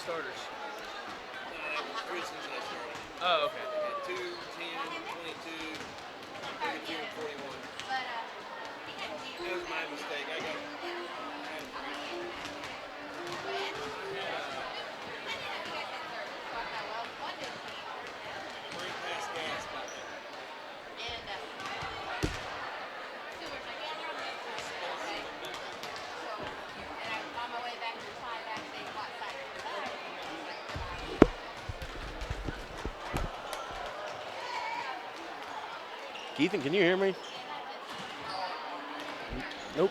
starters? Christians that started. Oh, okay. 2, 10, 22, 32, and 41. That was my mistake. I got bring past gas back. Ethan, can you hear me? Nope.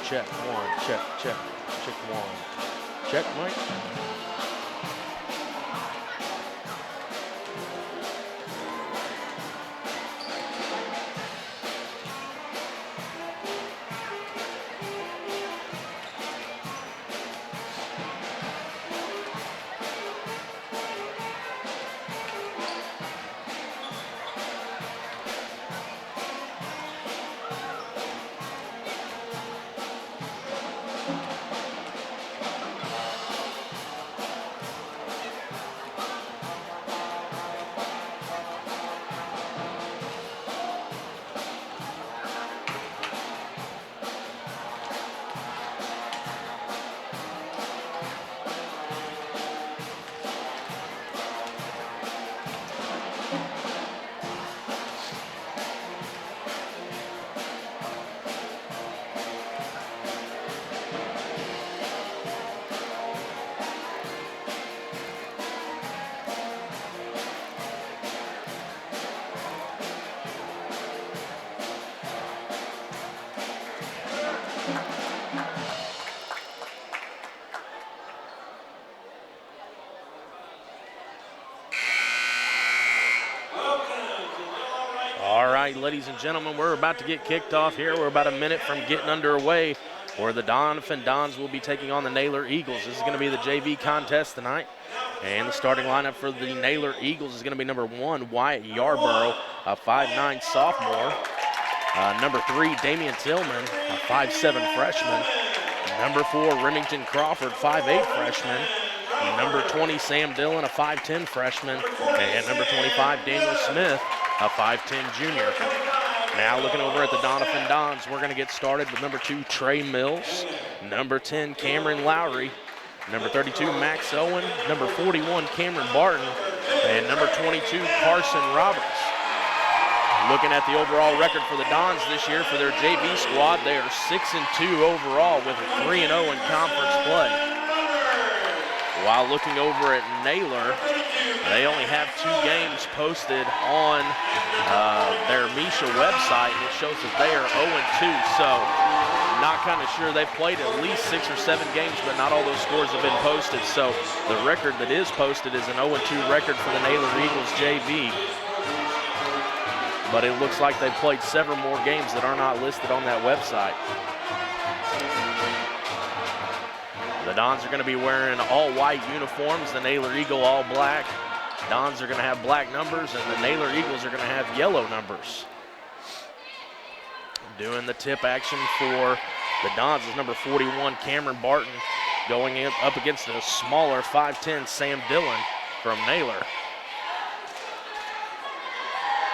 Check one, check one. Check, Mike. Ladies and gentlemen, we're about to get kicked off here. We're about a minute from getting underway where the Doniphan Dons will be taking on the Naylor Eagles. This is going to be the JV contest tonight. And the starting lineup for the Naylor Eagles is going to be number 1, Wyatt Yarborough, a 5'9" sophomore. Number 3, Damian Tillman, a 5'7" freshman. Number 4, Remington Crawford, 5'8" freshman. Number 20, Sam Dillon, a 5'10" freshman. And number 25, Daniel Smith, a 5'10" junior. Now looking over at the Doniphan Dons, we're going to get started with number 2, Trey Mills, number 10, Cameron Lowry, number 32, Max Owen, number 41, Cameron Barton, and number 22, Carson Roberts. Looking at the overall record for the Dons this year for their JV squad, they are 6-2 overall with a 3-0 in conference play. While looking over at Naylor, they only have 2 games posted on their Misha website, and it shows that they are 0-2. So not kind of sure. They've played at least 6 or 7 games, but not all those scores have been posted. So the record that is posted is an 0-2 record for the Naylor Eagles JV. But it looks like they've played several more games that are not listed on that website. The Dons are going to be wearing all white uniforms, the Naylor Eagle all black. Dons are going to have black numbers, and the Naylor Eagles are going to have yellow numbers. Doing the tip action for the Dons is number 41, Cameron Barton, going up against a smaller 5'10", Sam Dillon from Naylor.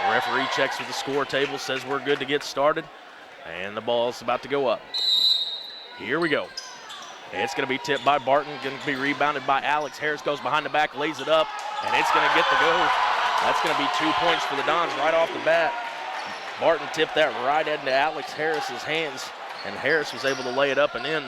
The referee checks with the score table, says we're good to get started, and the ball's about to go up. Here we go. It's going to be tipped by Barton, going to be rebounded by Alex. Harris goes behind the back, lays it up, and it's going to get the go. That's going to be 2 points for the Dons right off the bat. Barton tipped that right into Alex Harris's hands, and Harris was able to lay it up and in.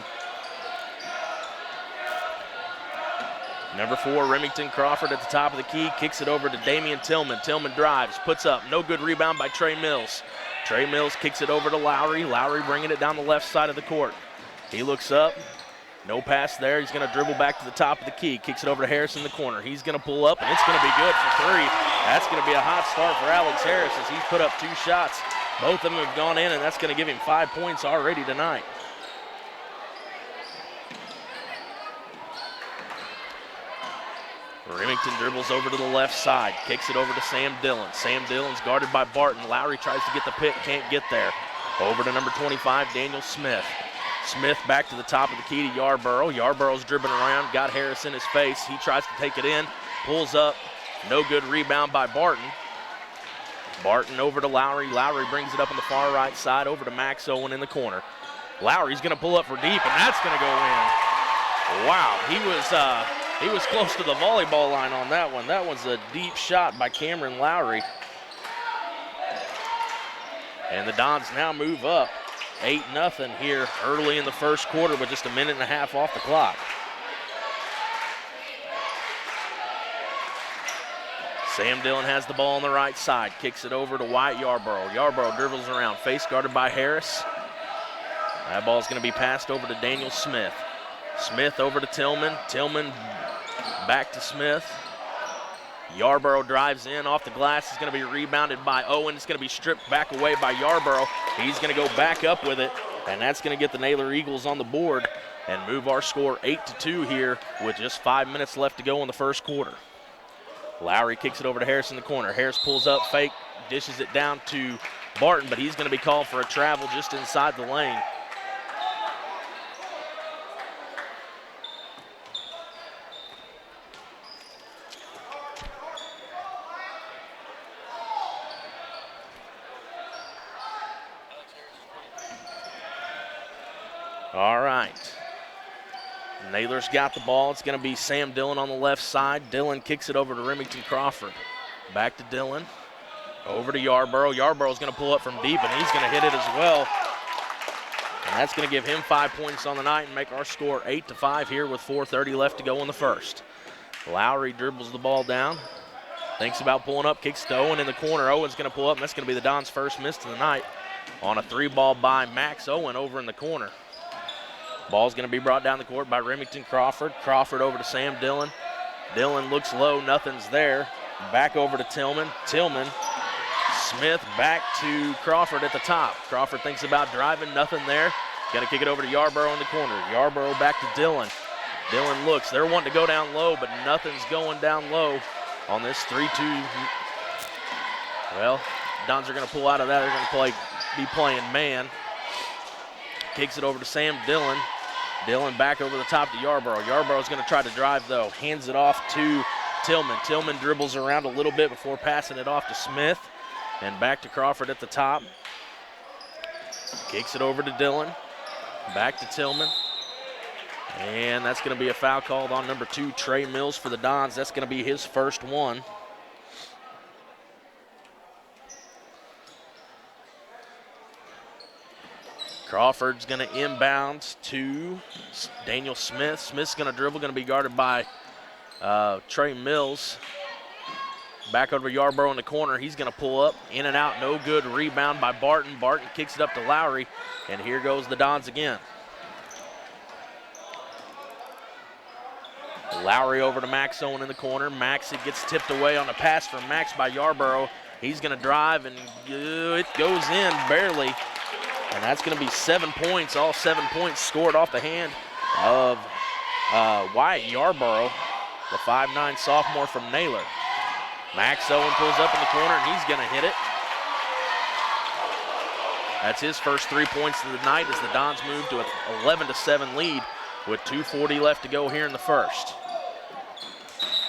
Number 4, Remington Crawford at the top of the key, kicks it over to Damian Tillman. Tillman drives, puts up, no good rebound by Trey Mills. Trey Mills kicks it over to Lowry. Lowry bringing it down the left side of the court. He looks up, no pass there. He's going to dribble back to the top of the key, kicks it over to Harris in the corner. He's going to pull up, and it's going to be good for 3. That's going to be a hot start for Alex Harris as he's put up 2 shots. Both of them have gone in, and that's going to give him 5 points already tonight. Remington dribbles over to the left side, kicks it over to Sam Dillon. Sam Dillon's guarded by Barton. Lowry tries to get the pick, can't get there. Over to number 25, Daniel Smith. Smith back to the top of the key to Yarborough. Yarborough's dribbling around, got Harris in his face. He tries to take it in, pulls up. No good rebound by Barton. Barton over to Lowry. Lowry brings it up on the far right side over to Max Owen in the corner. Lowry's going to pull up for deep, and that's going to go in. Wow, he was close to the volleyball line on that one. That one's a deep shot by Cameron Lowry. And the Dons now move up 8-0 here early in the first quarter with just a minute and a half off the clock. Sam Dillon has the ball on the right side, kicks it over to Wyatt Yarborough. Yarborough dribbles around, face guarded by Harris. That ball's going to be passed over to Daniel Smith. Smith over to Tillman. Tillman back to Smith. Yarborough drives in off the glass. It's going to be rebounded by Owen. It's going to be stripped back away by Yarborough. He's going to go back up with it, and that's going to get the Naylor Eagles on the board and move our score 8-2 here with just 5 minutes left to go in the first quarter. Lowry kicks it over to Harris in the corner. Harris pulls up, fake, dishes it down to Barton, but he's going to be called for a travel just inside the lane. All right. Naylor's got the ball. It's going to be Sam Dillon on the left side. Dillon kicks it over to Remington Crawford. Back to Dillon. Over to Yarborough. Yarborough's going to pull up from deep, and he's going to hit it as well. And that's going to give him 5 points on the night and make our score 8-5 here with 4:30 left to go in the first. Lowry dribbles the ball down. Thinks about pulling up, kicks to Owen in the corner. Owen's going to pull up, and that's going to be the Dons' first miss of the night on a 3-ball by Max Owen over in the corner. Ball's going to be brought down the court by Remington Crawford. Crawford over to Sam Dillon. Dillon looks low, nothing's there. Back over to Tillman. Tillman, Smith back to Crawford at the top. Crawford thinks about driving, nothing there. Got to kick it over to Yarborough in the corner. Yarborough back to Dillon. Dillon looks, they're wanting to go down low, but nothing's going down low on this 3-2. Well, Dons are going to pull out of that. They're going to be playing man. Kicks it over to Sam Dillon. Dillon back over the top to Yarborough. Yarborough's going to try to drive, though. Hands it off to Tillman. Tillman dribbles around a little bit before passing it off to Smith. And back to Crawford at the top. Kicks it over to Dillon. Back to Tillman. And that's going to be a foul called on number 2, Trey Mills, for the Dons. That's going to be his first one. Crawford's going to inbound to Daniel Smith. Smith's going to dribble, going to be guarded by Trey Mills. Back over Yarborough in the corner. He's going to pull up, in and out, no good. Rebound by Barton. Barton kicks it up to Lowry, and here goes the Dons again. Lowry over to Max Owen in the corner. Max, it gets tipped away on a pass from Max by Yarborough. He's going to drive, and it goes in barely. And that's going to be 7 points, all 7 points scored off the hand of Wyatt Yarborough, the 5'9" sophomore from Naylor. Max Owen pulls up in the corner, and he's going to hit it. That's his first 3 points of the night as the Dons move to an 11-7 lead with 2:40 left to go here in the first.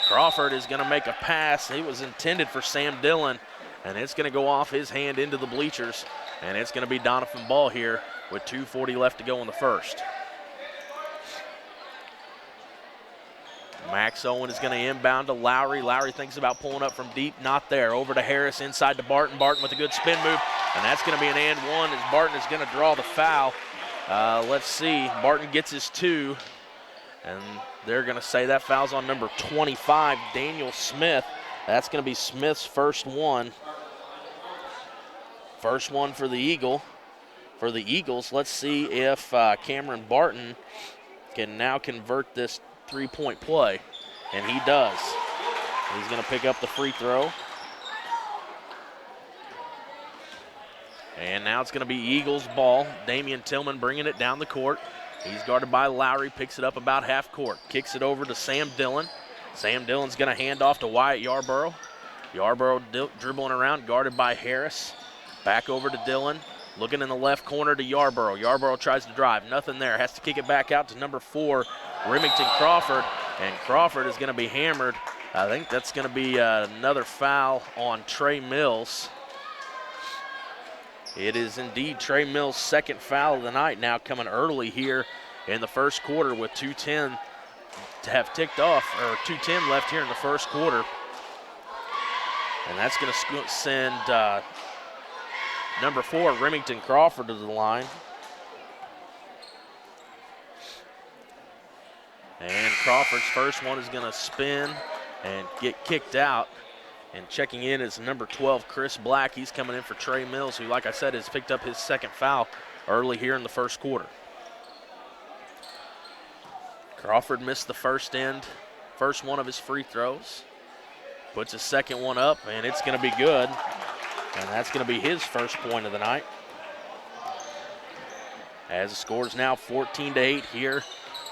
Crawford is going to make a pass. It was intended for Sam Dillon, and it's going to go off his hand into the bleachers. And it's going to be Doniphan ball here with 2:40 left to go in the first. Max Owen is going to inbound to Lowry. Lowry thinks about pulling up from deep, not there. Over to Harris, inside to Barton. Barton with a good spin move, and that's going to be an and one as Barton is going to draw the foul. Let's see, Barton gets his 2, and they're going to say that foul's on number 25, Daniel Smith. That's going to be Smith's first one. First one for the Eagles. Let's see if Cameron Barton can now convert this three-point play, and he does. He's going to pick up the free throw. And now it's going to be Eagles ball. Damian Tillman bringing it down the court. He's guarded by Lowry, picks it up about half court, kicks it over to Sam Dillon. Sam Dillon's going to hand off to Wyatt Yarborough. Yarborough dribbling around, guarded by Harris. Back over to Dillon, looking in the left corner to Yarborough. Yarborough tries to drive, nothing there. Has to kick it back out to number 4, Remington Crawford, and Crawford is going to be hammered. I think that's going to be another foul on Trey Mills. It is indeed Trey Mills' second foul of the night, now coming early here in the first quarter with 2:10 to have ticked off, or 2:10 left here in the first quarter. And that's going to send number 4, Remington Crawford, to the line. And Crawford's first one is going to spin and get kicked out. And checking in is number 12, Chris Black. He's coming in for Trey Mills, who, like I said, has picked up his second foul early here in the first quarter. Crawford missed the first one of his free throws. Puts his second one up, and it's going to be good. And that's going to be his first point of the night. As the score is now 14-8 here.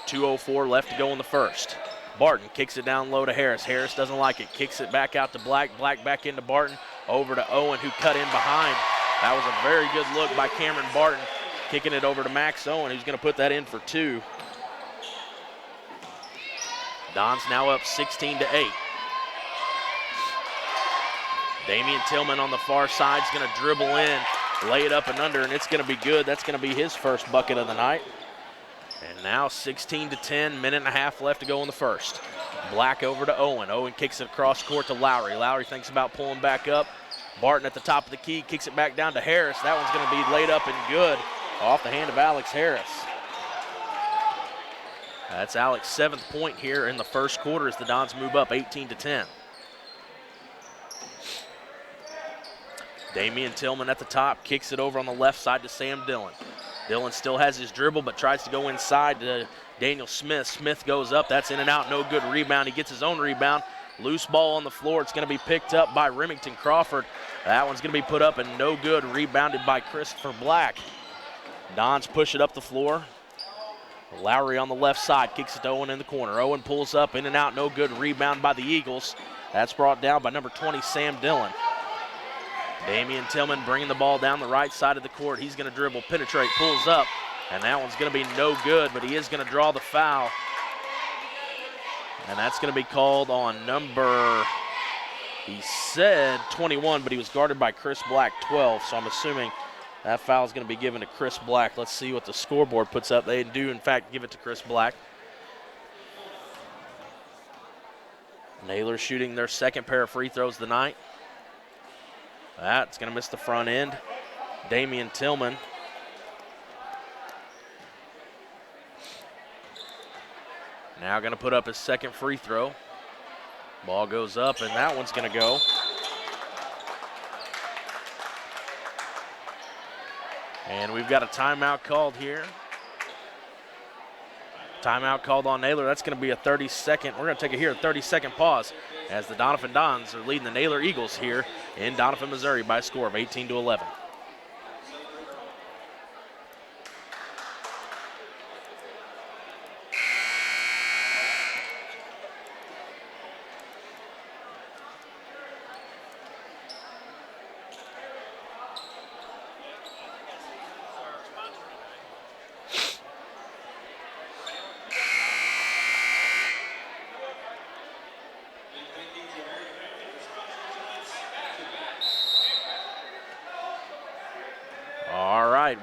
2:04 left to go in the first. Barton kicks it down low to Harris. Harris doesn't like it. Kicks it back out to Black. Black back into Barton. Over to Owen, who cut in behind. That was a very good look by Cameron Barton. Kicking it over to Max Owen, who's going to put that in for 2. Don's now up 16-8. Damian Tillman on the far side is going to dribble in, lay it up and under, and it's going to be good. That's going to be his first bucket of the night. And now 16-10, minute and a half left to go in the first. Black over to Owen. Owen kicks it across court to Lowry. Lowry thinks about pulling back up. Barton at the top of the key, kicks it back down to Harris. That one's going to be laid up and good off the hand of Alex Harris. That's Alex's 7th point here in the first quarter as the Dons move up 18-10. Damian Tillman at the top, kicks it over on the left side to Sam Dillon. Dillon still has his dribble, but tries to go inside to Daniel Smith. Smith goes up, that's in and out, no good rebound. He gets his own rebound. Loose ball on the floor. It's going to be picked up by Remington Crawford. That one's going to be put up and no good, rebounded by Christopher Black. Dons push it up the floor. Lowry on the left side, kicks it to Owen in the corner. Owen pulls up, in and out, no good, rebound by the Eagles. That's brought down by number 20, Sam Dillon. Damian Tillman bringing the ball down the right side of the court. He's going to dribble, penetrate, pulls up, and that one's going to be no good, but he is going to draw the foul. And that's going to be called on number, he said 21, but he was guarded by Chris Black, 12, so I'm assuming that foul is going to be given to Chris Black. Let's see what the scoreboard puts up. They do, in fact, give it to Chris Black. Naylor shooting their second pair of free throws of the night. That's going to miss the front end. Damian Tillman. Now going to put up his second free throw. Ball goes up, and that one's going to go. And we've got a timeout called here. Timeout called on Naylor. That's going to be a 30-second. We're going to take a 30-second pause as the Doniphan Dons are leading the Naylor Eagles here in Doniphan, Missouri by a score of 18-11.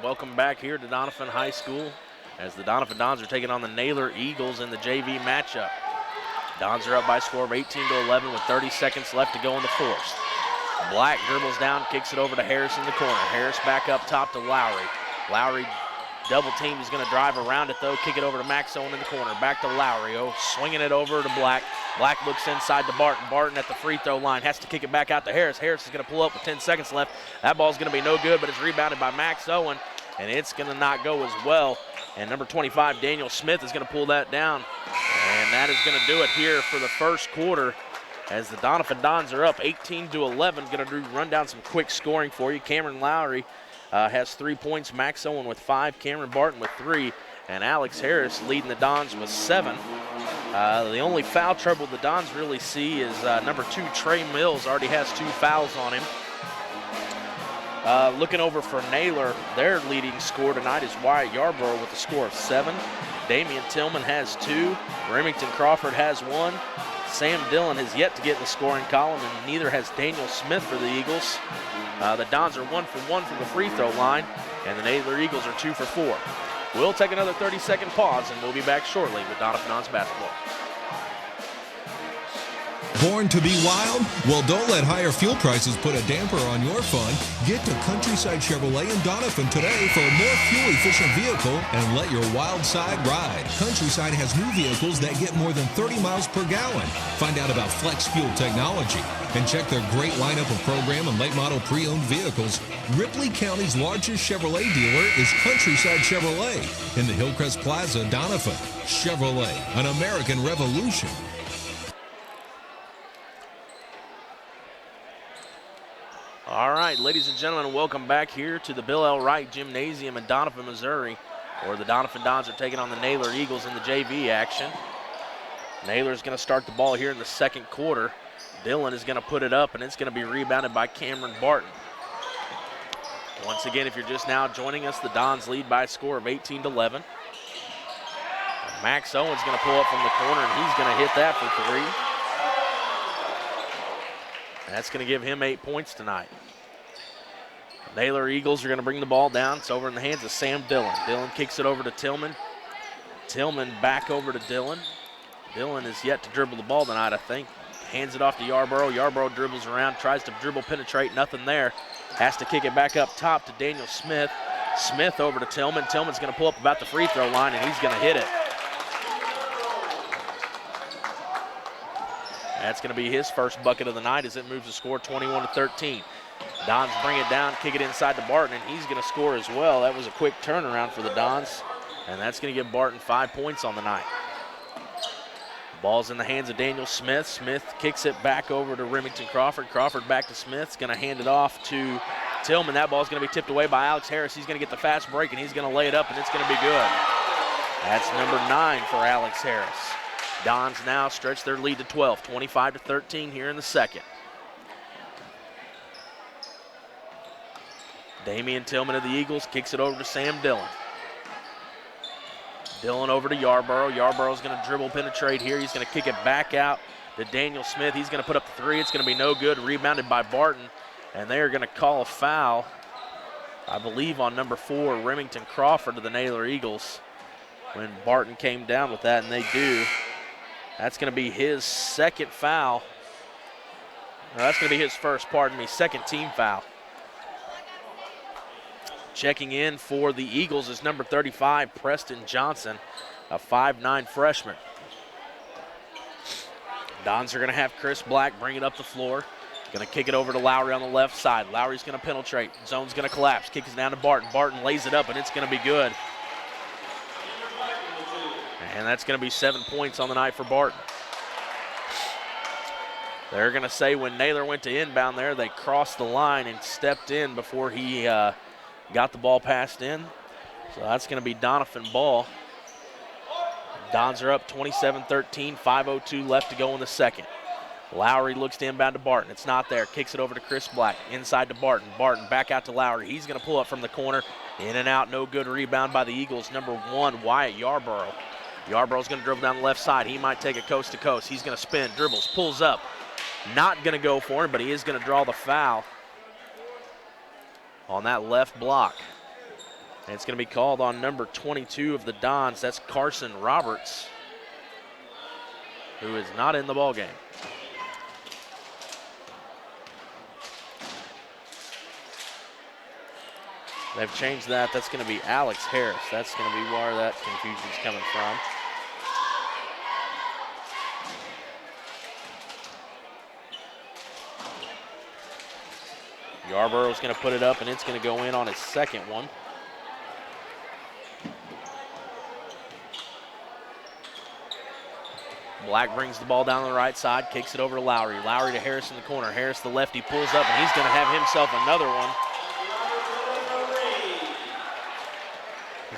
Welcome back here to Doniphan High School as the Doniphan Dons are taking on the Naylor Eagles in the JV matchup. Dons are up by a score of 18-11 with 30 seconds left to go in the fourth. Black dribbles down, kicks it over to Harris in the corner. Harris back up top to Lowry. Lowry double team is going to drive around it though, kick it over to Max Owen in the corner. Back to Lowry, swinging it over to Black. Black looks inside to Barton. Barton at the free throw line has to kick it back out to Harris. Harris is going to pull up with 10 seconds left. That ball's going to be no good, but it's rebounded by Max Owen, and it's going to not go as well. And number 25, Daniel Smith, is going to pull that down. And that is going to do it here for the first quarter as the Doniphan Dons are up 18-11. Going to run down some quick scoring for you. Cameron Lowry has 3 points. Max Owen with 5. Cameron Barton with 3. And Alex Harris leading the Dons with 7. The only foul trouble the Dons really see is number 2, Trey Mills, already has 2 fouls on him. Looking over for Naylor, their leading scorer tonight is Wyatt Yarborough with a score of 7. Damian Tillman has 2. Remington Crawford has 1. Sam Dillon has yet to get in the scoring column, and neither has Daniel Smith for the Eagles. The Dons are 1 for 1 from the free throw line, and the Naylor Eagles are 2 for 4. We'll take another 30-second pause, and we'll be back shortly with Doniphan Dons basketball. Born to be wild? Well, don't let higher fuel prices put a damper on your fun. Get to Countryside Chevrolet in Doniphan today for a more fuel-efficient vehicle and let your wild side ride. Countryside has new vehicles that get more than 30 miles per gallon. Find out about flex fuel technology and check their great lineup of program and late model pre-owned vehicles. Ripley County's largest Chevrolet dealer is Countryside Chevrolet in the Hillcrest Plaza, Doniphan. Chevrolet, an American revolution. All right, ladies and gentlemen, welcome back here to the Bill L. Wright Gymnasium in Doniphan, Missouri, where the Doniphan Dons are taking on the Naylor Eagles in the JV action. Naylor's going to start the ball here in the second quarter. Dillon is going to put it up, and it's going to be rebounded by Cameron Barton. Once again, if you're just now joining us, the Dons lead by a score of 18-11. Max Owen's going to pull up from the corner, and he's going to hit that for 3. That's going to give him 8 points tonight. Naylor Eagles are going to bring the ball down. It's over in the hands of Sam Dillon. Dillon kicks it over to Tillman. Tillman back over to Dillon. Dillon is yet to dribble the ball tonight, I think. Hands it off to Yarborough. Yarborough dribbles around, tries to dribble penetrate, nothing there. Has to kick it back up top to Daniel Smith. Smith over to Tillman. Tillman's going to pull up about the free throw line, and he's going to hit it. That's going to be his first bucket of the night as it moves the score 21-13. Dons bring it down, kick it inside to Barton, and he's going to score as well. That was a quick turnaround for the Dons, and that's going to give Barton 5 points on the night. Ball's in the hands of Daniel Smith. Smith kicks it back over to Remington Crawford. Crawford back to Smith. Going to hand it off to Tillman. That ball's going to be tipped away by Alex Harris. He's going to get the fast break, and he's going to lay it up, and it's going to be good. That's number 9 for Alex Harris. Dons now stretch their lead to 12, 25-13 here in the second. Damian Tillman of the Eagles kicks it over to Sam Dillon. Dillon over to Yarborough. Yarborough's going to dribble penetrate here. He's going to kick it back out to Daniel Smith. He's going to put up the 3. It's going to be no good. Rebounded by Barton, and they are going to call a foul, I believe, on number 4, Remington Crawford of the Naylor Eagles, when Barton came down with that, and they do. That's going to be his second foul. No, that's going to be his first, second team foul. Checking in for the Eagles is number 35, Preston Johnson, a 5'9" freshman. Dons are going to have Chris Black bring it up the floor. Going to kick it over to Lowry on the left side. Lowry's going to penetrate. Zone's going to collapse. Kicks it down to Barton. Barton lays it up, and it's going to be good. And that's going to be 7 points on the night for Barton. They're going to say when Naylor went to inbound there, they crossed the line and stepped in before he got the ball passed in. So that's going to be Doniphan ball. Dons are up 27-13, 5:02 left to go in the second. Lowry looks to inbound to Barton. It's not there. Kicks it over to Chris Black. Inside to Barton. Barton back out to Lowry. He's going to pull up from the corner. In and out, no good. Rebound by the Eagles. Number 1, Wyatt Yarborough. Yarborough's going to dribble down the left side. He might take it coast to coast. He's going to spin, dribbles, pulls up. Not going to go for him, but he is going to draw the foul on that left block. And it's going to be called on number 22 of the Dons. That's Carson Roberts. who is not in the ball game. They've changed that. That's going to be Alex Harris. That's going to be where that confusion's coming from. Yarborough's going to put it up, and it's going to go in on his second one. Black brings the ball down the right side, kicks it over to Lowry. Lowry to Harris in the corner. Harris, the lefty, pulls up, and he's going to have himself another one.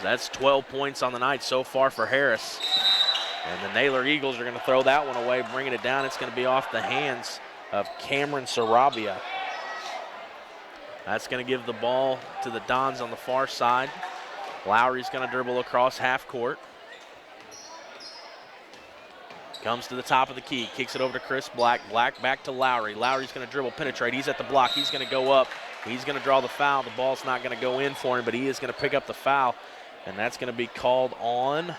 That's 12 points on the night so far for Harris. And the Naylor Eagles are going to throw that one away, bringing it down. It's going to be off the hands of Cameron Sarabia. That's going to give the ball to the Dons on the far side. Lowry's going to dribble across half court. Comes to the top of the key, kicks it over to Chris Black. Black back to Lowry. Lowry's going to dribble, penetrate. He's at the block. He's going to go up. He's going to draw the foul. The ball's not going to go in for him, but he is going to pick up the foul, and that's going to be called on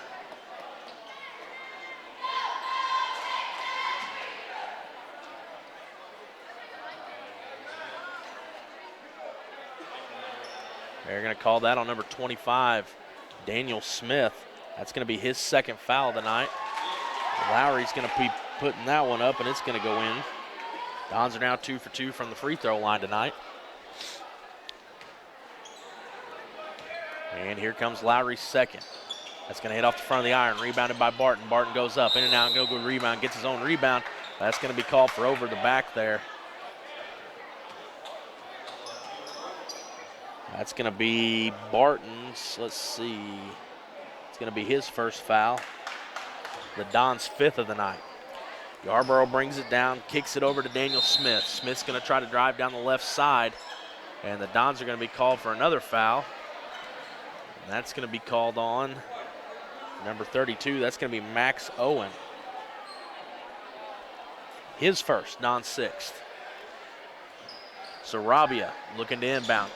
they're going to call that on number 25, Daniel Smith. That's going to be his second foul tonight. Lowry's going to be putting that one up, and it's going to go in. Dons are now 2 for 2 from the free throw line tonight. And here comes Lowry's second. That's going to hit off the front of the iron, rebounded by Barton. Barton goes up, in and out, no good rebound, gets his own rebound. That's going to be called for over the back there. That's going to be Barton's, let's see. It's going to be his first foul. The Don's fifth of the night. Yarborough brings it down, kicks it over to Daniel Smith. Smith's going to try to drive down the left side, and the Dons are going to be called for another foul. And that's going to be called on number 32. That's going to be Max Owen. His first, Don's sixth. Sarabia looking to inbound.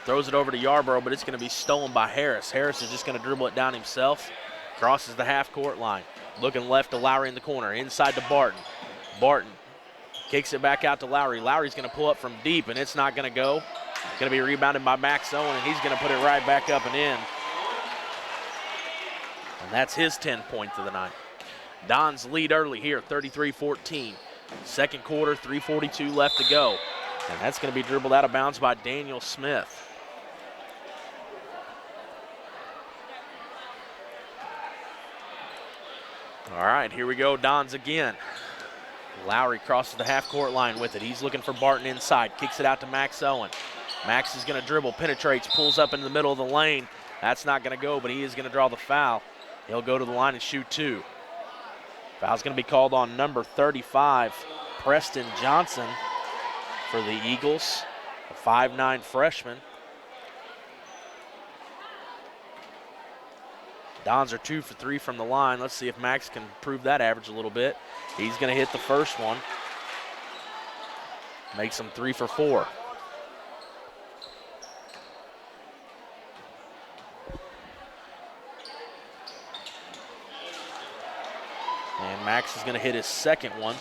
Throws it over to Yarborough, but it's going to be stolen by Harris. Harris is just going to dribble it down himself. Crosses the half-court line. Looking left to Lowry in the corner. Inside to Barton. Barton kicks it back out to Lowry. Lowry's going to pull up from deep, and it's not going to go. It's going to be rebounded by Max Owen, and he's going to put it right back up and in. And that's his 10 points of the night. Dons lead early here, 33-14. Second quarter, 3:42 left to go. And that's going to be dribbled out of bounds by Daniel Smith. All right, here we go, Dons again. Lowry crosses the half-court line with it. He's looking for Barton inside, kicks it out to Max Owen. Max is going to dribble, penetrates, pulls up into the middle of the lane. That's not going to go, but he is going to draw the foul. He'll go to the line and shoot two. Foul's going to be called on number 35, Preston Johnson, for the Eagles, a 5'9" freshman. Dons are 2 for 3 from the line. Let's see if Max can improve that average a little bit. He's going to hit the first one. Makes him 3 for 4. And Max is going to hit his second one.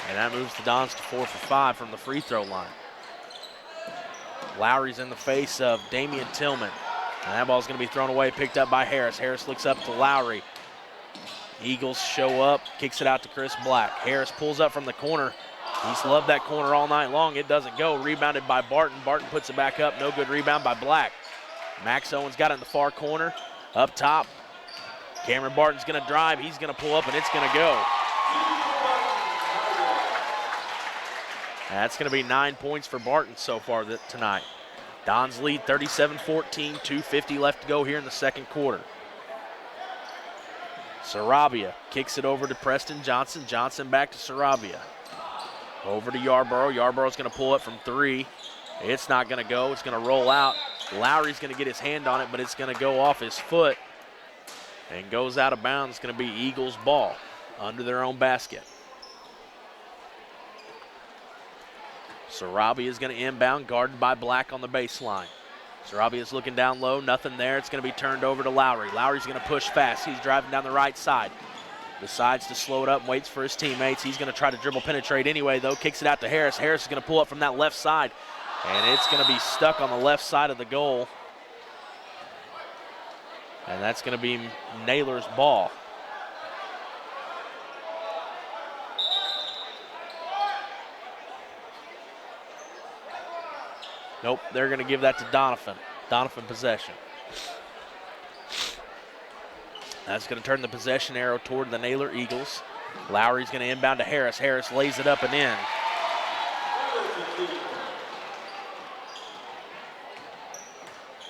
And that moves the Dons to 4 for 5 from the free throw line. Lowry's in the face of Damian Tillman. And that ball's going to be thrown away, picked up by Harris. Harris looks up to Lowry. Eagles show up, kicks it out to Chris Black. Harris pulls up from the corner. He's loved that corner all night long. It doesn't go. Rebounded by Barton. Barton puts it back up. No good rebound by Black. Max Owens got it in the far corner. Up top, Cameron Barton's going to drive. He's going to pull up, and it's going to go. That's going to be 9 points for Barton so far tonight. Dons lead 37-14, 2:50 left to go here in the second quarter. Sarabia kicks it over to Preston Johnson. Johnson back to Sarabia. Over to Yarborough. Yarborough's going to pull it from 3. It's not going to go. It's going to roll out. Lowry's going to get his hand on it, but it's going to go off his foot and goes out of bounds. It's going to be Eagles ball under their own basket. Sarabia is going to inbound, guarded by Black on the baseline. Sarabia is looking down low, nothing there. It's going to be turned over to Lowry. Lowry's going to push fast. He's driving down the right side. Decides to slow it up and waits for his teammates. He's going to try to dribble penetrate anyway, though. Kicks it out to Harris. Harris is going to pull up from that left side, and it's going to be stuck on the left side of the goal. And that's going to be Naylor's ball. Nope, they're going to give that to Doniphan. Doniphan possession. That's going to turn the possession arrow toward the Naylor Eagles. Lowry's going to inbound to Harris. Harris lays it up and in.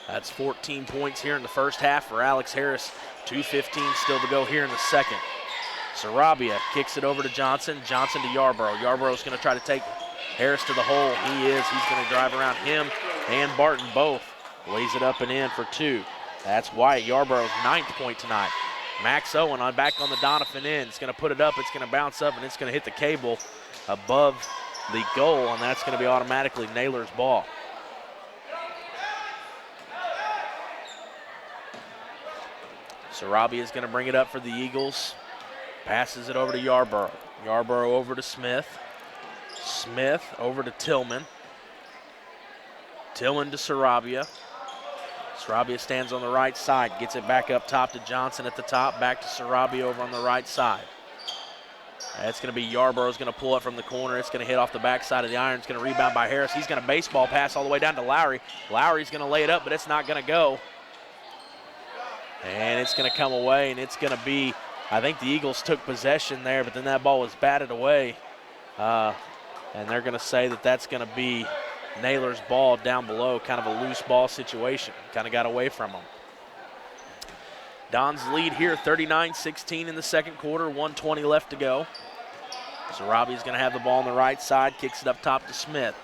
That's 14 points here in the first half for Alex Harris. 2:15 still to go here in the second. Sarabia kicks it over to Johnson. Johnson to Yarborough. Yarborough's going to try to take Harris to the hole. He is. He's going to drive around him and Barton both. Lays it up and in for 2. That's Wyatt Yarborough's 9th point tonight. Max Owen back on the Doniphan end. It's going to put it up. It's going to bounce up, and it's going to hit the cable above the goal, and that's going to be automatically Naylor's ball. Sarabia is going to bring it up for the Eagles. Passes it over to Yarborough. Yarborough over to Smith. Smith over to Tillman. Tillman to Sarabia. Sarabia stands on the right side, gets it back up top to Johnson at the top, back to Sarabia over on the right side. That's going to be Yarborough's going to pull it from the corner. It's going to hit off the backside of the iron. It's going to rebound by Harris. He's going to baseball pass all the way down to Lowry. Lowry's going to lay it up, but it's not going to go. And it's going to come away, and it's going to be, I think the Eagles took possession there, but then that ball was batted away. And they're going to say that that's going to be Naylor's ball down below, kind of a loose ball situation. Kind of got away from him. Don's lead here, 39-16 in the second quarter, 1:20 left to go. Sarabia's going to have the ball on the right side, kicks it up top to Smith.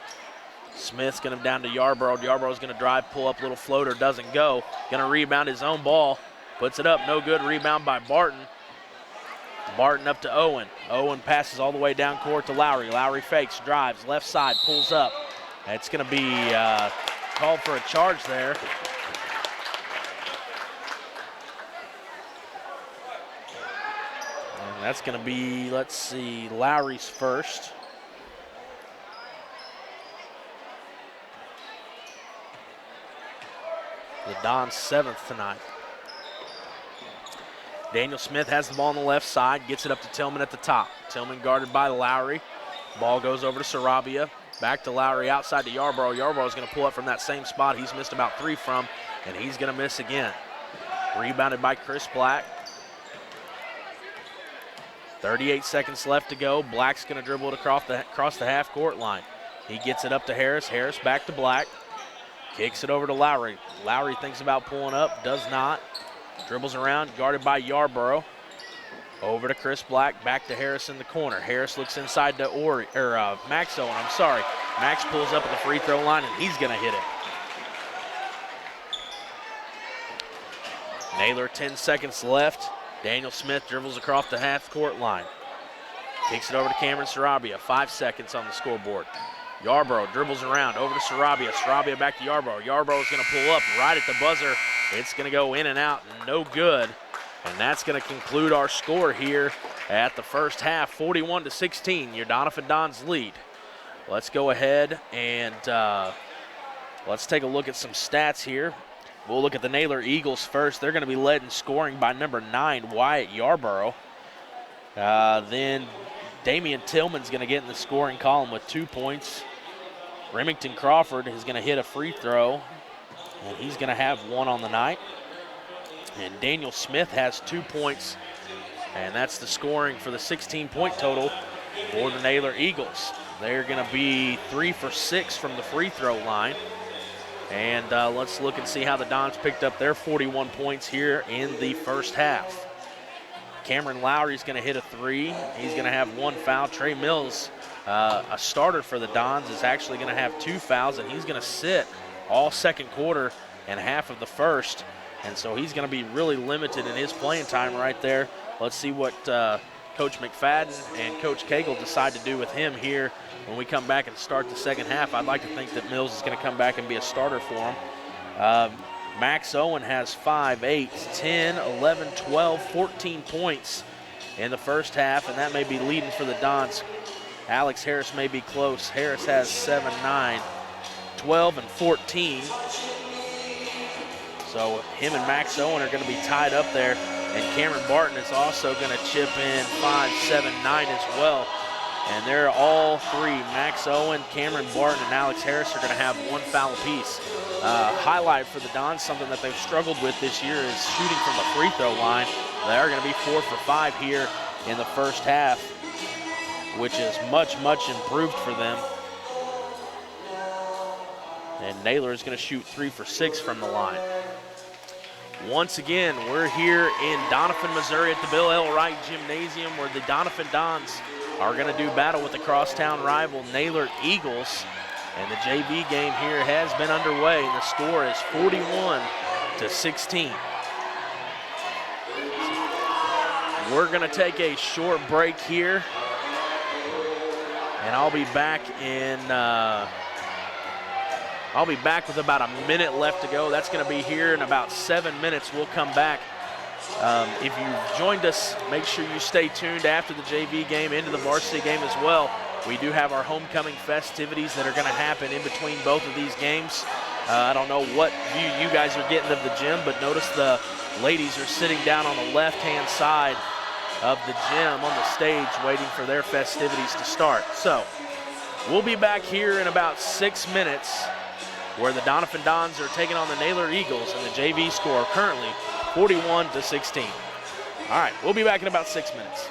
Smith's going to down to Yarborough. Yarborough's going to drive, pull up, little floater, doesn't go. Going to rebound his own ball, puts it up, no good. Rebound by Barton. Barton up to Owen. Owen passes all the way down court to Lowry. Lowry fakes, drives, left side, pulls up. It's going to be called for a charge there. And that's going to be, let's see, Lowry's first. The Don's 7th tonight. Daniel Smith has the ball on the left side, gets it up to Tillman at the top. Tillman guarded by Lowry. Ball goes over to Sarabia. Back to Lowry, outside to Yarborough. Yarborough's going to pull up from that same spot he's missed about 3 from, and he's going to miss again. Rebounded by Chris Black. 38 seconds left to go. Black's going to dribble it across the half-court line. He gets it up to Harris. Harris back to Black. Kicks it over to Lowry. Lowry thinks about pulling up, does not. Dribbles around, guarded by Yarborough. Over to Chris Black, back to Harris in the corner. Harris looks inside to Max Owen, I'm sorry. Max pulls up at the free throw line, and he's gonna hit it. Naylor, 10 seconds left. Daniel Smith dribbles across the half-court line. Kicks it over to Cameron Sarabia, 5 seconds on the scoreboard. Yarborough dribbles around, over to Sarabia. Sarabia back to Yarborough. Yarborough's gonna pull up right at the buzzer. It's gonna go in and out, no good. And that's going to conclude our score here at the first half, 41-16, your Doniphan Dons lead. Let's go ahead and let's take a look at some stats here. We'll look at the Naylor Eagles first. They're going to be led in scoring by number 9, Wyatt Yarborough. Then Damian Tillman's going to get in the scoring column with 2 points. Remington Crawford is going to hit a free throw, and he's going to have 1 on the night. And Daniel Smith has 2 points, and that's the scoring for the 16-point total for the Naylor Eagles. They're going to be 3 for 6 from the free throw line. And let's look and see how the Dons picked up their 41 points here in the first half. Cameron Lowry's going to hit a 3. He's going to have 1 foul. Trey Mills, a starter for the Dons, is actually going to have 2 fouls, and he's going to sit all second quarter and half of the first. And so he's going to be really limited in his playing time right there. Let's see what Coach McFadden and Coach Cagle decide to do with him here when we come back and start the second half. I'd like to think that Mills is going to come back and be a starter for him. Max Owen has 5, 8, 10, 11, 12, 14 points in the first half, and that may be leading for the Dons. Alex Harris may be close. Harris has 7, 9, 12, and 14. So him and Max Owen are going to be tied up there, and Cameron Barton is also going to chip in 5, 7, 9 as well. And they're all three, Max Owen, Cameron Barton, and Alex Harris, are going to have 1 foul apiece. Highlight for the Dons, something that they've struggled with this year, is shooting from the free throw line. They are going to be 4 for 5 here in the first half, which is much, much improved for them. And Naylor is going to shoot 3 for 6 from the line. Once again, we're here in Doniphan, Missouri at the Bill L. Wright Gymnasium, where the Doniphan Dons are going to do battle with the crosstown rival Naylor Eagles. And the JV game here has been underway, and the score is 41-16. We're going to take a short break here, and I'll be back with about a minute left to go. That's going to be here in about 7 minutes. We'll come back. If you've joined us, make sure you stay tuned after the JV game into the varsity game as well. We do have our homecoming festivities that are going to happen in between both of these games. I don't know what view you guys are getting of the gym, but notice the ladies are sitting down on the left-hand side of the gym on the stage waiting for their festivities to start. So we'll be back here in about 6 minutes, where the Doniphan Dons are taking on the Naylor Eagles, and the JV score currently 41-16. All right, we'll be back in about 6 minutes.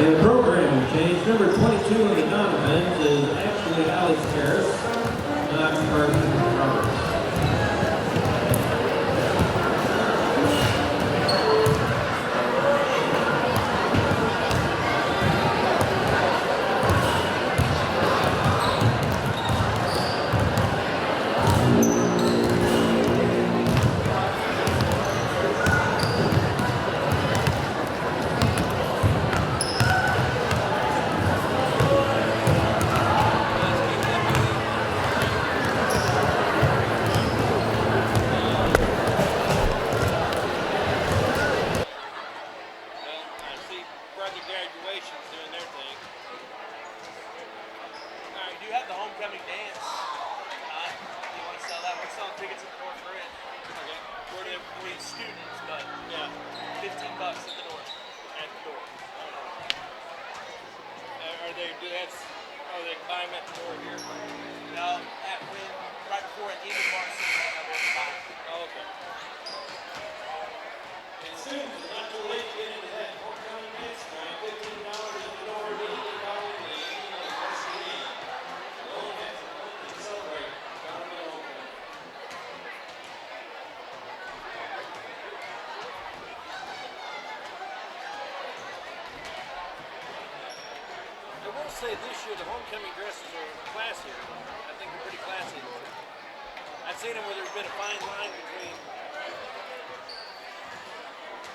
And the program change, number 22 of the Doniphan is actually Alex Harris, not Preston Johnson. Say this year the homecoming dresses are classier. I think they're pretty classy. I've seen them where there's been a fine line between.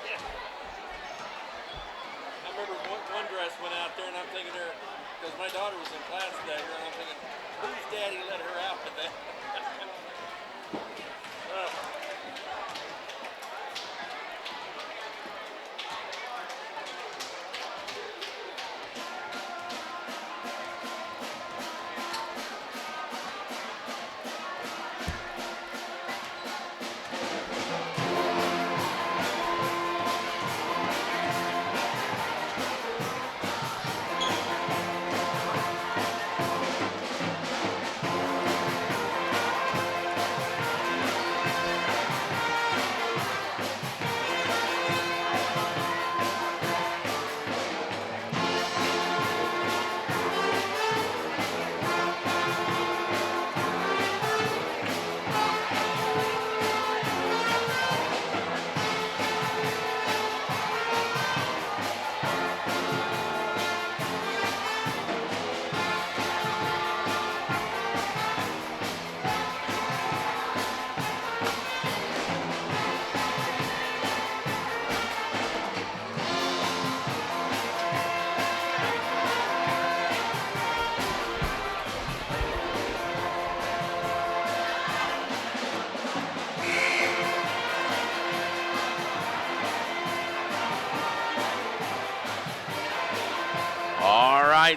Yeah. I remember one dress went out there, and I'm thinking her, because my daughter was in class that year, and I'm thinking, whose daddy let her out with that?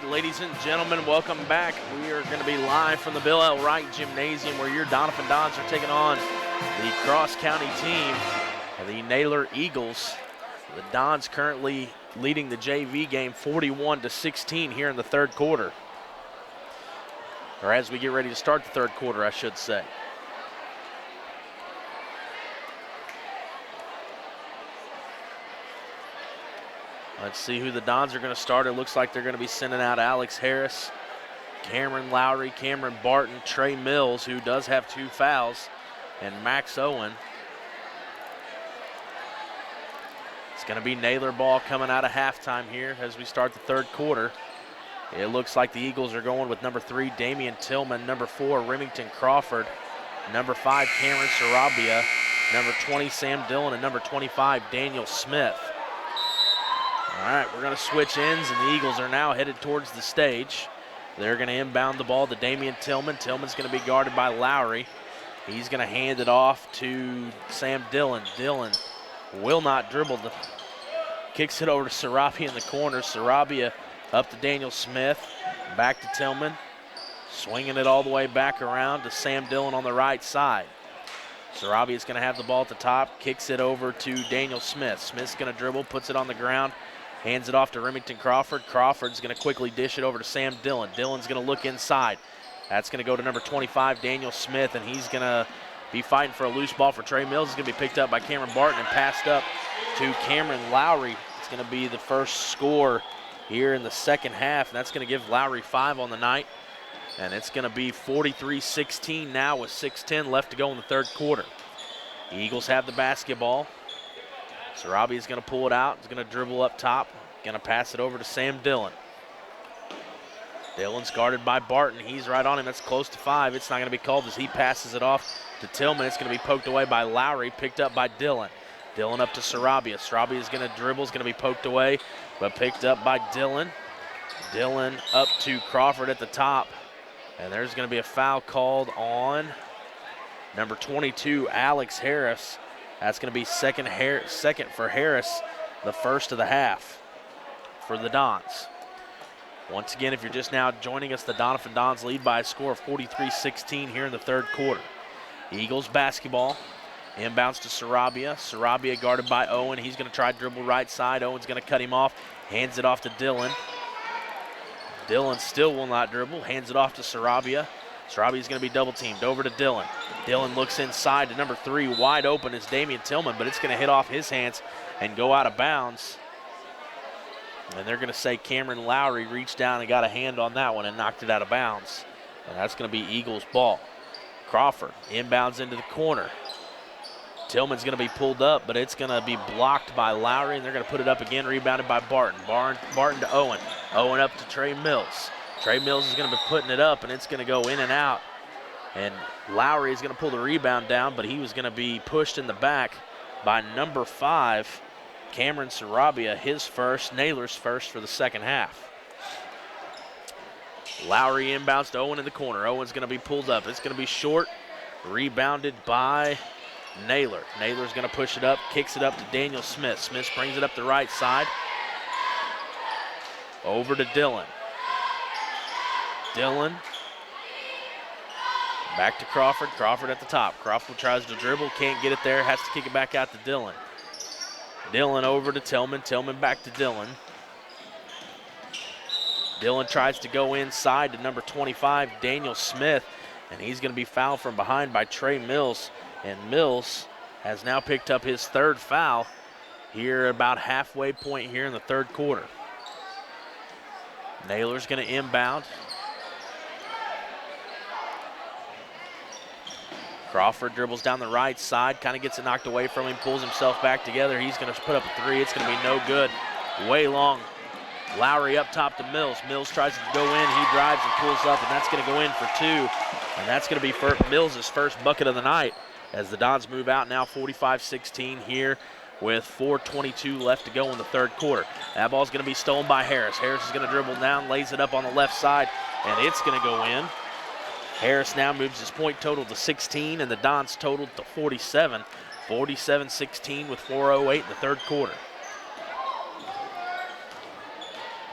Ladies and gentlemen, welcome back. We are going to be live from the Bill L. Wright Gymnasium where your Doniphan Dons are taking on the cross-county team of the Naylor Eagles. The Dons currently leading the JV game 41-16 here in the third quarter. Or as we get ready to start the third quarter, I should say. Let's see who the Dons are going to start. It looks like they're going to be sending out Alex Harris, Cameron Lowry, Cameron Barton, Trey Mills, who does have 2 fouls, and Max Owen. It's going to be Naylor ball coming out of halftime here as we start the third quarter. It looks like the Eagles are going with number 3, Damian Tillman, number 4, Remington Crawford, number 5, Cameron Sarabia, number 20, Sam Dillon, and number 25, Daniel Smith. All right, we're going to switch ends, and the Eagles are now headed towards the stage. They're going to inbound the ball to Damian Tillman. Tillman's going to be guarded by Lowry. He's going to hand it off to Sam Dillon. Dillon will not dribble. Kicks it over to Sarabia in the corner. Sarabia up to Daniel Smith. Back to Tillman. Swinging it all the way back around to Sam Dillon on the right side. Sarabia is going to have the ball at the top. Kicks it over to Daniel Smith. Smith's going to dribble, puts it on the ground. Hands it off to Remington Crawford. Crawford's going to quickly dish it over to Sam Dillon. Dillon's going to look inside. That's going to go to number 25, Daniel Smith, and he's going to be fighting for a loose ball for Trey Mills. It's going to be picked up by Cameron Barton and passed up to Cameron Lowry. It's going to be the first score here in the second half, and that's going to give Lowry 5 on the night. And it's going to be 43-16 now with 6:10 left to go in the third quarter. The Eagles have the basketball. Sarabia is going to pull it out. He's going to dribble up top. Going to pass it over to Sam Dillon. Dillon's guarded by Barton. He's right on him. That's close to 5. It's not going to be called as he passes it off to Tillman. It's going to be poked away by Lowry, picked up by Dillon. Dillon up to Sarabia. Sarabia is going to dribble. Is going to be poked away, but picked up by Dillon. Dillon up to Crawford at the top. And there's going to be a foul called on number 22, Alex Harris. That's going to be second for Harris, the first of the half for the Dons. Once again, if you're just now joining us, the Doniphan Dons lead by a score of 43-16 here in the third quarter. Eagles basketball. Inbounds to Sarabia. Sarabia guarded by Owen. He's going to try to dribble right side. Owen's going to cut him off. Hands it off to Dillon. Dillon still will not dribble. Hands it off to Sarabia. Sarabia's going to be double teamed. Over to Dillon. Dillon looks inside to number 3. Wide open is Damian Tillman, but it's going to hit off his hands and go out of bounds. And they're going to say Cameron Lowry reached down and got a hand on that one and knocked it out of bounds. And that's going to be Eagles ball. Crawford inbounds into the corner. Tillman's going to be pulled up, but it's going to be blocked by Lowry, and they're going to put it up again, rebounded by Barton. Barton to Owen. Owen up to Trey Mills. Trey Mills is going to be putting it up, and it's going to go in and out. And Lowry is going to pull the rebound down, but he was going to be pushed in the back by number 5, Cameron Sarabia, his first, Naylor's first for the second half. Lowry inbounds to Owen in the corner. Owen's going to be pulled up. It's going to be short, rebounded by Naylor. Naylor's going to push it up, kicks it up to Daniel Smith. Smith brings it up the right side. Over to Dillon. Dillon. Back to Crawford. Crawford at the top. Crawford tries to dribble, can't get it there, has to kick it back out to Dillon. Dillon over to Tillman. Tillman back to Dillon. Dillon tries to go inside to number 25, Daniel Smith, and he's going to be fouled from behind by Trey Mills. And Mills has now picked up his third foul here about halfway point here in the third quarter. Naylor's going to inbound. Crawford dribbles down the right side, kind of gets it knocked away from him, pulls himself back together. He's going to put up a 3. It's going to be no good. Way long. Lowry up top to Mills. Mills tries to go in. He drives and pulls up, and that's going to go in for 2. And that's going to be for Mills' first bucket of the night as the Dons move out now 45-16 here with 4:22 left to go in the third quarter. That ball's going to be stolen by Harris. Harris is going to dribble down, lays it up on the left side, and it's going to go in. Harris now moves his point total to 16, and the Dons totaled to 47. 47-16 with 4:08 in the third quarter.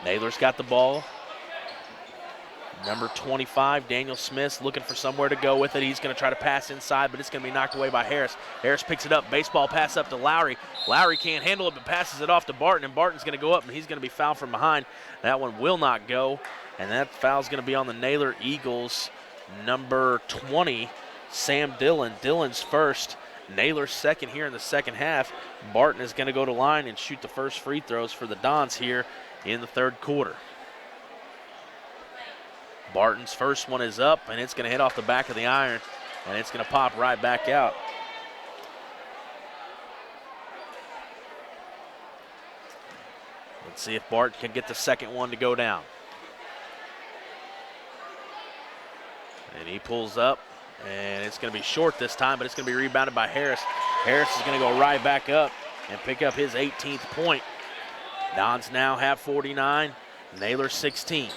Naylor's got the ball. Number 25, Daniel Smith, looking for somewhere to go with it. He's going to try to pass inside, but it's going to be knocked away by Harris. Harris picks it up. Baseball pass up to Lowry. Lowry can't handle it, but passes it off to Barton, and Barton's going to go up, and he's going to be fouled from behind. That one will not go, and that foul's going to be on the Naylor Eagles. Number 20, Sam Dillon. Dillon's first. Naylor's second here in the second half. Barton is going to go to line and shoot the first free throws for the Dons here in the third quarter. Barton's first one is up, and it's going to hit off the back of the iron, and it's going to pop right back out. Let's see if Barton can get the second one to go down. And he pulls up, and it's going to be short this time, but it's going to be rebounded by Harris. Harris is going to go right back up and pick up his 18th point. Dons now have 49, Naylor 16.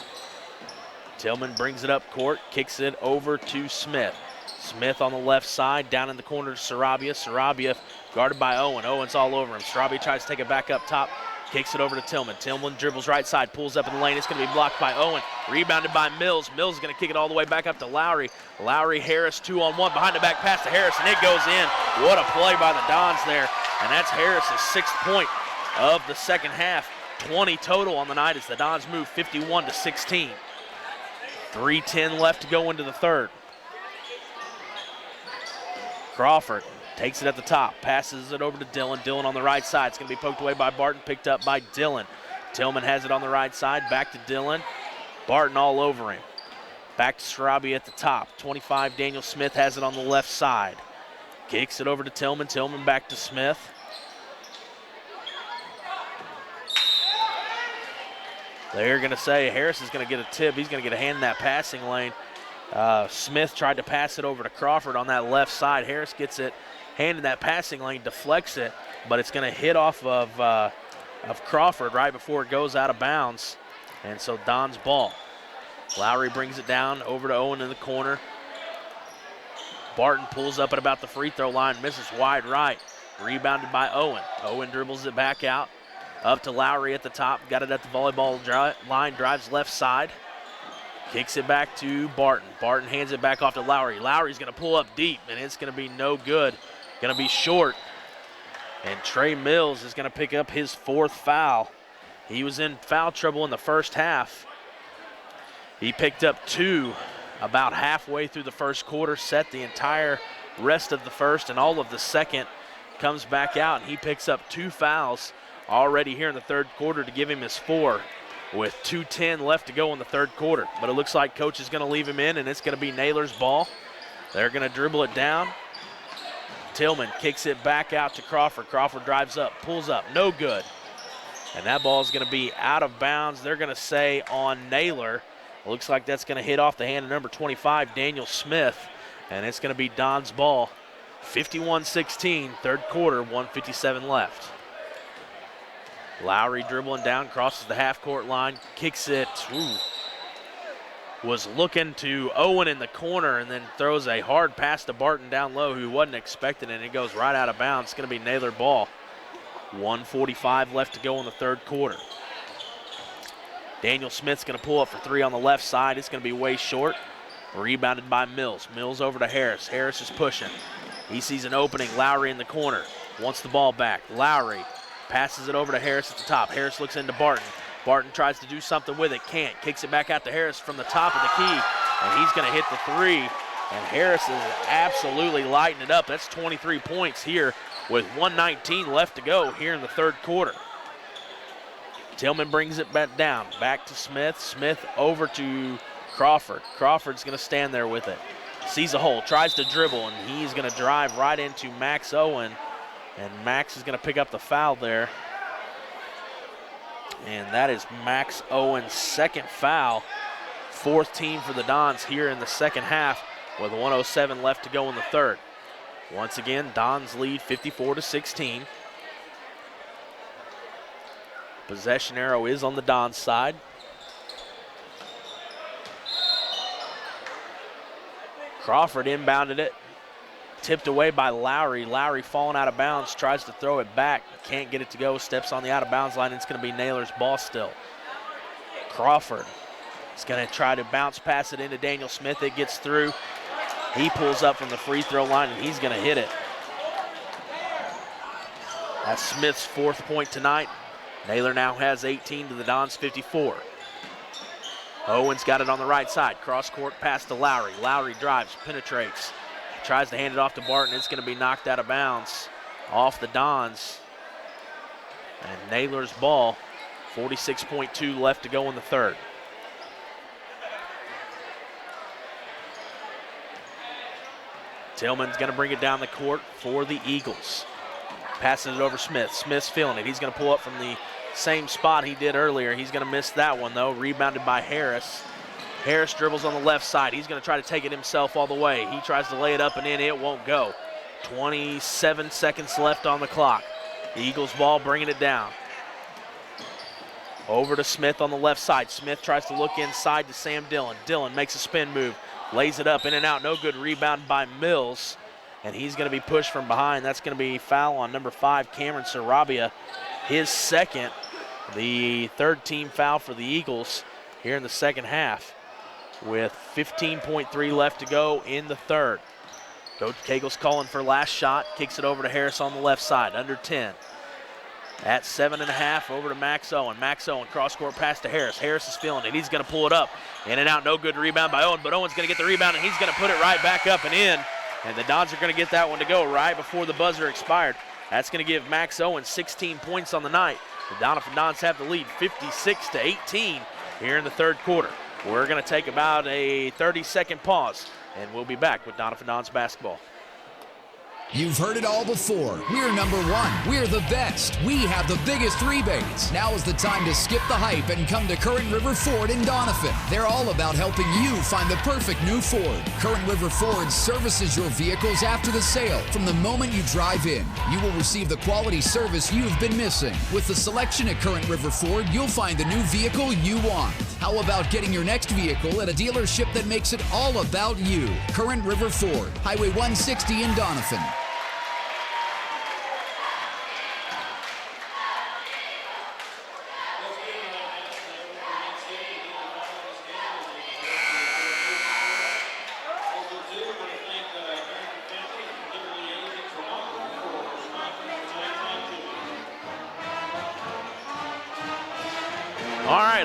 Tillman brings it up court, kicks it over to Smith. Smith on the left side, down in the corner to Sarabia. Sarabia guarded by Owen. Owen's all over him. Sarabia tries to take it back up top, kicks it over to Tillman. Tillman dribbles right side, pulls up in the lane. It's going to be blocked by Owen. Rebounded by Mills. Mills is going to kick it all the way back up to Lowry. Lowry, Harris, 2-on-1. Behind the back pass to Harris, and it goes in. What a play by the Dons there. And that's Harris' 6th point of the second half. 20 total on the night as the Dons move 51-16. 3:10 left to go into the third. Crawford takes it at the top, passes it over to Dillon. Dillon on the right side. It's going to be poked away by Barton, picked up by Dillon. Tillman has it on the right side, back to Dillon. Barton all over him. Back to Sarabia at the top. 25, Daniel Smith has it on the left side. Kicks it over to Tillman. Tillman back to Smith. They're going to say Harris is going to get a tip. He's going to get a hand in that passing lane. Smith tried to pass it over to Crawford on that left side. Harris gets it, hand in that passing lane, deflects it, but it's going to hit off of Crawford right before it goes out of bounds. And so Don's ball. Lowry brings it down over to Owen in the corner. Barton pulls up at about the free throw line, misses wide right. Rebounded by Owen. Owen dribbles it back out. Up to Lowry at the top. Got it at the volleyball line, drives left side. Kicks it back to Barton. Barton hands it back off to Lowry. Lowry's going to pull up deep, and it's going to be no good. Going to be short. And Trey Mills is going to pick up his 4th foul. He was in foul trouble in the first half. He picked up 2 about halfway through the first quarter, set the entire rest of the first and all of the second. Comes back out, and he picks up 2 fouls already here in the third quarter to give him his 4 with 2:10 left to go in the third quarter. But it looks like coach is going to leave him in, and it's going to be Naylor's ball. They're going to dribble it down. Tillman kicks it back out to Crawford. Crawford drives up, pulls up, no good. And that ball is going to be out of bounds. They're going to say on Naylor. Looks like that's going to hit off the hand of number 25, Daniel Smith, and it's going to be Don's ball. 51-16, third quarter, 1:57 left. Lowry dribbling down, crosses the half-court line, kicks it. Was looking to Owen in the corner and then throws a hard pass to Barton down low who wasn't expecting it, and it goes right out of bounds. It's going to be Naylor ball. 1:45 left to go in the third quarter. Daniel Smith's going to pull up for 3 on the left side. It's going to be way short. Rebounded by Mills. Mills over to Harris. Harris is pushing. He sees an opening. Lowry in the corner. Wants the ball back. Lowry passes it over to Harris at the top. Harris looks into Barton. Barton tries to do something with it. Can't. Kicks it back out to Harris from the top of the key. And he's going to hit the 3. And Harris is absolutely lighting it up. That's 23 points here with 1:19 left to go here in the third quarter. Tillman brings it back down, back to Smith. Smith over to Crawford. Crawford's going to stand there with it. Sees a hole, tries to dribble, and he's going to drive right into Max Owen. And Max is going to pick up the foul there. And that is Max Owen's 2nd foul. 4th team for the Dons here in the second half with 1:07 left to go in the third. Once again, Dons lead 54-16. Possession arrow is on the Dons side. Crawford inbounded it. Tipped away by Lowry. Lowry falling out of bounds, tries to throw it back. Can't get it to go, steps on the out of bounds line. It's going to be Naylor's ball still. Crawford is going to try to bounce pass it into Daniel Smith. It gets through. He pulls up from the free throw line, and he's going to hit it. That's Smith's 4th point tonight. Naylor now has 18 to the Dons 54. Owen's got it on the right side. Cross court pass to Lowry. Lowry drives, penetrates. Tries to hand it off to Barton. It's going to be knocked out of bounds off the Dons. And Naylor's ball. 46.2 left to go in the third. Tillman's going to bring it down the court for the Eagles. Passing it over Smith. Smith's feeling it. He's going to pull up from the same spot he did earlier. He's going to miss that one, though. Rebounded by Harris. Harris dribbles on the left side. He's going to try to take it himself all the way. He tries to lay it up and in. It won't go. 27 seconds left on the clock. The Eagles ball bringing it down. Over to Smith on the left side. Smith tries to look inside to Sam Dillon. Dillon makes a spin move. Lays it up in and out. No good. Rebound by Mills. And he's going to be pushed from behind. That's going to be foul on number 5, Cameron Sarabia. His 2nd, the 3rd team foul for the Eagles here in the second half with 15.3 left to go in the third. Coach Cagle's calling for last shot. Kicks it over to Harris on the left side, under 10. At 7.5, over to Max Owen. Max Owen, cross-court pass to Harris. Harris is feeling it. He's going to pull it up. In and out, no good. Rebound by Owen, but Owen's going to get the rebound, and he's going to put it right back up and in. And the Dons are going to get that one to go right before the buzzer expired. That's going to give Max Owen 16 points on the night. The Doniphan Dons have the lead 56-18 here in the third quarter. We're going to take about a 30-second pause, and we'll be back with Doniphan Dons basketball. You've heard it all before. We're number one. We're the best. We have the biggest rebates. Now is the time to skip the hype and come to Current River Ford in Doniphan. They're all about helping you find the perfect new Ford. Current River Ford services your vehicles after the sale. From the moment you drive in, you will receive the quality service you've been missing. With the selection at Current River Ford, you'll find the new vehicle you want. How about getting your next vehicle at a dealership that makes it all about you? Current River Ford, Highway 160 in Doniphan.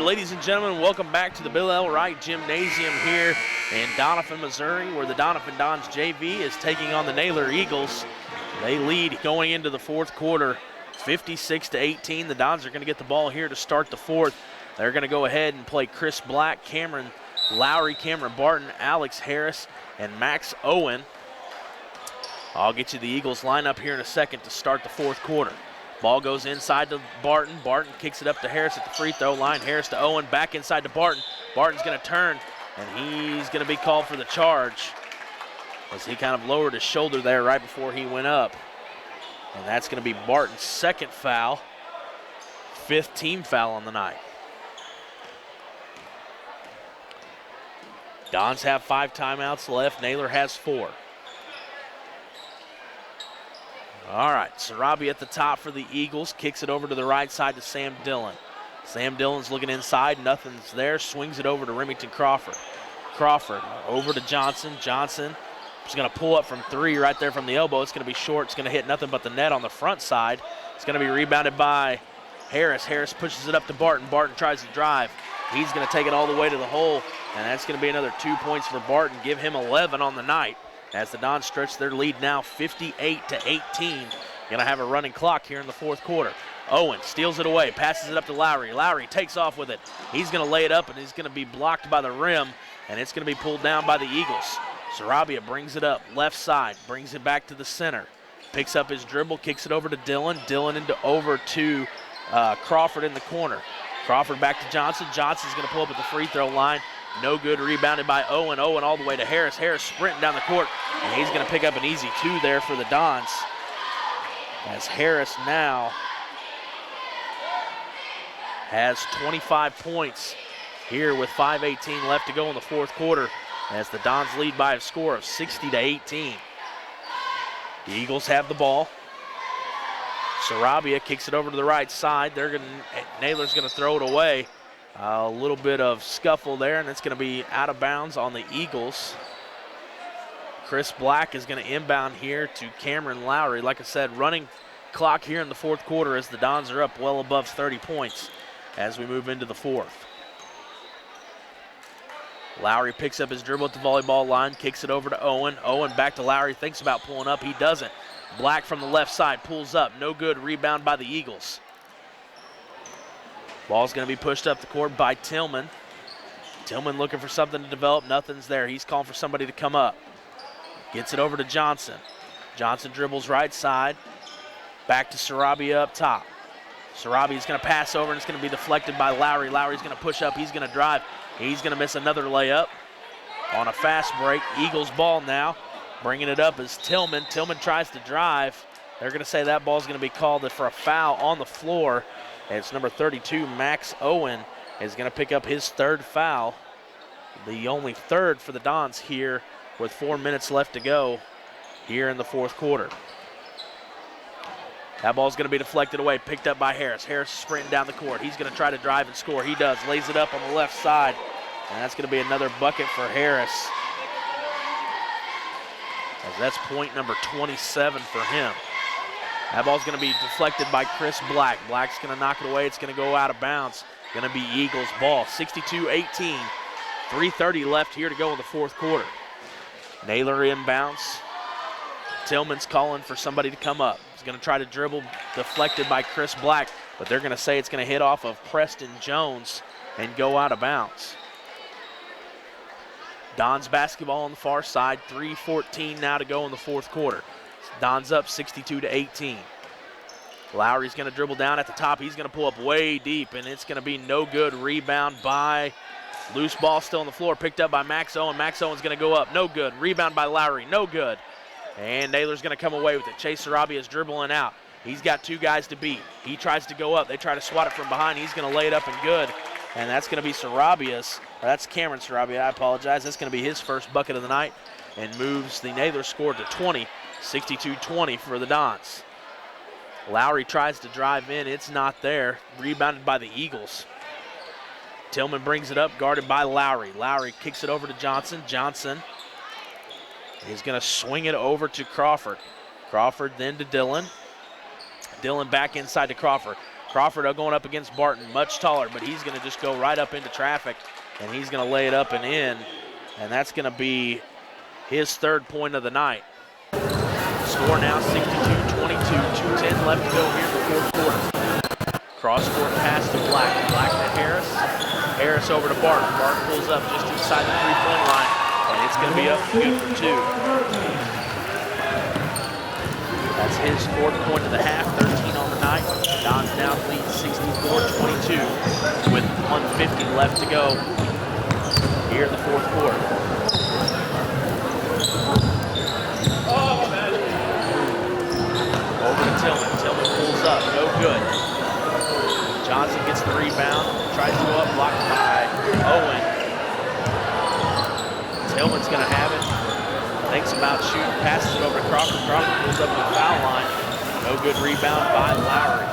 Ladies and gentlemen, welcome back to the Bill L. Wright Gymnasium here in Doniphan, Missouri, where the Doniphan Dons JV is taking on the Naylor Eagles. They lead going into the fourth quarter, 56-18. The Dons are going to get the ball here to start the fourth. They're going to go ahead and play Chris Black, Cameron Lowry, Cameron Barton, Alex Harris, and Max Owen. I'll get you the Eagles lineup here in a second to start the fourth quarter. Ball goes inside to Barton. Barton kicks it up to Harris at the free throw line. Harris to Owen, back inside to Barton. Barton's going to turn, and he's going to be called for the charge as he kind of lowered his shoulder there right before he went up. And that's going to be Barton's second foul, fifth team foul on the night. Dons have 5 timeouts left. Naylor has 4. All right, Sarabi at the top for the Eagles. Kicks it over to the right side to Sam Dillon. Sam Dillon's looking inside. Nothing's there. Swings it over to Remington Crawford. Crawford over to Johnson. Johnson is going to pull up from 3 right there from the elbow. It's going to be short. It's going to hit nothing but the net on the front side. It's going to be rebounded by Harris. Harris pushes it up to Barton. Barton tries to drive. He's going to take it all the way to the hole, and that's going to be another 2 points for Barton. Give him 11 on the night. As the Dons stretch their lead now 58-18. Gonna have a running clock here in the fourth quarter. Owen steals it away, passes it up to Lowry. Lowry takes off with it. He's gonna lay it up, and he's gonna be blocked by the rim, and it's gonna be pulled down by the Eagles. Sarabia brings it up, left side, brings it back to the center. Picks up his dribble, kicks it over to Dillon. Dillon over to Crawford in the corner. Crawford back to Johnson. Johnson's gonna pull up at the free throw line. No good, rebounded by Owen. Owen all the way to Harris. Harris sprinting down the court, and he's going to pick up an easy 2 there for the Dons. As Harris now has 25 points here with 5:18 left to go in the fourth quarter, as the Dons lead by a score of 60-18. The Eagles have the ball. Sarabia kicks it over to the right side. Naylor's going to throw it away. A little bit of scuffle there, and it's going to be out of bounds on the Eagles. Chris Black is going to inbound here to Cameron Lowry. Like I said, running clock here in the fourth quarter as the Dons are up well above 30 points as we move into the fourth. Lowry picks up his dribble at the volleyball line, kicks it over to Owen. Owen back to Lowry, thinks about pulling up. He doesn't. Black from the left side pulls up. No good, rebound by the Eagles. Ball's going to be pushed up the court by Tillman. Tillman looking for something to develop. Nothing's there. He's calling for somebody to come up. Gets it over to Johnson. Johnson dribbles right side. Back to Sarabia up top. Sarabia's going to pass over, and it's going to be deflected by Lowry. Lowry's going to push up. He's going to drive. He's going to miss another layup on a fast break. Eagles ball now. Bringing it up is Tillman. Tillman tries to drive. They're going to say that ball's going to be called for a foul on the floor. And it's number 32, Max Owen, is going to pick up his 3rd foul. The only 3rd for the Dons here with 4 minutes left to go here in the fourth quarter. That ball's going to be deflected away, picked up by Harris. Harris is sprinting down the court. He's going to try to drive and score. He does, lays it up on the left side. And that's going to be another bucket for Harris. As that's point number 27 for him. That ball's going to be deflected by Chris Black. Black's going to knock it away. It's going to go out of bounds. Going to be Eagles ball. 62-18. 3:30 left here to go in the fourth quarter. Naylor inbounds. Tillman's calling for somebody to come up. He's going to try to dribble, deflected by Chris Black. but they're going to say it's going to hit off of Preston Jones and go out of bounds. Don's basketball on the far side, 3:14 now to go in the fourth quarter. Don's up 62-18. Lowry's going to dribble down at the top. He's going to pull up way deep, and it's going to be no good. Rebound by, loose ball still on the floor, picked up by Max Owen. Max Owen's going to go up, no good. Rebound by Lowry, no good. And Naylor's going to come away with it. Chase Sarabia is dribbling out. He's got two guys to beat. He tries to go up. They try to swat it from behind. He's going to lay it up and good. And that's going to be Sarabia's, or that's Cameron Sarabia, I apologize. That's going to be his first bucket of the night and moves the Naylor score to 20, 62-20 for the Dons. Lowry tries to drive in. It's not there. Rebounded by the Eagles. Tillman brings it up, guarded by Lowry. Lowry kicks it over to Johnson. Johnson is going to swing it over to Crawford. Crawford then to Dillon. Dillon back inside to Crawford. Crawford going up against Barton, much taller, but he's going to just go right up into traffic, and he's going to lay it up and in, and that's going to be his third point of the night. Score now 62-22, 2:10 left to go here in the fourth quarter. Cross-court pass to Black. Black to Harris. Harris over to Barton. Barton pulls up just inside the three-point line, and it's going to be up good for two. That's his fourth point of the half, 13 on the night. Dons now lead 64-22 with 1:50 left to go here in the fourth quarter. Over to Tillman. Tillman pulls up, no good. Johnson gets the rebound, tries to go up, blocked by Owen. Tillman's going to have it. Thinks about shooting, passes it over to Crawford. Crawford pulls up to the foul line. No good rebound by Lowry.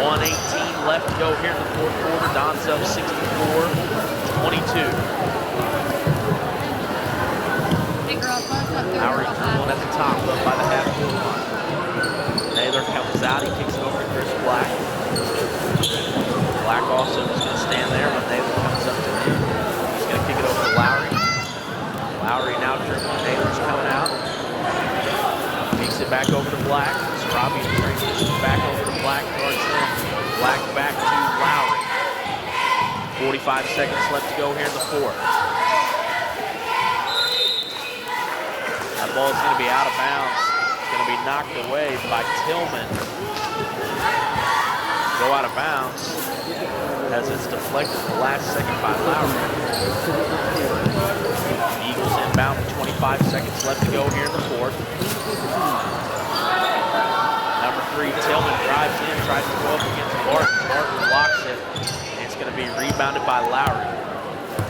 1:18 left to go here in the fourth quarter. Don's up 64-22. Lowry dribbling at the top, up by the half-court line. Naylor comes out, he kicks it over to Chris Black. Black also is going to stand there when Naylor comes up to him. He's going to kick it over to Lowry. Lowry now dribbling, Naylor's coming out. Kicks it back over to Black. Sarabia transitions back over to Black, guards him. Black back to Lowry. 45 seconds left to go here in the fourth. That ball is going to be out of bounds. It's going to be knocked away by Tillman. Go out of bounds as it's deflected the last second by Lowry. Eagles inbound with 25 seconds left to go here in the fourth. Number 3, Tillman drives in, tries to go up against Barton. Barton blocks it, and it's going to be rebounded by Lowry.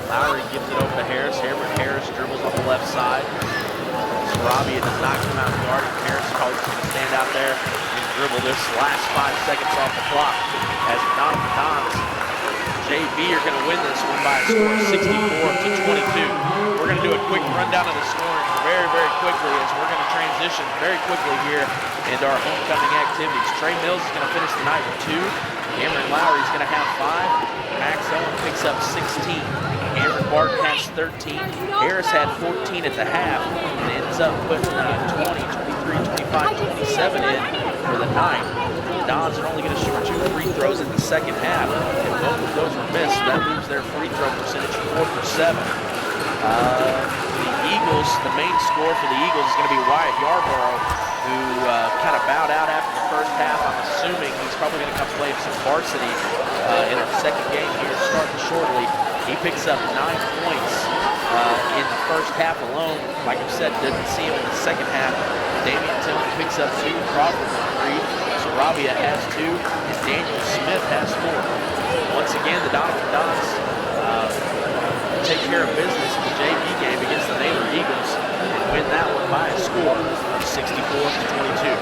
Lowry gives it over to Harris. Harris dribbles on the left side. Sarabia does not come out and guard it. Harris is probably going to stand out there and dribble this last 5 seconds off the clock as Doniphan Dons JV are going to win this one by a score of 64-22. We're going to do a quick rundown of the scoring very, very quickly as we're going to transition very quickly here into our homecoming activities. Trey Mills is going to finish the night with 2. Cameron Lowry is going to have 5. Max Owen picks up 16. Cameron Barton has 13. Harris had 14 at the half and ends up putting 20, 23, 25, 27 in for the night. The Dons are only going to shoot 2 free throws in the second half. If both of those are missed, that moves their free throw percentage 4 for 7. The Eagles, the main score for the Eagles is going to be Wyatt Yarborough, who kind of bowed out after the first half. I'm assuming he's probably going to come play some varsity in our second game here, starting shortly. He picks up 9 points in the first half alone. Like I said, didn't see him in the second half. Damian Tillman picks up 2, Crawford with 3, Sarabia has 2, and Daniel Smith has 4. Once again, the Doniphan Dons take care of business in the JV game against the Naylor Eagles and win that one by a score of 64-22.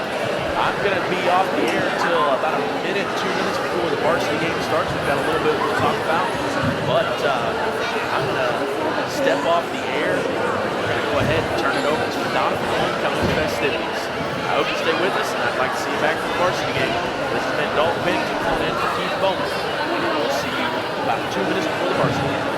I'm going to be off the air until about a minute, 2 minutes before the varsity game starts. We've got a little bit to talk about, but I'm going to step off the air. We're going to go ahead and turn it over to the Doniphan homecoming festivities. I hope you stay with us, and I'd like to see you back for the varsity game. This has been Dalton Pennington calling in for Keith Bowman. We'll see you about 2 minutes before the varsity game.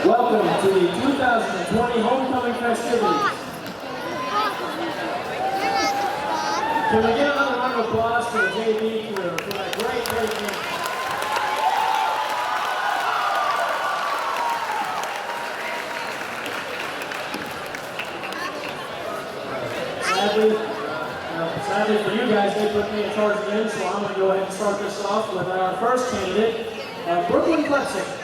Welcome to the 2020 Homecoming festivities. Can we get another round of applause for the JV crew for that great game? Sadly for you guys, they put me in charge again, so I'm going to go ahead and start this off with our first candidate, Brooklyn Klebsick.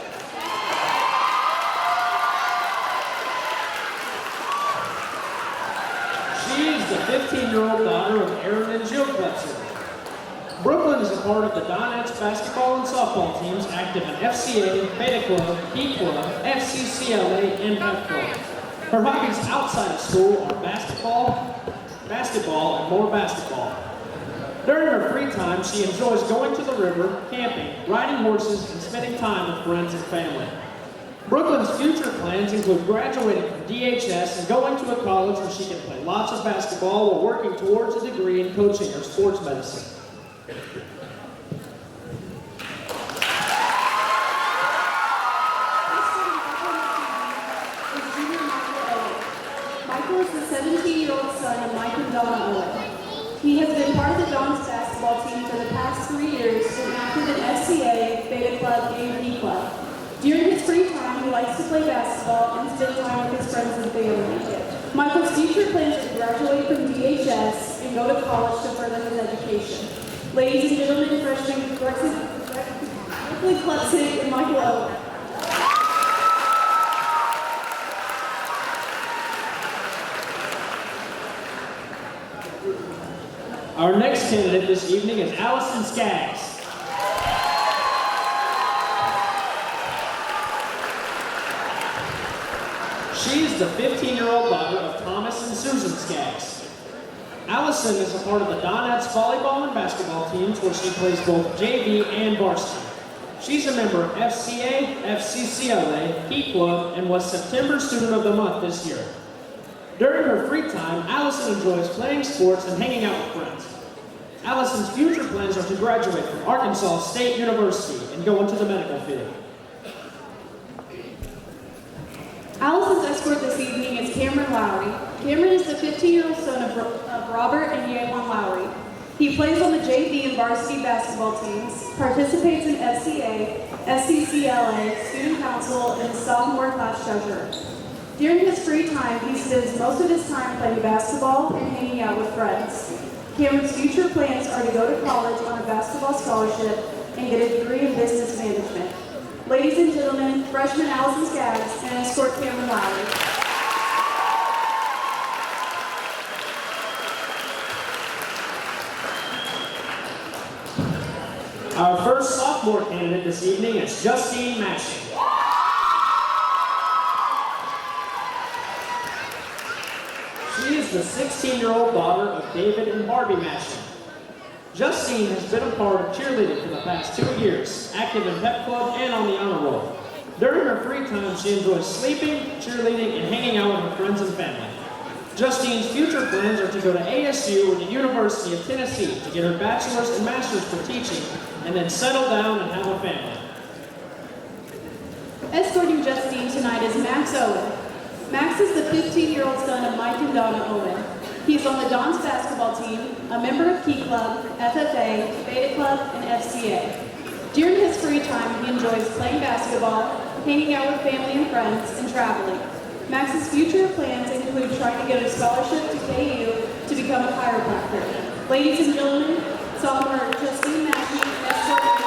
She's the 15-year-old daughter of Aaron and Jill Klebsick. Brooklyn is a part of the Donettes basketball and softball teams active in FCA, Beta Club, B Club, FCCLA, and F Club. Her hobbies outside of school are basketball, and more basketball. During her free time, she enjoys going to the river, camping, riding horses, and spending time with friends and family. Brooklyn's future plans include graduating from DHS and going to a college where she can play lots of basketball while working towards a degree in coaching or sports medicine. Michael is the 17-year-old son of Mike and Donna Owen. He has been part of the Dons basketball team for the past 3 years and active in FCA, Beta Club, and B Club. During his free time, he likes to play basketball and spend time with his friends and family. Michael's future plans are to graduate from DHS and go to college to further his education. Ladies and gentlemen, freshman Brooklyn Klebsick and Michael Owen. Our next candidate this evening is Allison Skaggs. She's the 15-year-old daughter of Thomas and Susan Skaggs. Allison is a part of the Donettes volleyball and basketball teams where she plays both JV and varsity. She's a member of FCA, FCCLA, P Club, and was September Student of the Month this year. During her free time, Allison enjoys playing sports and hanging out with friends. Allison's future plans are to graduate from Arkansas State University and go into the medical field. Allison's escort this evening is Cameron Lowry. Cameron is the 15-year-old son of Robert and Yewan Lowry. He plays on the JV and varsity basketball teams, participates in FCA, SCCLA, student council, and is sophomore class treasurer. During his free time, he spends most of his time playing basketball and hanging out with friends. Cameron's future plans are to go to college on a basketball scholarship and get a degree in business management. Ladies and gentlemen, freshman Allison Skaggs and escort Cameron Lowry. Our first sophomore candidate this evening is Justine Mashing. She is the 16-year-old daughter of David and Barbie Mashing. Justine has been a part of cheerleading for the past 2 years, active in pep club and on the honor roll. During her free time, she enjoys sleeping, cheerleading, and hanging out with her friends and family. Justine's future plans are to go to ASU or the University of Tennessee to get her bachelor's and master's for teaching, and then settle down and have a family. Escorting Justine tonight is Max Owen. Max is the 15-year-old son of Mike and Donna Owen. He's on the Dons basketball team, a member of Key Club, FFA, Beta Club, and FCA. During his free time, he enjoys playing basketball, hanging out with family and friends, and traveling. Max's future plans include trying to get a scholarship to KU to become a chiropractor. Ladies and gentlemen, sophomore Justine Mackey, escort Owen.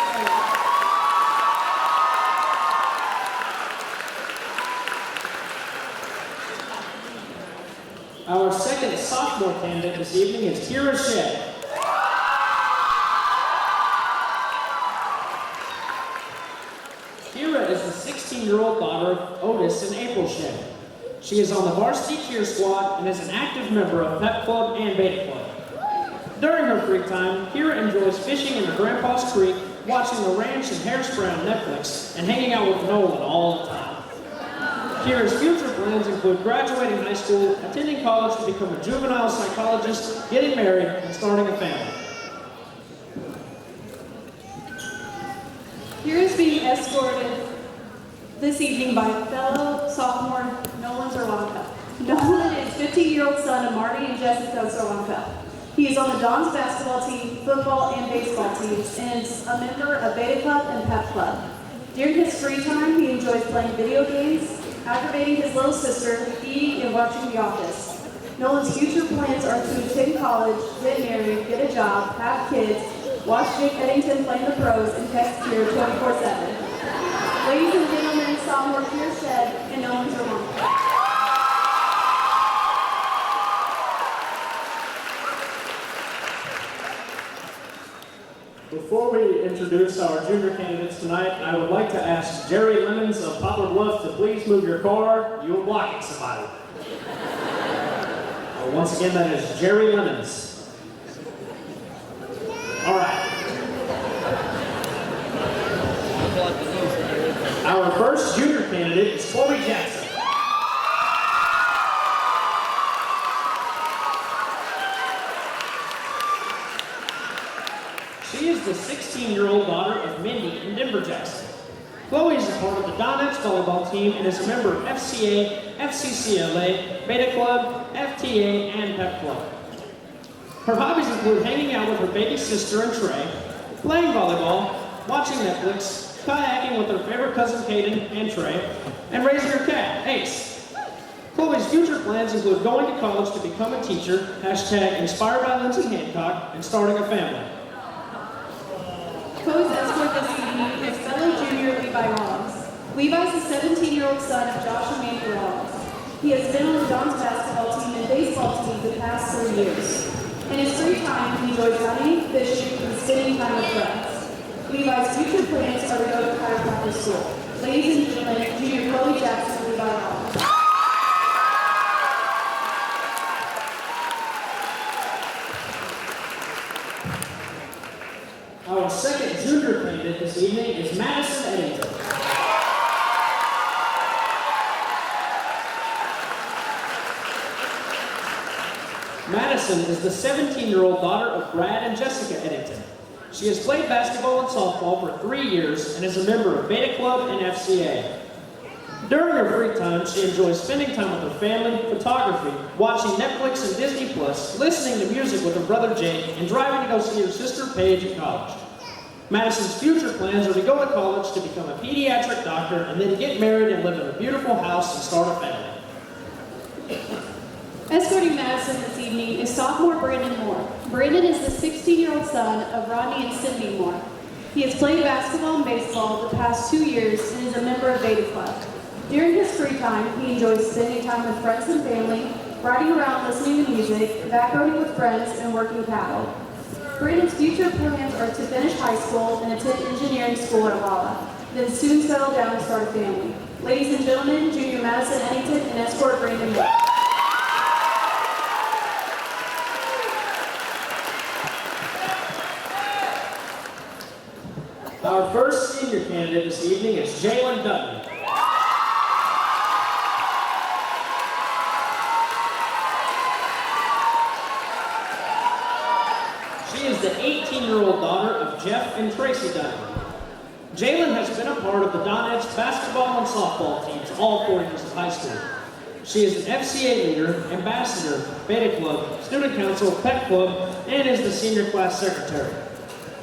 Our second sophomore candidate this evening is Kira Shea. Kira is the 16-year-old daughter of Otis and April Shea. She is on the varsity cheer squad and is an active member of Pep Club and Beta Club. During her free time, Kira enjoys fishing in the Grandpa's Creek, watching The Ranch and Hairspray on Netflix, and hanging out with Nolan all the time. Kira's future plans include graduating high school, attending college to become a juvenile psychologist, getting married, and starting a family. Kira is being escorted this evening by fellow sophomore Nolan Zerwanka. Nolan is 15-year-old son of Marty and Jessica Zerwanka. He is on the Dons basketball team, football, and baseball teams, and is a member of Beta Club and Pep Club. During his free time, he enjoys playing video games, aggravating his little sister, eating, and watching The Office. Nolan's future plans are to attend college, get married, get a job, have kids, watch Jake Eddington play in the pros, and text here 24/7. Ladies and gentlemen, sophomore Pierre Shed and Nolan Zerwanka. Before we introduce our junior candidates tonight, I would like to ask Jerry Lemons of Poplar Bluff to please move your car. You are blocking somebody. Once again, that is Jerry Lemons. All right. Our first junior candidate is Chloe Jackson. She is the 16-year-old daughter of Mindy and Denver Jackson. Chloe is a part of the Donettes volleyball team and is a member of FCA, FCCLA, Beta Club, FTA, and Pep Club. Her hobbies include hanging out with her baby sister and Trey, playing volleyball, watching Netflix, kayaking with her favorite cousin Caden and Trey, and raising her cat, Ace. Chloe's future plans include going to college to become a teacher, #inspired by Lindsay Hancock, and starting a family. Chloe's escort this evening is fellow junior Levi Rollins. Levi is the 17-year-old son of Josh and Mandy Rollins. He has been on the Dons basketball team and baseball team for the past 3 years. In his free time, he enjoys hunting, fishing, and spending time with friends. Levi's future plans are to go to chiropractic school. Ladies and gentlemen, junior Chloe Jackson and Levi Rollins. Our second junior candidate this evening is Madison Eddington. Madison is the 17-year-old daughter of Brad and Jessica Eddington. She has played basketball and softball for 3 years and is a member of Beta Club and FCA. During her free time, she enjoys spending time with her family, photography, watching Netflix and Disney+, listening to music with her brother Jake, and driving to go see her sister Paige at college. Madison's future plans are to go to college to become a pediatric doctor and then get married and live in a beautiful house and start a family. Escorting Madison this evening is sophomore Brandon Moore. Brandon is the 16-year-old son of Rodney and Cindy Moore. He has played basketball and baseball the past 2 years and is a member of Beta Club. During his free time, he enjoys spending time with friends and family, riding around listening to music, backroading with friends, and working cattle. Brandon's future plans are to finish high school and attend engineering school at Walla, then soon settle down and start a family. Ladies and gentlemen, junior Madison Eddington and escort Brandon Moore. Our first senior candidate this evening is Jalen Dutton. She is the 18-year-old daughter of Jeff and Tracy Dutton. Jalen has been a part of the Donettes basketball and softball teams all 4 years of high school. She is an FCA leader, ambassador, Beta Club, student council, Pep Club, and is the senior class secretary.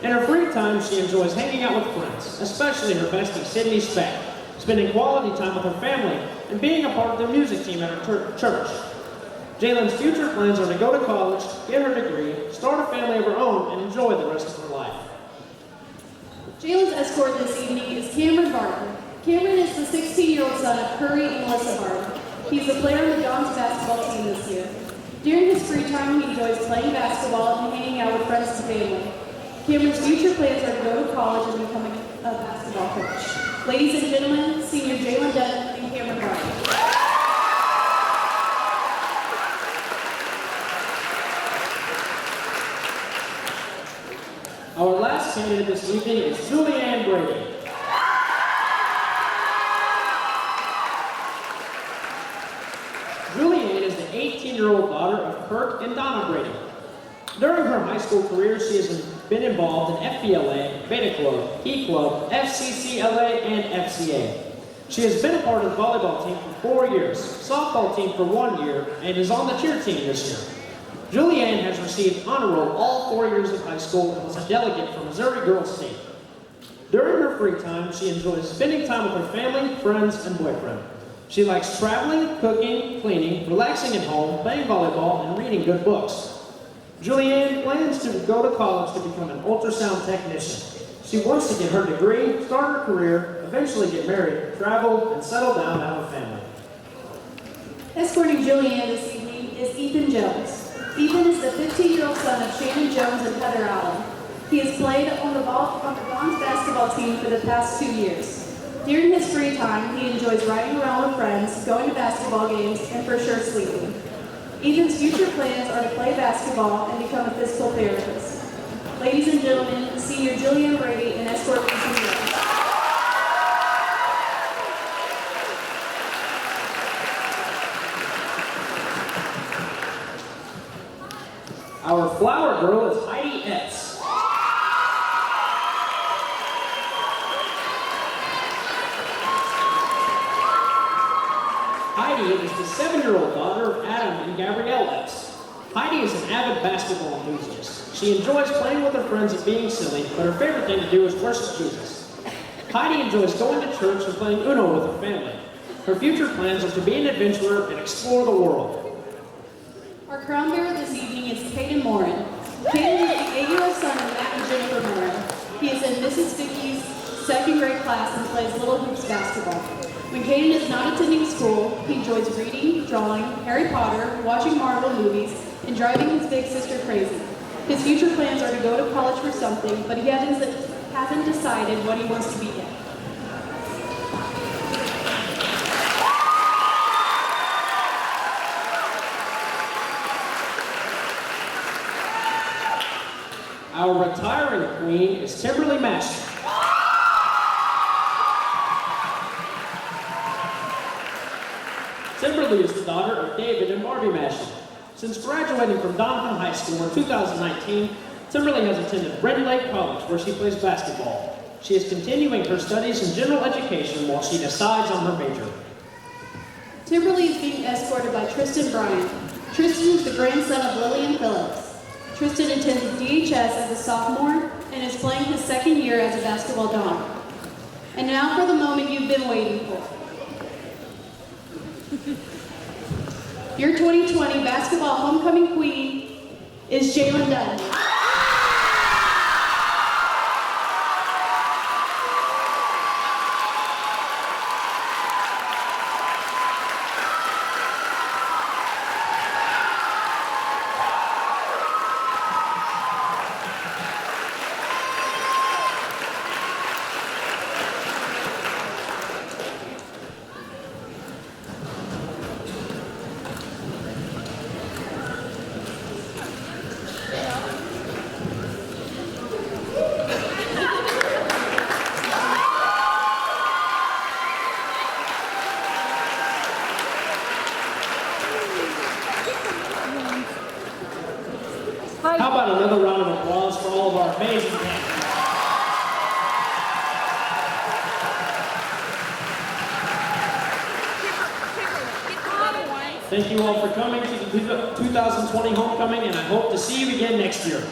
In her free time, she enjoys hanging out with friends, especially her bestie, Sydney Speck, spending quality time with her family, and being a part of the music team at her church. Jalen's future plans are to go to college, get her degree, start a family of her own, and enjoy the rest of her life. Jalen's escort this evening is Cameron Barton. Cameron is the 16-year-old son of Curry and Melissa Barton. He's a player on the Dons basketball team this year. During his free time, he enjoys playing basketball and hanging out with friends and family. Cameron's future plans are to go to college and become a basketball coach. Ladies and gentlemen, senior Jalen Dutton and Cameron Barton. Our last candidate this evening is Julianne Brady. Julianne is the 18-year-old daughter of Kirk and Donna Brady. During her high school career, she has been involved in FBLA, Beta Club, E Club, FCCLA, and FCA. She has been a part of the volleyball team for 4 years, softball team for 1 year, and is on the cheer team this year. Julianne has received honor roll all 4 years of high school and was a delegate for Missouri girls team. During her free time, she enjoys spending time with her family, friends, and boyfriend. She likes traveling, cooking, cleaning, relaxing at home, playing volleyball, and reading good books. Julianne plans to go to college to become an ultrasound technician. She wants to get her degree, start her career, eventually get married, travel, and settle down and have a family. Escorting Julianne this evening is Ethan Jones. Ethan is the 15-year-old son of Shannon Jones and Heather Allen. He has played on the Vons basketball team for the past 2 years. During his free time, he enjoys riding around with friends, going to basketball games, and for sure sleeping. Ethan's future plans are to play basketball and become a physical therapist. Ladies and gentlemen, senior Julianne Brady and escort Ethan Jones. Our flower girl is Heidi Etz. Heidi is the 7-year-old daughter of Adam and Gabrielle Etz. Heidi is an avid basketball enthusiast. She enjoys playing with her friends and being silly, but her favorite thing to do is worship Jesus. Heidi enjoys going to church and playing Uno with her family. Her future plans are to be an adventurer and explore the world. Our crown bearer this evening is Caden Morin. Caden is the 8-year-old son of Matt and Jennifer Morin. He is in Mrs. Vicky's 2nd grade class and plays Little Hoops basketball. When Caden is not attending school, he enjoys reading, drawing, Harry Potter, watching Marvel movies, and driving his big sister crazy. His future plans are to go to college for something, but he hasn't decided what he wants to be yet. Our retiring queen is Timberly Master. Timberly is the daughter of David and Barbie Master. Since graduating from Doniphan High School in 2019, Timberly has attended Red Lake College, where she plays basketball. She is continuing her studies in general education while she decides on her major. Timberly is being escorted by Tristan Bryant. Tristan is the grandson of Lillian Phillips. Tristan attends DHS as a sophomore and is playing his 2nd year as a basketball Don. And now for the moment you've been waiting for. Your 2020 basketball homecoming queen is Jalen Dunn. How about another round of applause for all of our amazing dancers? Thank you all for coming to the 2020 homecoming, and I hope to see you again next year.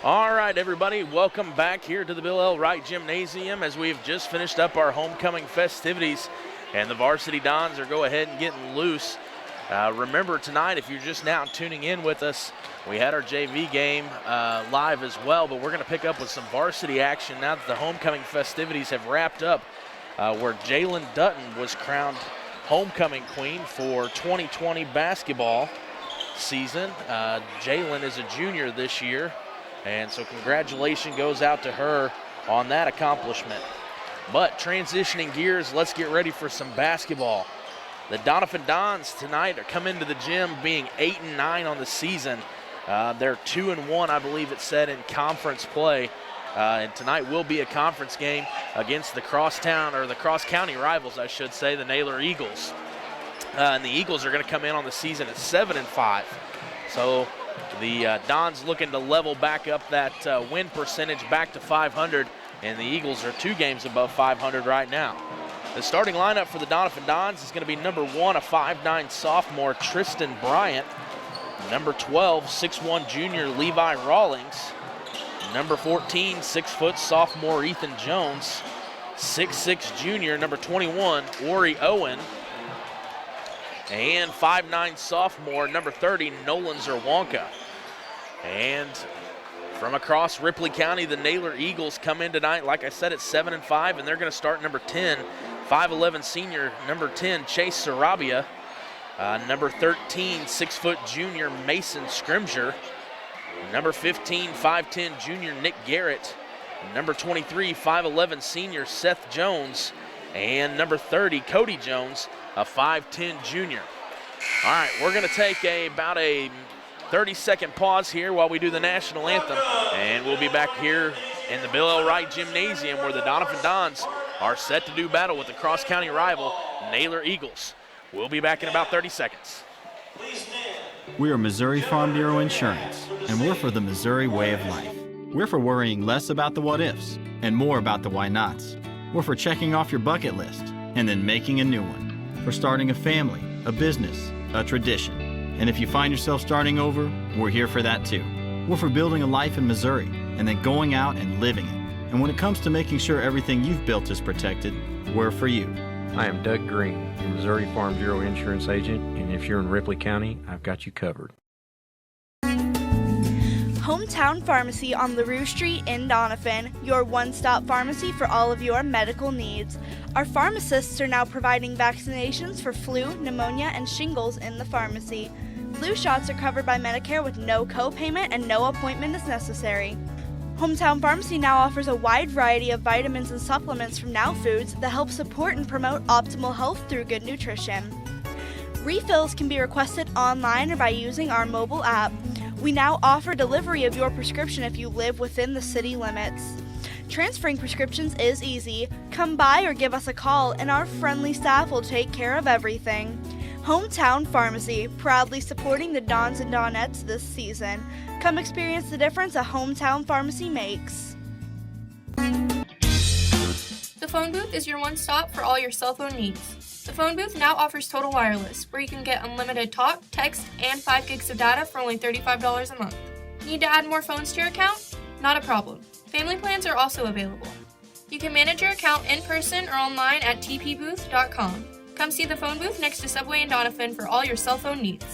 All right, everybody, welcome back here to the Bill L. Wright Gymnasium as we've just finished up our homecoming festivities, and the varsity Dons are go ahead and getting loose. Remember tonight, if you're just now tuning in with us, we had our JV game live as well, but we're going to pick up with some varsity action now that the homecoming festivities have wrapped up, where Jalen Dutton was crowned homecoming queen for 2020 basketball season. Jalen is a junior this year, and so congratulations goes out to her on that accomplishment. But transitioning gears, let's get ready for some basketball. The Doniphan Dons tonight are coming into the gym being 8-9 on the season. They're 2-1, I believe it said, in conference play. And tonight will be a conference game against the cross-county rivals, I should say, the Naylor Eagles. And the Eagles are going to come in on the season at 7-5. So the Dons looking to level back up that win percentage back to 500, and the Eagles are 2 games above 500 right now. The starting lineup for the Doniphan Dons is going to be number 1, a 5'9" sophomore, Tristan Bryant. Number 12, 6'1" junior, Levi Rawlings. Number 14, 6' sophomore, Ethan Jones. 6'6" junior, number 21, Ori Owen. And 5'9" sophomore, number 30, Nolan Zerwanka. And from across Ripley County, the Naylor Eagles come in tonight, like I said, at 7-5, and they're going to start number 10, 5'11" senior, number 10, Chase Sarabia. Number 13, 6' junior, Mason Scrimger. Number 15, 5'10" junior, Nick Garrett. Number 23, 5'11" senior, Seth Jones. And number 30, Cody Jones, a 5'10" junior. All right, we're going to take about a 30-second pause here while we do the national anthem, and we'll be back here in the Bill L. Wright Gymnasium where the Doniphan Dons are set to do battle with the cross-county rival, Naylor Eagles. We'll be back in about 30 seconds. We are Missouri Farm Bureau Insurance, and we're for the Missouri way of life. We're for worrying less about the what-ifs and more about the why-nots. We're for checking off your bucket list and then making a new one. For starting a family, a business, a tradition. And if you find yourself starting over, we're here for that too. We're for building a life in Missouri and then going out and living it. And when it comes to making sure everything you've built is protected, we're for you. I am Doug Green, your Missouri Farm Bureau insurance agent, and if you're in Ripley County, I've got you covered. Hometown Pharmacy on LaRue Street in Doniphan, your one-stop pharmacy for all of your medical needs. Our pharmacists are now providing vaccinations for flu, pneumonia, and shingles in the pharmacy. Flu shots are covered by Medicare with no co-payment and no appointment is necessary. Hometown Pharmacy now offers a wide variety of vitamins and supplements from Now Foods that help support and promote optimal health through good nutrition. Refills can be requested online or by using our mobile app. We now offer delivery of your prescription if you live within the city limits. Transferring prescriptions is easy. Come by or give us a call and our friendly staff will take care of everything. Hometown Pharmacy, proudly supporting the Dons and Donettes this season. Come experience the difference a Hometown Pharmacy makes. The phone booth is your one stop for all your cell phone needs. The phone booth now offers Total Wireless, where you can get unlimited talk, text, and 5 gigs of data for only $35 a month. Need to add more phones to your account? Not a problem. Family plans are also available. You can manage your account in person or online at tpbooth.com. Come see the phone booth next to Subway in Doniphan for all your cell phone needs.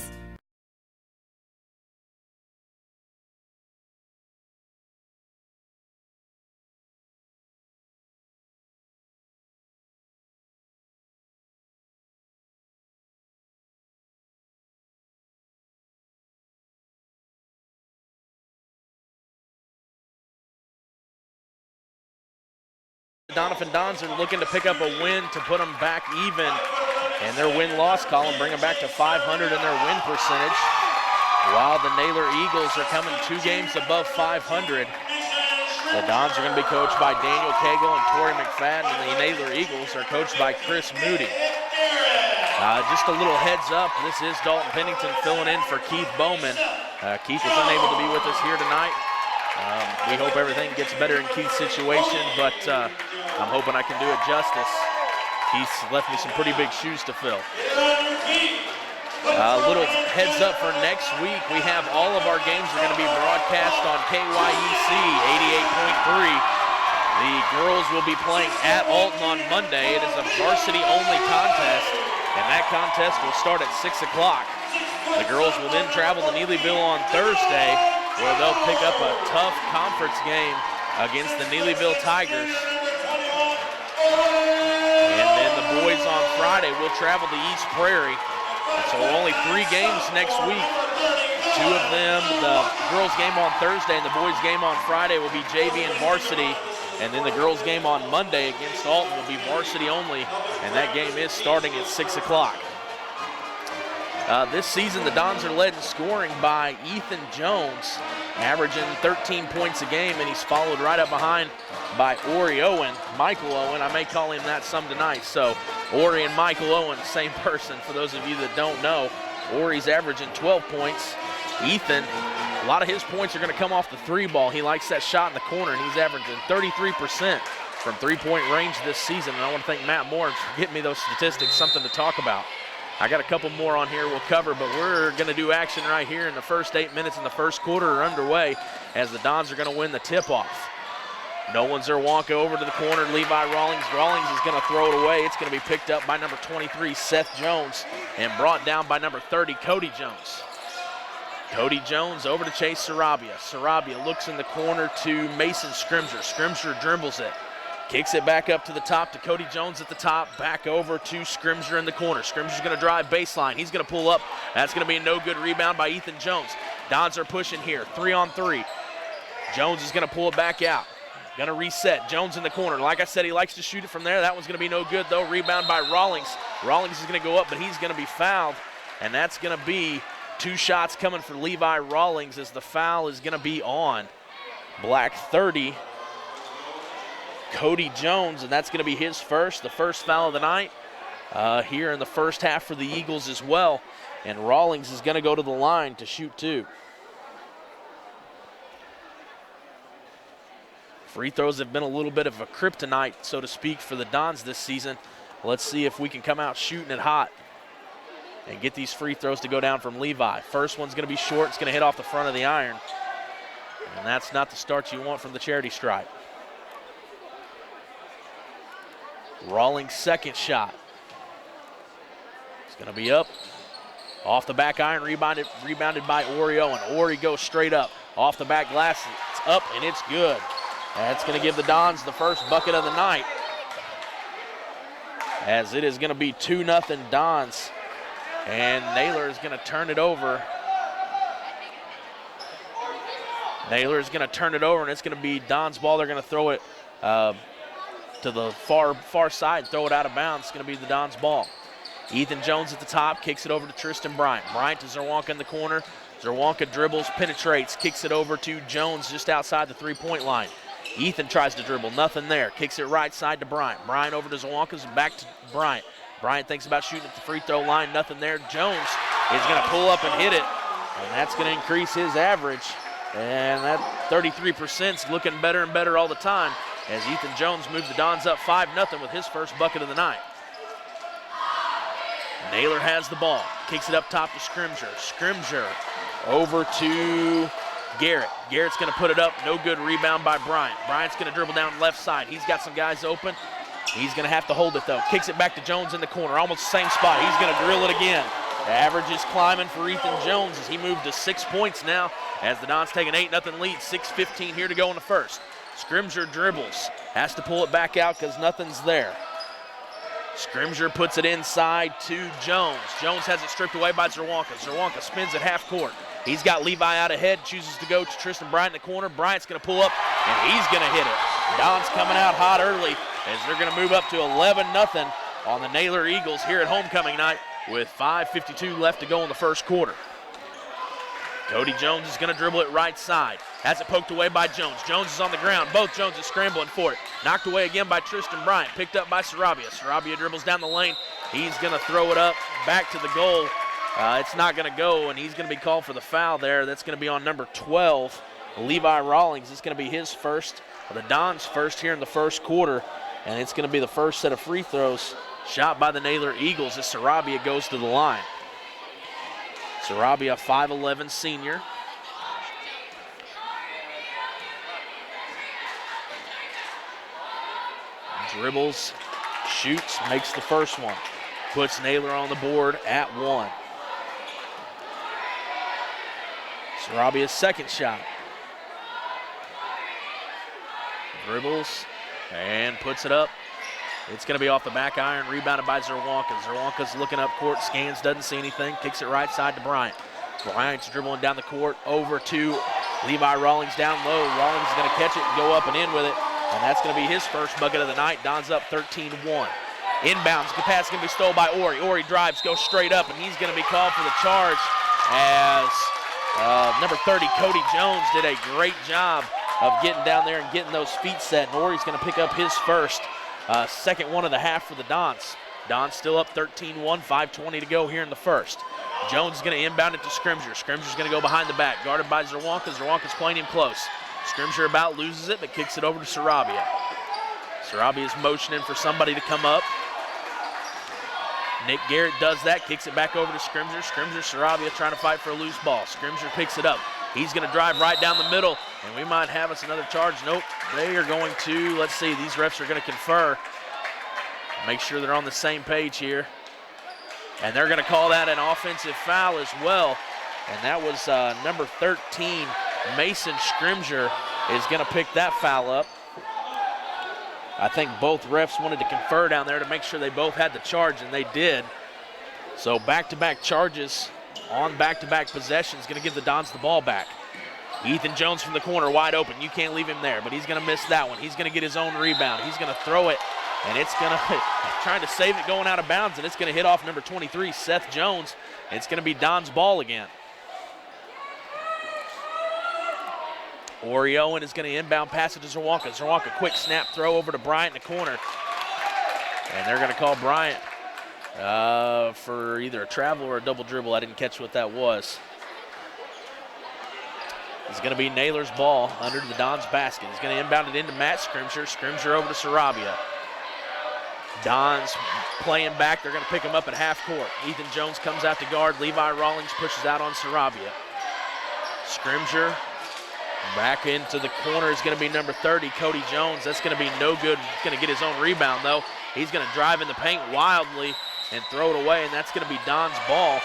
The Doniphan Dons are looking to pick up a win to put them back even in their win-loss column, bring them back to 500 in their win percentage, while the Naylor Eagles are coming 2 games above 500. The Dons are going to be coached by Daniel Cagle and Torrey McFadden, and the Naylor Eagles are coached by Chris Moody. Just a little heads up, this is Dalton Pennington filling in for Keith Bowman. Keith was unable to be with us here tonight. We hope everything gets better in Keith's situation, but I'm hoping I can do it justice. Keith's left me some pretty big shoes to fill. A little heads up for next week. We have all of our games are going to be broadcast on KYEC 88.3. The girls will be playing at Alton on Monday. It is a varsity-only contest, and that contest will start at 6 o'clock. The girls will then travel to Neelyville on Thursday, where they'll pick up a tough conference game against the Neelyville Tigers. And then the boys on Friday will travel to East Prairie. So only 3 games next week. 2 of them, the girls game on Thursday and the boys game on Friday will be JV and varsity. And then the girls game on Monday against Alton will be varsity only. And that game is starting at 6 o'clock. This season, the Dons are led in scoring by Ethan Jones, averaging 13 points a game, and he's followed right up behind by Ori Owen. Michael Owen, I may call him that some tonight. So Ori and Michael Owen, same person for those of you that don't know. Ori's averaging 12 points. Ethan, a lot of his points are going to come off the 3 ball. He likes that shot in the corner, and he's averaging 33% from 3-point range this season. And I want to thank Matt Moore for getting me those statistics, something to talk about. I got a couple more on here we'll cover, but we're going to do action right here in the first 8 minutes in the first quarter are underway as the Dons are going to win the tip-off. Nolan Zerwanka over to the corner, Levi Rawlings. Rawlings is going to throw it away. It's going to be picked up by number 23, Seth Jones, and brought down by number 30, Cody Jones. Cody Jones over to Chase Sarabia. Sarabia looks in the corner to Mason Scrimger. Scrimger dribbles it. Kicks it back up to the top to Cody Jones at the top. Back over to Scrimger in the corner. Scrimger's going to drive baseline. He's going to pull up. That's going to be a no-good rebound by Ethan Jones. Dons are pushing here. 3-on-3. Jones is going to pull it back out. Going to reset. Jones in the corner. Like I said, he likes to shoot it from there. That one's going to be no good, though. Rebound by Rawlings. Rawlings is going to go up, but he's going to be fouled. And that's going to be 2 shots coming for Levi Rawlings as the foul is going to be on Black 30. Cody Jones, and that's going to be his first, the first foul of the night here in the first half for the Eagles as well. And Rawlings is going to go to the line to shoot 2. Free throws have been a little bit of a kryptonite, so to speak, for the Dons this season. Let's see if we can come out shooting it hot and get these free throws to go down from Levi. First one's going to be short. It's going to hit off the front of the iron. And that's not the start you want from the charity stripe. Rawlings' second shot. It's going to be up. Off the back iron, rebounded by Ori Owen. Ori goes straight up. Off the back glass, it's up and it's good. That's going to give the Dons the first bucket of the night, as it is going to be 2-0 Dons. And Naylor is going to turn it over. Naylor is going to turn it over, and it's going to be Dons' ball. They're going to throw it to the far side, throw it out of bounds. It's going to be the Dons' ball. Ethan Jones at the top, kicks it over to Tristan Bryant. Bryant to Zerwanka in the corner. Zerwanka dribbles, penetrates, kicks it over to Jones just outside the 3-point line. Ethan tries to dribble, nothing there. Kicks it right side to Bryant. Bryant over to Zerwanka's and back to Bryant. Bryant thinks about shooting at the free throw line, nothing there. Jones is going to pull up and hit it, and that's going to increase his average. And that 33% is looking better and better all the time as Ethan Jones moves the Dons up 5-0 with his first bucket of the night. Naylor has the ball, kicks it up top to Scrimger. Scrimger over to Garrett. Garrett's going to put it up, no good, rebound by Bryant. Bryant's going to dribble down left side. He's got some guys open. He's going to have to hold it, though. Kicks it back to Jones in the corner, almost the same spot. He's going to drill it again. The average is climbing for Ethan Jones as he moved to 6 points now as the Dons take an 8-0 lead. 6:15 here to go in the first. Scrimger dribbles, has to pull it back out because nothing's there. Scrimger puts it inside to Jones. Jones has it stripped away by Zerwanka. Zerwanka spins at half court. He's got Levi out ahead, chooses to go to Tristan Bryant in the corner. Bryant's going to pull up, and he's going to hit it. Dons coming out hot early as they're going to move up to 11-0 on the Naylor Eagles here at homecoming night with 5:52 left to go in the first quarter. Cody Jones is going to dribble it right side. Has it poked away by Jones. Jones is on the ground. Both Joneses scrambling for it. Knocked away again by Tristan Bryant. Picked up by Sarabia. Sarabia dribbles down the lane. He's going to throw it up back to the goal. It's not going to go, and he's going to be called for the foul there. That's going to be on number 12, Levi Rawlings. It's going to be his first, the Dons' first here in the first quarter, and it's going to be the first set of free throws shot by the Naylor Eagles as Sarabia goes to the line. Sarabia, 5'11" senior. Dribbles, shoots, makes the first one. Puts Naylor on the board at 1. Sarabia's second shot. Dribbles and puts it up. It's going to be off the back iron, rebounded by Zerwanka. Zerwanka's looking up court, scans, doesn't see anything, kicks it right side to Bryant. Bryant's dribbling down the court over to Levi Rawlings down low. Rawlings is going to catch it and go up and in with it, and that's going to be his first bucket of the night. Don's up 13-1. Inbounds, the pass is going to be stolen by Ori. Ori drives, goes straight up, and he's going to be called for the charge as number 30, Cody Jones, did a great job of getting down there and getting those feet set, and Ori's going to pick up his first. Second one of the half for the Dons. Dons still up 13-1, 5:20 to go here in the first. Jones is going to inbound it to Scrimger. Scrimger's going to go behind the back, guarded by Zerwanka. Zerwanka's playing him close. Scrimger about loses it, but kicks it over to Sarabia. Sarabia is motioning for somebody to come up. Nick Garrett does that, kicks it back over to Scrimger. Scrimger, Sarabia trying to fight for a loose ball. Scrimger picks it up. He's going to drive right down the middle, and we might have us another charge. Nope, they are going to, let's see, these refs are going to confer. Make sure they're on the same page here. And they're going to call that an offensive foul as well. And that was number 13, Mason Scrimger, is going to pick that foul up. I think both refs wanted to confer down there to make sure they both had the charge, and they did. So back-to-back charges on back-to-back possessions, going to give the Dons the ball back. Ethan Jones from the corner, wide open. You can't leave him there, but he's going to miss that one. He's going to get his own rebound. He's going to throw it, and it's going to, trying to save it going out of bounds, and it's going to hit off number 23, Seth Jones. It's going to be Don's ball again. Ori Owen is going to inbound pass it to Zerwanka. Zerwanka, quick snap throw over to Bryant in the corner. And they're going to call Bryant for either a travel or a double dribble. I didn't catch what that was. It's going to be Naylor's ball under the Don's basket. He's going to inbound it into Matt Scrimger. Scrimger over to Sarabia. Don's playing back. They're going to pick him up at half court. Ethan Jones comes out to guard. Levi Rawlings pushes out on Sarabia. Scrimger back into the corner is going to be number 30, Cody Jones. That's going to be no good. He's going to get his own rebound, though. He's going to drive in the paint wildly and throw it away, and that's going to be Don's ball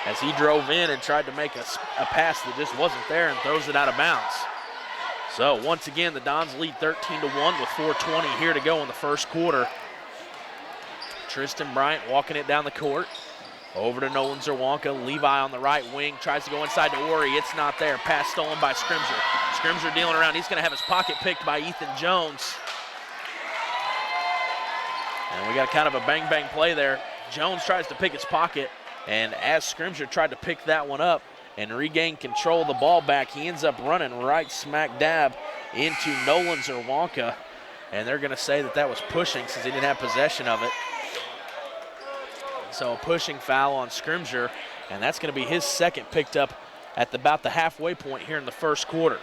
as he drove in and tried to make a pass that just wasn't there and throws it out of bounds. So once again, the Dons lead 13-1 with 4:20 here to go in the first quarter. Tristan Bryant walking it down the court. Over to Nolan Zerwanka. Levi on the right wing. Tries to go inside to Ori. It's not there. Pass stolen by Scrimger. Scrimger dealing around. He's going to have his pocket picked by Ethan Jones. And we got kind of a bang-bang play there. Jones tries to pick his pocket. And as Scrimger tried to pick that one up and regain control of the ball back, he ends up running right smack dab into Nolan Zerwanka. And they're going to say that that was pushing since he didn't have possession of it. So a pushing foul on Scrimger, and that's going to be his second, picked up at about the halfway point here in the first quarter.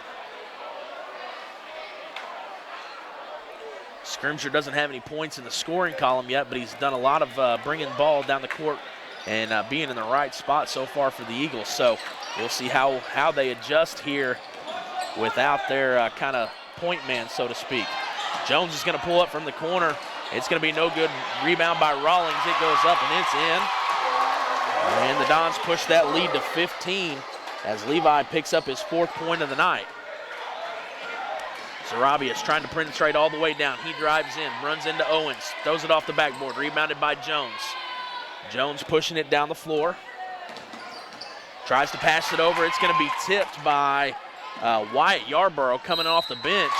Scrimger doesn't have any points in the scoring column yet, but he's done a lot of bringing the ball down the court and being in the right spot so far for the Eagles. So we'll see how they adjust here without their kind of point man, so to speak. Jones is going to pull up from the corner. It's going to be no good. Rebound by Rawlings. It goes up and it's in. And the Dons push that lead to 15 as Levi picks up his 4th point of the night. Sarabia is trying to penetrate all the way down. He drives in, runs into Owens, throws it off the backboard, rebounded by Jones. Jones pushing it down the floor. Tries to pass it over. It's going to be tipped by Wyatt Yarborough coming off the bench.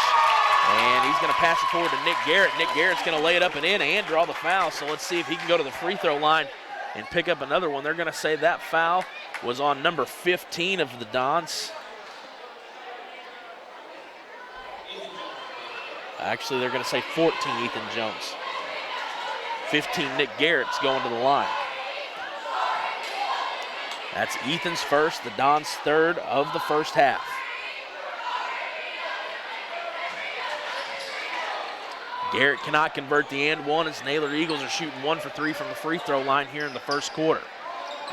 And he's going to pass it forward to Nick Garrett. Nick Garrett's going to lay it up and in and draw the foul. So let's see if he can go to the free throw line and pick up another one. They're going to say that foul was on number 15 of the Dons. Actually, they're going to say 14, Ethan Jones. 15, Nick Garrett's going to the line. That's Ethan's first, the Dons' third of the first half. Garrett cannot convert the and one as Naylor Eagles are shooting 1 for 3 from the free throw line here in the first quarter.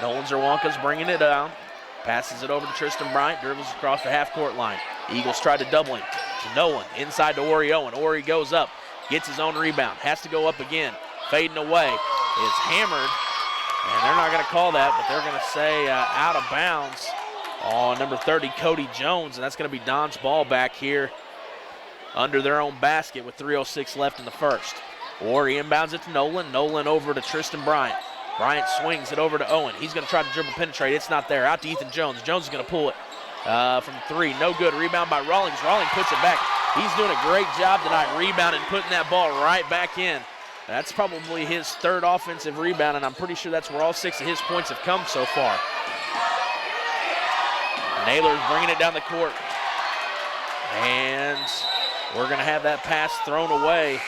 Nolan Zerwanka's bringing it down. Passes it over to Tristan Bryant, dribbles across the half-court line. Eagles try to double him to Nolan, inside to Ori Owen. Ori goes up, gets his own rebound, has to go up again. Fading away, is hammered, and they're not going to call that, but they're going to say out of bounds on number 30, Cody Jones, and that's going to be Don's ball back here under their own basket with 3:06 left in the first. Ori inbounds it to Nolan. Nolan over to Tristan Bryant. Bryant swings it over to Owen. He's going to try to dribble penetrate. It's not there. Out to Ethan Jones. Jones is going to pull it from three. No good. Rebound by Rawlings. Rawlings puts it back. He's doing a great job tonight rebounding, putting that ball right back in. That's probably his third offensive rebound, and I'm pretty sure that's where all 6 of his points have come so far. Naylor's bringing it down the court. And we're going to have that pass thrown away.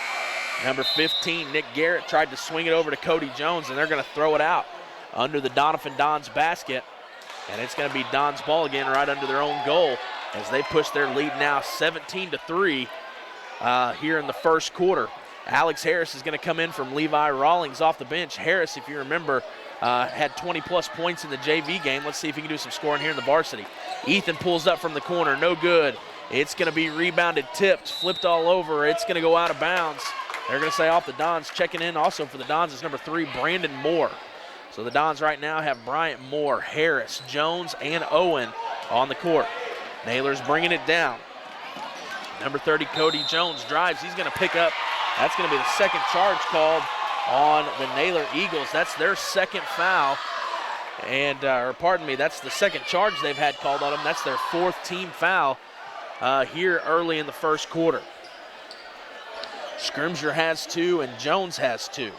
Number 15, Nick Garrett, tried to swing it over to Cody Jones, and they're going to throw it out under the Doniphan Dons basket. And it's going to be Dons ball again right under their own goal as they push their lead now 17-3 here in the first quarter. Alex Harris is going to come in from Levi Rawlings off the bench. Harris, if you remember, had 20-plus points in the JV game. Let's see if he can do some scoring here in the varsity. Ethan pulls up from the corner, no good. It's going to be rebounded, tipped, flipped all over. It's going to go out of bounds. They're going to say off the Dons. Checking in also for the Dons is number 3, Brandon Moore. So the Dons right now have Bryant, Moore, Harris, Jones, and Owen on the court. Naylor's bringing it down. Number 30, Cody Jones drives. He's going to pick up. That's going to be the second charge called on the Naylor Eagles. That's their second foul. And, or pardon me, that's the second charge they've had called on them. That's their 4th team foul here early in the first quarter. Scrimger has 2 and Jones has 2.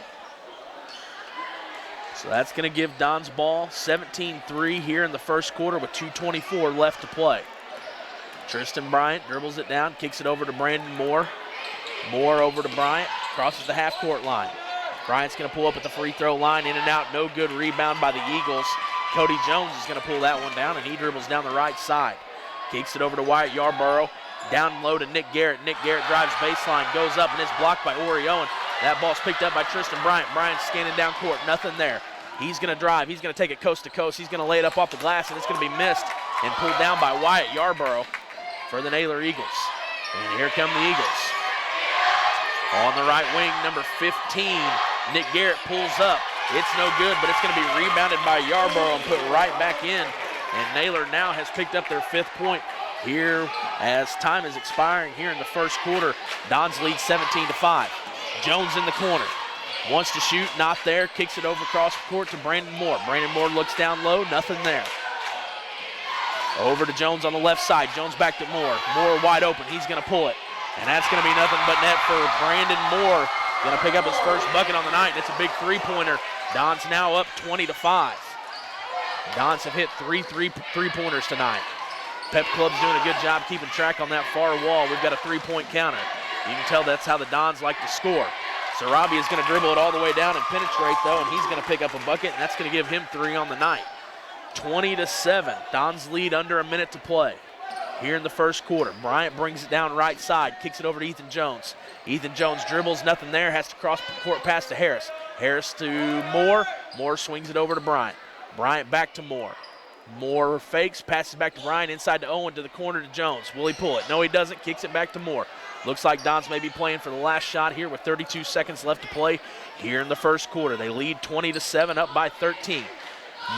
So that's going to give Don's ball 17-3 here in the first quarter with 2:24 left to play. Tristan Bryant dribbles it down, kicks it over to Brandon Moore. Moore over to Bryant, crosses the half-court line. Bryant's going to pull up at the free throw line, in and out, no good. Rebound by the Eagles. Cody Jones is going to pull that one down, and he dribbles down the right side. Kicks it over to Wyatt Yarborough. Down low to Nick Garrett. Nick Garrett drives baseline, goes up, and it's blocked by Ori Owen. That ball's picked up by Tristan Bryant. Bryant's scanning down court, nothing there. He's going to drive. He's going to take it coast to coast. He's going to lay it up off the glass, and it's going to be missed and pulled down by Wyatt Yarborough for the Naylor Eagles. And here come the Eagles. On the right wing, number 15, Nick Garrett pulls up. It's no good, but it's going to be rebounded by Yarborough and put right back in. And Naylor now has picked up their 5th point here as time is expiring here in the first quarter. Dons lead 17-5. Jones in the corner. Wants to shoot, not there. Kicks it over across the court to Brandon Moore. Brandon Moore looks down low, nothing there. Over to Jones on the left side. Jones back to Moore. Moore wide open. He's going to pull it. And that's going to be nothing but net for Brandon Moore. Going to pick up his first bucket on the night. And it's a big three-pointer. Dons now up 20-5. Dons have hit three-pointers tonight. Pep Club's doing a good job keeping track on that far wall. We've got a 3-point counter. You can tell that's how the Dons like to score. Sarabi is going to dribble it all the way down and penetrate, though, and he's going to pick up a bucket, and that's going to give him 3 on the night. 20-7. Dons lead under a minute to play here in the first quarter. Bryant brings it down right side, kicks it over to Ethan Jones. Ethan Jones dribbles, nothing there, has to cross court pass to Harris. Harris to Moore. Moore swings it over to Bryant. Bryant back to Moore. Moore fakes, passes back to Bryant, inside to Owen, to the corner to Jones. Will he pull it? No, he doesn't. Kicks it back to Moore. Looks like Dons may be playing for the last shot here with 32 seconds left to play here in the first quarter. They lead 20-7, up by 13.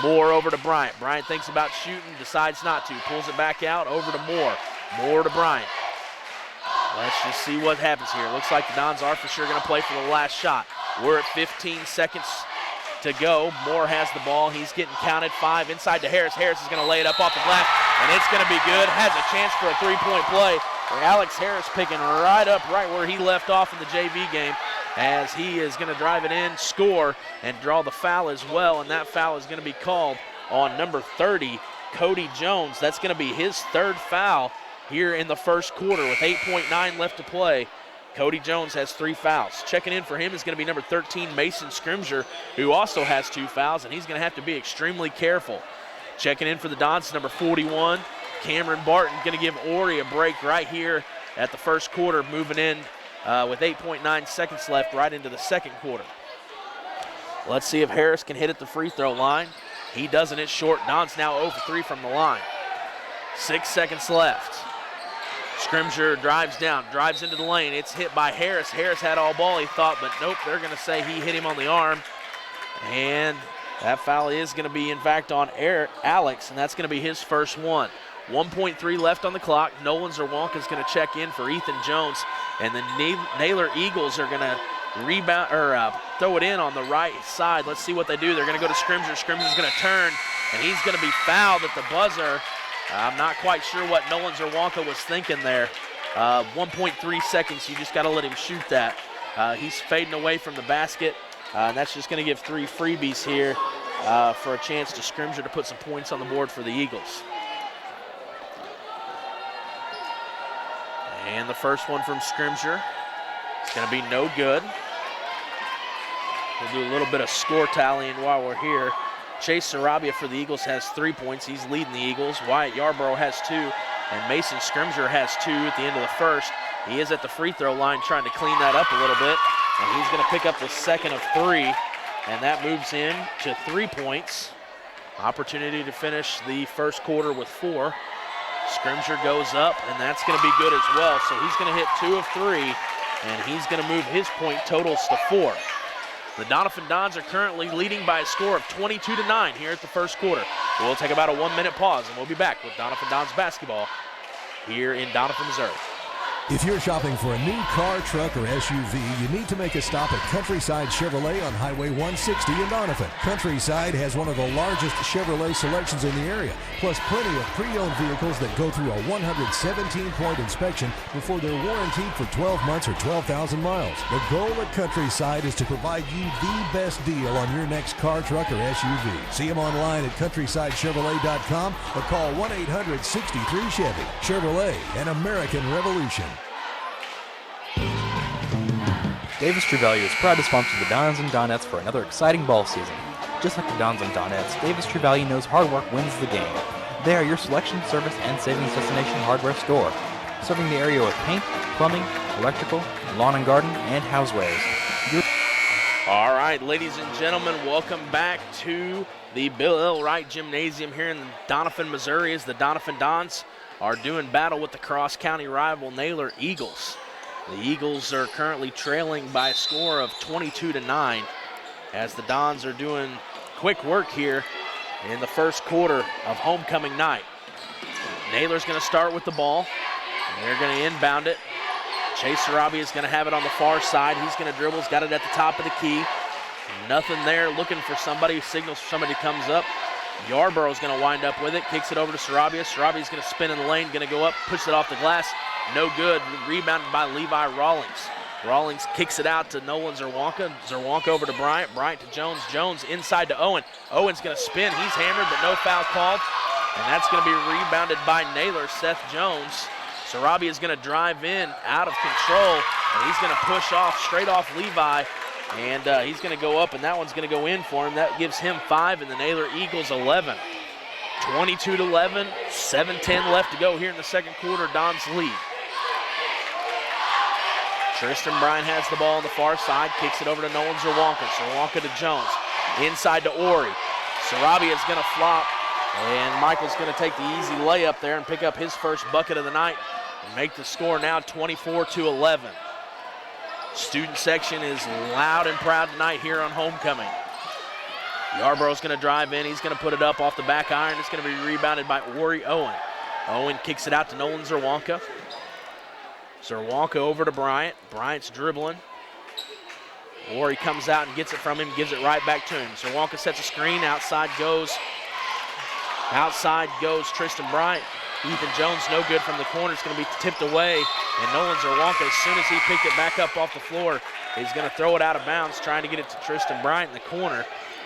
Moore over to Bryant. Bryant thinks about shooting, decides not to. Pulls it back out, over to Moore. Moore to Bryant. Let's just see what happens here. Looks like the Dons are for sure going to play for the last shot. We're at 15 seconds to go. Moore has the ball. He's getting counted. 5 inside to Harris. Harris is going to lay it up off the glass, and it's going to be good. Has a chance for a three-point play. Alex Harris picking right up right where he left off in the JV game, as he is going to drive it in, score, and draw the foul as well, and that foul is going to be called on number 30, Cody Jones. That's going to be his 3rd foul here in the first quarter with 8.9 left to play. Cody Jones has 3 fouls. Checking in for him is going to be number 13, Mason Scrimger, who also has 2 fouls, and he's going to have to be extremely careful. Checking in for the Dons, number 41, Cameron Barton, going to give Ori a break right here at the first quarter, moving in with 8.9 seconds left right into the second quarter. Let's see if Harris can hit at the free throw line. He doesn't. It's short. Don's now 0 for 3 from the line. 6 seconds left. Scrimger drives down, drives into the lane. It's hit by Harris. Harris had all ball, he thought, but nope, they're going to say he hit him on the arm. And that foul is going to be, in fact, on Alex, and that's going to be his first one. 1.3 left on the clock. Nolan Zerwanka is going to check in for Ethan Jones, and the Naylor Eagles are going to rebound or throw it in on the right side. Let's see what they do. They're going to go to Scrimger. Scrimger's going to turn, and he's going to be fouled at the buzzer. I'm not quite sure what Nolan Zerwanka was thinking there. 1.3 seconds. You just got to let him shoot that. He's fading away from the basket, and that's just going to give 3 freebies here for a chance to Scrimger to put some points on the board for the Eagles. And the first one from Scrimger is going to be no good. We'll do a little bit of score tallying while we're here. Chase Sarabia for the Eagles has 3 points. He's leading the Eagles. Wyatt Yarborough has 2, and Mason Scrimger has 2 at the end of the first. He is at the free throw line trying to clean that up a little bit, and he's going to pick up the second of 3, and that moves him to 3 points. Opportunity to finish the first quarter with 4. Scrimger goes up, and that's going to be good as well. So he's going to hit 2 of 3, and he's going to move his point totals to 4. The Doniphan Dons are currently leading by a score of 22-9 here at the first quarter. We'll take about a 1-minute pause, and we'll be back with Doniphan Dons basketball here in Doniphan, Missouri. If you're shopping for a new car, truck, or SUV, you need to make a stop at Countryside Chevrolet on Highway 160 in Doniphan. Countryside has one of the largest Chevrolet selections in the area, plus plenty of pre-owned vehicles that go through a 117-point inspection before they're warranted for 12 months or 12,000 miles. The goal at Countryside is to provide you the best deal on your next car, truck, or SUV. See them online at CountrysideChevrolet.com or call 1-800-63-CHEVY. Chevrolet, an American revolution. Davis True Value is proud to sponsor the Dons and Donettes for another exciting ball season. Just like the Dons and Donettes, Davis True Value knows hard work wins the game. They are your selection, service, and savings destination hardware store, serving the area with paint, plumbing, electrical, lawn and garden, and housewares. All right, ladies and gentlemen, welcome back to the Bill L. Wright Gymnasium here in Doniphan, Missouri, as the Doniphan Dons are doing battle with the cross-county rival Naylor Eagles. The Eagles are currently trailing by a score of 22-9 as the Dons are doing quick work here in the first quarter of homecoming night. Naylor's going to start with the ball. They're going to inbound it. Chase Sarabia is going to have it on the far side. He's going to dribble. He's got it at the top of the key. Nothing there. Looking for somebody. Signals for somebody comes up. Yarborough's going to wind up with it. Kicks it over to Sarabia. Sarabia's going to spin in the lane. Going to go up. Push it off the glass. No good. Rebounded by Levi Rawlings. Rawlings kicks it out to Nolan Zerwanka. Zerwanka over to Bryant. Bryant to Jones. Jones inside to Owen. Owen's going to spin. He's hammered, but no foul called. And that's going to be rebounded by Naylor, Seth Jones. Sarabia is going to drive in out of control, and he's going to push off straight off Levi. And he's going to go up, and that one's going to go in for him. That gives him 5, and the Naylor Eagles 11. 22-11, 7:10 left to go here in the second quarter. Don's lead. Tristan Bryan has the ball on the far side, kicks it over to Nolan Zerwanka. Zerwanka to Jones, inside to Ori. Sarabia is going to flop, and Michael's going to take the easy layup there and pick up his first bucket of the night and make the score now 24-11. Student section is loud and proud tonight here on homecoming. Yarborough's going to drive in. He's going to put it up off the back iron. It's going to be rebounded by Ori Owen. Owen kicks it out to Nolan Zerwanka. Zerwanka over to Bryant. Bryant's dribbling. Ori comes out and gets it from him, gives it right back to him. Zerwanka sets a screen. Outside goes Tristan Bryant. Ethan Jones no good from the corner. It's going to be tipped away. And Nolan Zerwanka, as soon as he picked it back up off the floor, he's going to throw it out of bounds, trying to get it to Tristan Bryant in the corner.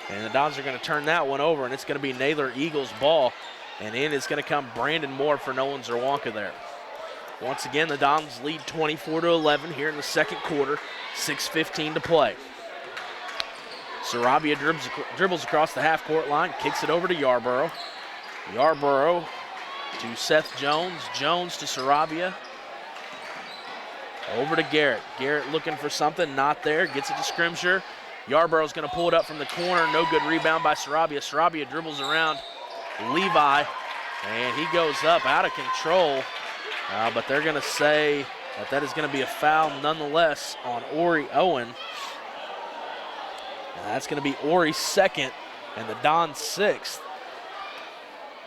And the Dons are going to turn that one over, and it's going to be Naylor Eagles ball. And in is going to come Brandon Moore for Nolan Zerwanka there. Once again, the Dons lead 24-11 here in the second quarter. 6:15 to play. Sarabia dribbles across the half-court line, kicks it over to Yarborough. Yarborough to Seth Jones. Jones to Sarabia. Over to Garrett. Garrett looking for something, not there. Gets it to Scrimger. Yarborough's going to pull it up from the corner. No good rebound by Sarabia. Sarabia dribbles around Levi, and he goes up out of control. But they're going to say that is going to be a foul nonetheless on Ori Owen. That's going to be Ori's second and the Don's sixth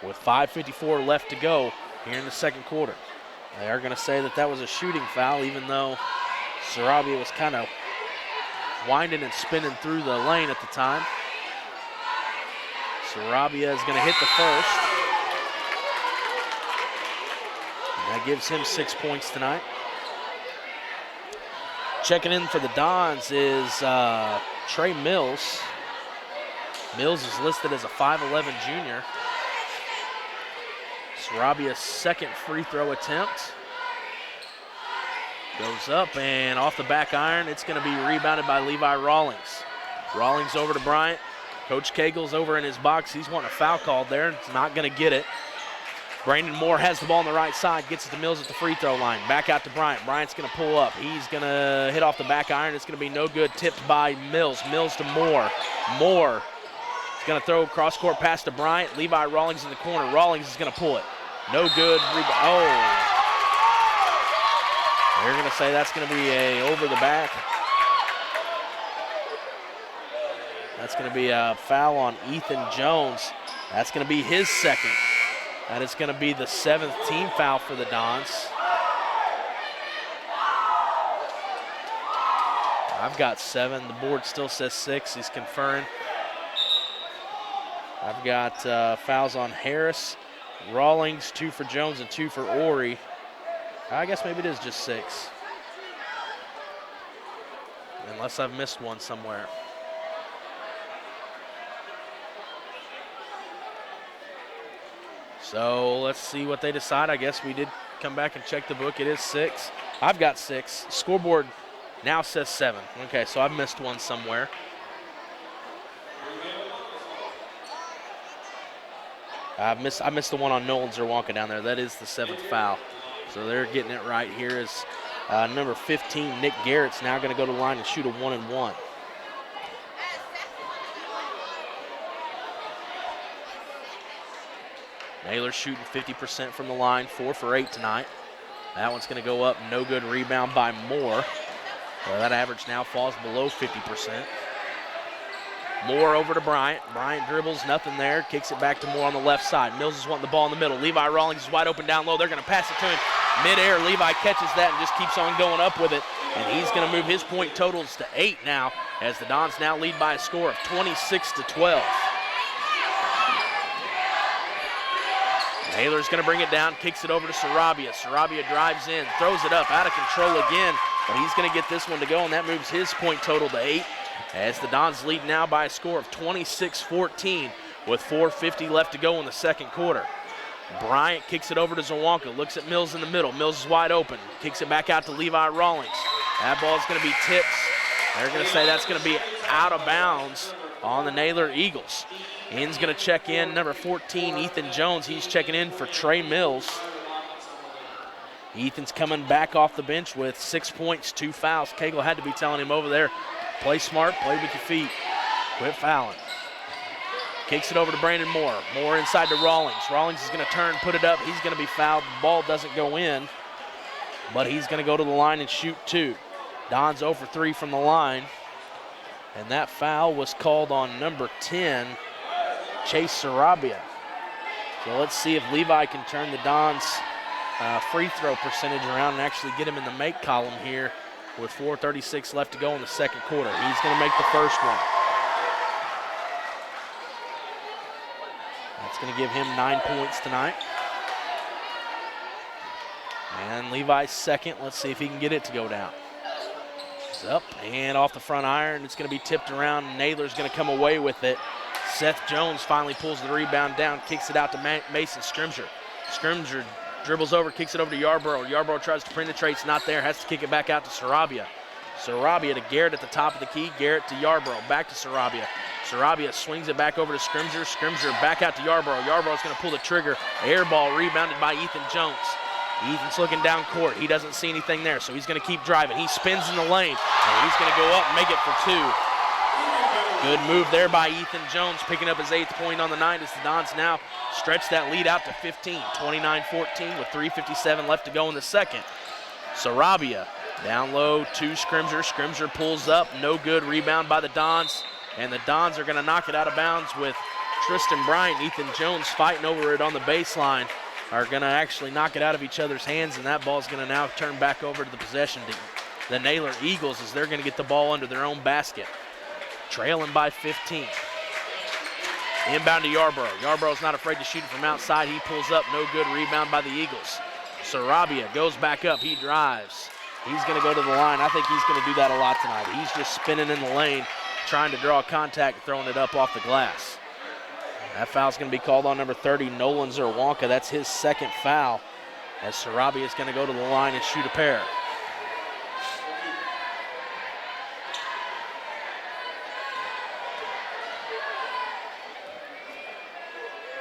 with 5:54 left to go here in the second quarter. They are going to say that was a shooting foul, even though Sarabia was kind of winding and spinning through the lane at the time. Sarabia is going to hit the first. And that gives him 6 points tonight. Checking in for the Dons is Trey Mills. Mills is listed as a 5'11 junior. Sarabia's second free throw attempt. Goes up and off the back iron. It's going to be rebounded by Levi Rawlings. Rawlings over to Bryant. Coach Cagle's over in his box. He's wanting a foul called there. It's not going to get it. Brandon Moore has the ball on the right side, gets it to Mills at the free throw line. Back out to Bryant. Bryant's going to pull up. He's going to hit off the back iron. It's going to be no good. Tipped by Mills. Mills to Moore. Moore is going to throw cross-court pass to Bryant. Levi Rawlings in the corner. Rawlings is going to pull it. No good. Oh. They're going to say that's going to be a over the back. That's going to be a foul on Ethan Jones. That's going to be his second. That is going to be the 7th team foul for the Dons. I've got 7. The board still says 6. He's conferring. I've got fouls on Harris, Rawlings, 2 for Jones and 2 for Ori. I guess maybe it is just 6. Unless I've missed one somewhere. So let's see what they decide. I guess we did come back and check the book. It is 6. I've got 6. Scoreboard now says 7. Okay, so I've missed one somewhere. I missed the one on Nolan Zerwanka down there. That is the 7th foul. So they're getting it right here as number 15, Nick Garrett's now going to go to the line and shoot a 1-and-1. Naylor shooting 50% from the line, 4 for 8 tonight. That one's going to go up, no good. Rebound by Moore. That average now falls below 50%. Moore over to Bryant. Bryant dribbles, nothing there. Kicks it back to Moore on the left side. Mills is wanting the ball in the middle. Levi Rawlings is wide open down low. They're going to pass it to him midair. Levi catches that and just keeps on going up with it. And he's going to move his point totals to 8 now as the Dons now lead by a score of 26-12. Naylor's going to bring it down, kicks it over to Sarabia. Sarabia drives in, throws it up, out of control again, but he's going to get this one to go, and that moves his point total to 8 as the Dons lead now by a score of 26-14 with 4:50 left to go in the second quarter. Bryant kicks it over to Zerwanka, looks at Mills in the middle. Mills is wide open, kicks it back out to Levi Rawlings. That ball is going to be tipped. They're going to say that's going to be out of bounds on the Naylor Eagles. In's going to check in, number 14, Ethan Jones. He's checking in for Trey Mills. Ethan's coming back off the bench with 6 points, 2 fouls. Cagle had to be telling him over there, play smart, play with your feet, quit fouling. Kicks it over to Brandon Moore. Moore inside to Rawlings. Rawlings is going to turn, put it up. He's going to be fouled. The ball doesn't go in, but he's going to go to the line and shoot 2. Don's 0 for 3 from the line, and that foul was called on number 10, Chase Sarabia. So let's see if Levi can turn the Dons' free throw percentage around and actually get him in the make column here with 4:36 left to go in the second quarter. He's going to make the first one. That's going to give him 9 points tonight. And Levi's second. Let's see if he can get it to go down. It's up and off the front iron. It's going to be tipped around. Naylor's going to come away with it. Seth Jones finally pulls the rebound down, kicks it out to Mason Scrimger. Scrimger dribbles over, kicks it over to Yarborough. Yarborough tries to penetrate, it's not there, has to kick it back out to Sarabia. Sarabia to Garrett at the top of the key, Garrett to Yarborough, back to Sarabia. Sarabia swings it back over to Scrimger. Scrimger back out to Yarborough. Yarborough's going to pull the trigger. Air ball rebounded by Ethan Jones. Ethan's looking down court. He doesn't see anything there, so he's going to keep driving. He spins in the lane, and he's going to go up and make it for 2. Good move there by Ethan Jones, picking up his 8th point on the night as the Dons now stretch that lead out to 15, 29-14 with 3:57 left to go in the second. Sarabia down low to Scrimger. Scrimger pulls up, no good. Rebound by the Dons, and the Dons are going to knock it out of bounds with Tristan Bryant and Ethan Jones fighting over it on the baseline. Are going to actually knock it out of each other's hands, and that ball's going to now turn back over to the possession to the Naylor Eagles as they're going to get the ball under their own basket. Trailing by 15. Inbound to Yarborough. Yarborough's not afraid to shoot it from outside. He pulls up, no good. Rebound by the Eagles. Sarabia goes back up. He drives. He's going to go to the line. I think he's going to do that a lot tonight. He's just spinning in the lane, trying to draw contact, throwing it up off the glass. That foul's going to be called on number 30, Nolan Zerwanka. That's his 2nd foul, as Sarabia is going to go to the line and shoot a pair.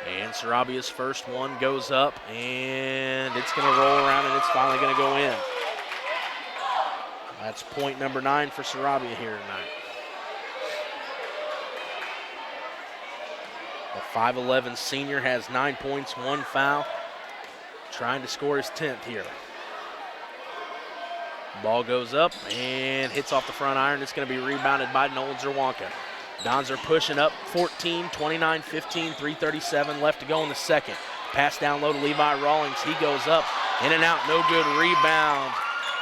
And Sarabia's first one goes up, and it's going to roll around, and it's finally going to go in. That's point number 9 for Sarabia here tonight. The 5'11 senior has 9 points, 1 foul, trying to score his 10th here. Ball goes up and hits off the front iron. It's going to be rebounded by Nolan Zerwanka. Dons are pushing up 14, 29-15, 3:37 left to go in the second. Pass down low to Levi Rawlings. He goes up, in and out, no good. Rebound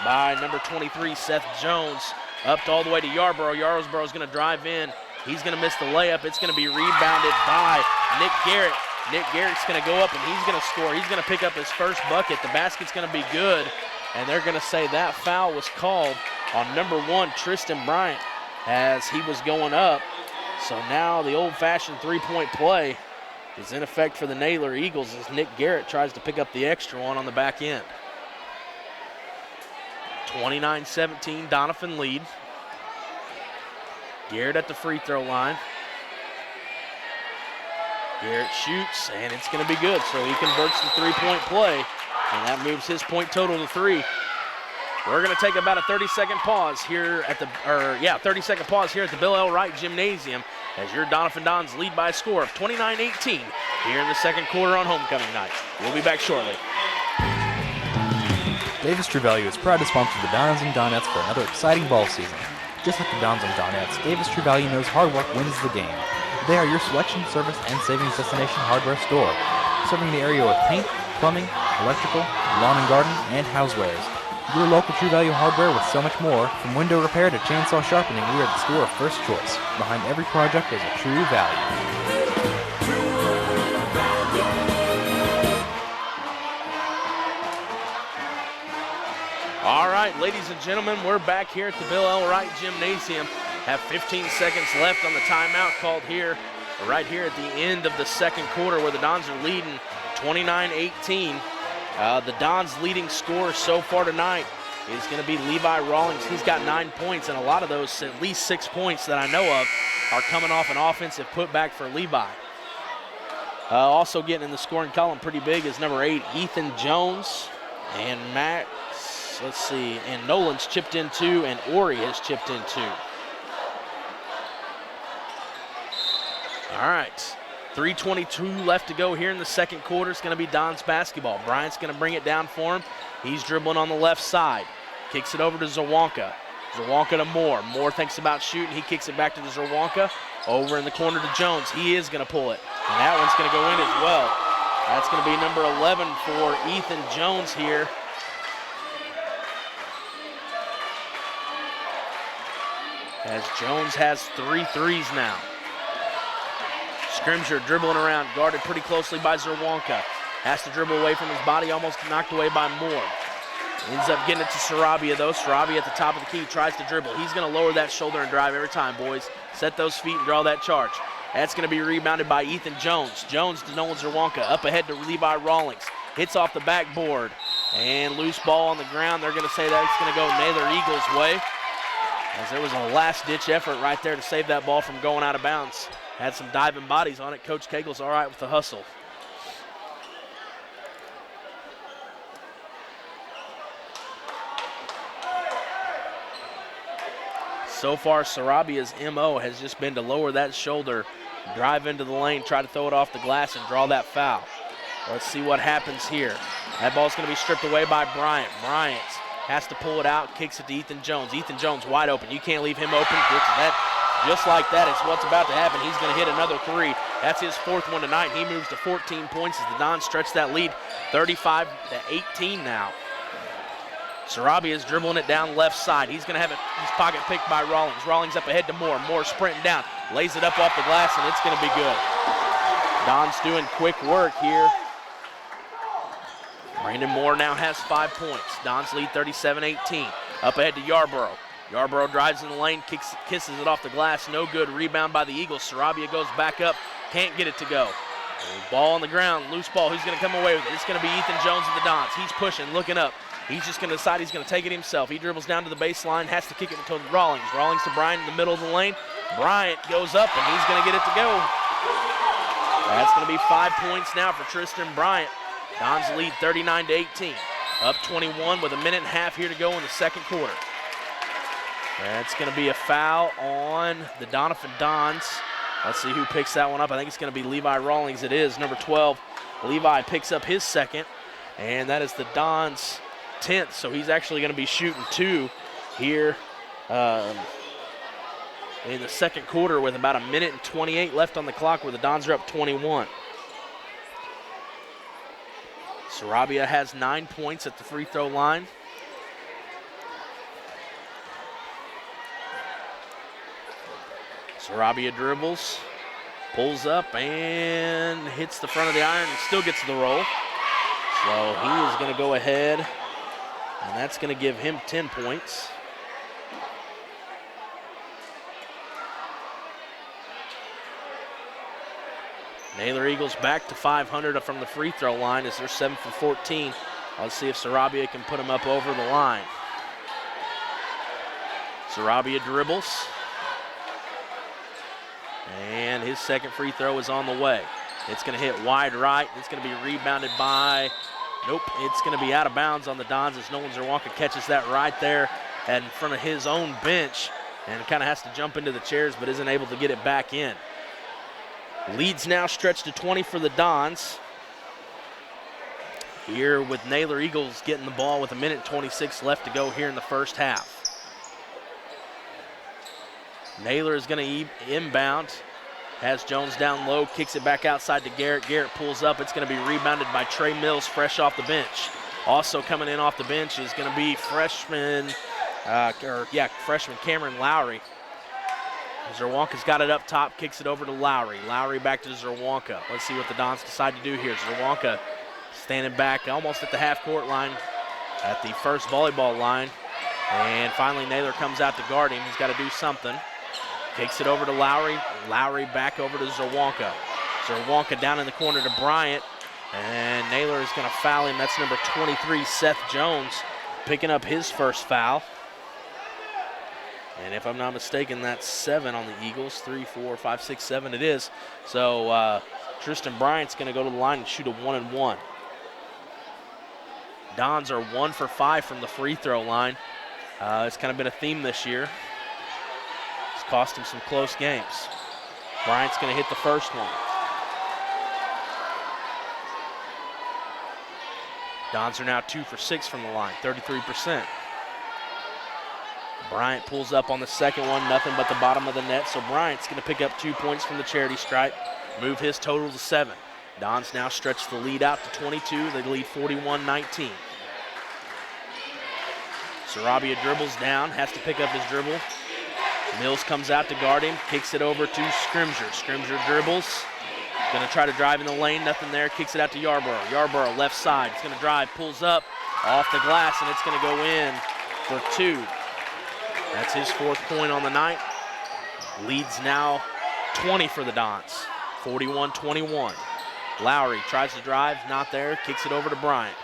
by number 23, Seth Jones. Up all the way to Yarborough. Yarborough's going to drive in. He's going to miss the layup. It's going to be rebounded by Nick Garrett. Nick Garrett's going to go up, and he's going to score. He's going to pick up his first bucket. The basket's going to be good, and they're going to say that foul was called on number 1, Tristan Bryant, as he was going up. So now the old-fashioned three-point play is in effect for the Naylor Eagles as Nick Garrett tries to pick up the extra one on the back end. 29-17, Doniphan lead. Garrett at the free throw line. Garrett shoots, and it's going to be good. So he converts the three-point play, and that moves his point total to 3. We're going to take about a 30-second pause here at the, 30-second pause here at the Bill L. Wright Gymnasium as your Doniphan Dons lead by a score of 29-18 here in the second quarter on homecoming night. We'll be back shortly. Davis True Value is proud to sponsor the Dons and Donettes for another exciting ball season. Just like the Dons and Donettes, Davis True Value knows hard work wins the game. They are your selection, service, and savings destination hardware store, serving the area with paint, plumbing, electrical, lawn and garden, and housewares. Your local True Value hardware with so much more. From window repair to chainsaw sharpening, we are the store of first choice. Behind every project is a True Value. All right, ladies and gentlemen, we're back here at the Bill L. Wright Gymnasium. Have 15 seconds left on the timeout called here, right here at the end of the second quarter where the Dons are leading 29-18. The Dons' leading scorer so far tonight is going to be Levi Rawlings. He's got 9 points, and a lot of those, at least 6 points that I know of, are coming off an offensive putback for Levi. Also getting in the scoring column pretty big is number 8, Ethan Jones, and and Nolan's chipped in 2, and Ori has chipped in 2. All right. 3:22 left to go here in the second quarter. It's going to be Don's basketball. Bryant's going to bring it down for him. He's dribbling on the left side. Kicks it over to Zerwanka. Zerwanka to Moore. Moore thinks about shooting. He kicks it back to Zerwanka. Over in the corner to Jones. He is going to pull it. And that one's going to go in as well. That's going to be number 11 for Ethan Jones here. As Jones has 3 threes now. Scrimger dribbling around, guarded pretty closely by Zerwanka. Has to dribble away from his body, almost knocked away by Moore. Ends up getting it to Sarabia, though. Sarabia at the top of the key tries to dribble. He's going to lower that shoulder and drive every time, boys. Set those feet and draw that charge. That's going to be rebounded by Ethan Jones. Jones to Nolan Zerwanka, up ahead to Levi Rawlings. Hits off the backboard, and loose ball on the ground. They're going to say that's going to go Naylor Eagles' way, as there was a last-ditch effort right there to save that ball from going out of bounds. Had some diving bodies on it. Coach Cagle's all right with the hustle. So far, Sarabia's MO has just been to lower that shoulder, drive into the lane, try to throw it off the glass, and draw that foul. Let's see what happens here. That ball's going to be stripped away by Bryant. Bryant has to pull it out, kicks it to Ethan Jones. Ethan Jones wide open. You can't leave him open. Gets that. Just like that, it's what's about to happen. He's going to hit another three. That's his fourth one tonight. He moves to 14 points as the Dons stretch that lead 35-18 now. Sarabia is dribbling it down left side. He's going to have it, his pocket picked by Rawlings. Rawlings up ahead to Moore. Moore sprinting down, lays it up off the glass, and it's going to be good. Dons doing quick work here. Brandon Moore now has 5 points. Dons lead 37-18. Up ahead to Yarborough. Yarborough drives in the lane, kisses it off the glass, no good. Rebound by the Eagles. Sarabia goes back up, can't get it to go. Ball on the ground, loose ball. Who's going to come away with it? It's going to be Ethan Jones of the Dons. He's pushing, looking up. He's just going to decide he's going to take it himself. He dribbles down to the baseline, has to kick it to Rawlings. Rawlings to Bryant in the middle of the lane. Bryant goes up, and he's going to get it to go. That's going to be 5 points now for Tristan Bryant. Dons lead 39-18. Up 21 with a minute and a half here to go in the second quarter. That's going to be a foul on the Doniphan Dons. Let's see who picks that one up. I think it's going to be Levi Rawlings. It is, number 12. Levi picks up his second, and that is the Dons' 10th. So he's actually going to be shooting 2 here in the second quarter with about a minute and 28 left on the clock where the Dons are up 21. Sarabia has 9 points at the free throw line. Sarabia dribbles, pulls up, and hits the front of the iron and still gets the roll. So he is going to go ahead, and that's going to give him 10 points. Naylor Eagles back to 500 from the free throw line as they're 7 for 14. Let's see if Sarabia can put him up over the line. Sarabia dribbles. And his second free throw is on the way. It's going to hit wide right. It's going to be rebounded by, nope, it's going to be out of bounds on the Dons as Nolan Zerwanka catches that right there in front of his own bench and kind of has to jump into the chairs but isn't able to get it back in. Leads now stretched to 20 for the Dons. Here with Naylor Eagles getting the ball with a minute 26 left to go here in the first half. Naylor is going to inbound, has Jones down low, kicks it back outside to Garrett. Garrett pulls up. It's going to be rebounded by Trey Mills, fresh off the bench. Also coming in off the bench is going to be freshman Cameron Lowry. Zerwanka's got it up top, kicks it over to Lowry. Lowry back to Zerwanka. Let's see what the Dons decide to do here. Zerwanka standing back almost at the half-court line, at the first volleyball line. And finally Naylor comes out to guard him. He's got to do something. Kicks it over to Lowry. Lowry back over to Zerwanka. Zerwanka down in the corner to Bryant. And Naylor is going to foul him. That's number 23, Seth Jones, picking up his first foul. And if I'm not mistaken, that's 7 on the Eagles. 3, 4, 5, 6, 7 it is. So Tristan Bryant's going to go to the line and shoot a 1-and-1. Dons are 1 for 5 from the free throw line. It's kind of been a theme this year. It's cost him some close games. Bryant's going to hit the first one. Dons are now 2 for 6 from the line, 33%. Bryant pulls up on the second one, nothing but the bottom of the net. So Bryant's going to pick up 2 points from the charity stripe, move his total to 7. Dons now stretch the lead out to 22. They lead 41-19. Sarabia dribbles down, has to pick up his dribble. Mills comes out to guard him, kicks it over to Scrimger. Scrimger dribbles, going to try to drive in the lane, nothing there, kicks it out to Yarborough. Yarborough left side, he's going to drive, pulls up, off the glass, and it's going to go in for 2. That's his 4th point on the night. Leads now 20 for the Dons, 41-21. Lowry tries to drive, not there, kicks it over to Bryant.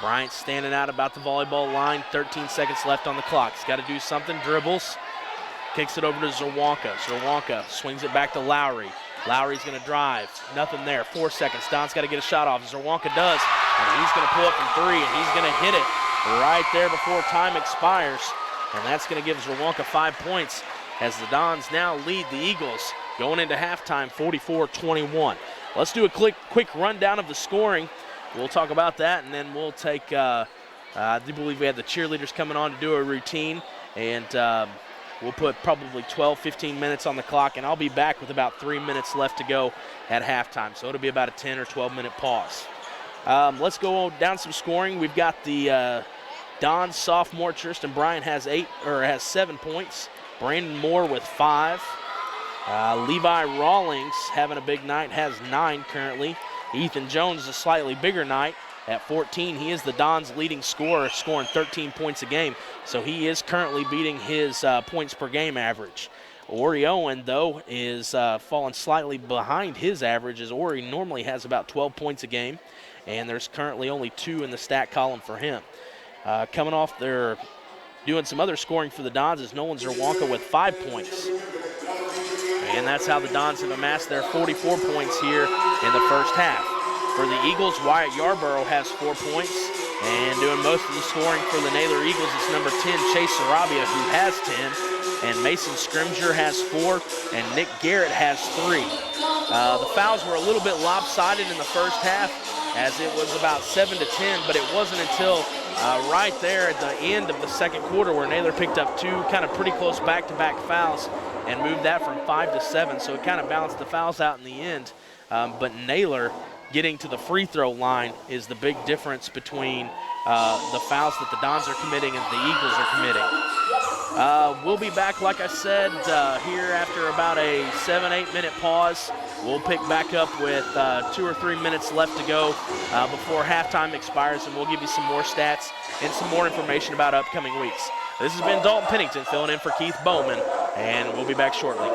Bryant standing out about the volleyball line, 13 seconds left on the clock. He's got to do something, dribbles, kicks it over to Zerwanka. Zerwanka swings it back to Lowry. Lowry's going to drive, nothing there, 4 seconds. Don's got to get a shot off. Zerwanka does, and he's going to pull up from 3, and he's going to hit it right there before time expires. and that's going to give Zerwanka 5 points as the Dons now lead the Eagles going into halftime 44-21. Let's do a quick rundown of the scoring. We'll talk about that, and then we'll take, I do believe we have the cheerleaders coming on to do a routine, and we'll put probably 12-15 minutes on the clock, and I'll be back with about 3 minutes left to go at halftime, so it'll be about a 10 or 12-minute pause. Let's go down some scoring. We've got the Dons sophomore Tristan Bryant has 7 points. Brandon Moore with 5. Levi Rawlings having a big night, has 9 currently. Ethan Jones a slightly bigger night at 14. He is the Dons' leading scorer, scoring 13 points a game, so he is currently beating his points per game average. Ori Owen, though, is falling slightly behind his average, as Ori normally has about 12 points a game, and there's currently only 2 in the stat column for him. Coming off, they're doing some other scoring for the Dons is Nolan Zerwanka with 5 points. And that's how the Dons have amassed their 44 points here in the first half. For the Eagles, Wyatt Yarborough has 4 points, and doing most of the scoring for the Naylor Eagles is number 10, Chase Sarabia, who has 10, and Mason Scrimger has 4, and Nick Garrett has 3. The fouls were a little bit lopsided in the first half, as it was about 7-10, but it wasn't until right there at the end of the second quarter where Naylor picked up 2 kind of pretty close back-to-back fouls and moved that from 5 to 7, so it kind of balanced the fouls out in the end. But Naylor getting to the free throw line is the big difference between the fouls that the Dons are committing and the Eagles are committing. We'll be back, like I said, here after about a 7-8 minute pause. We'll pick back up with 2 or 3 minutes left to go before halftime expires, and we'll give you some more stats and some more information about upcoming weeks. This has been Dalton Pennington filling in for Keith Bowman, and we'll be back shortly.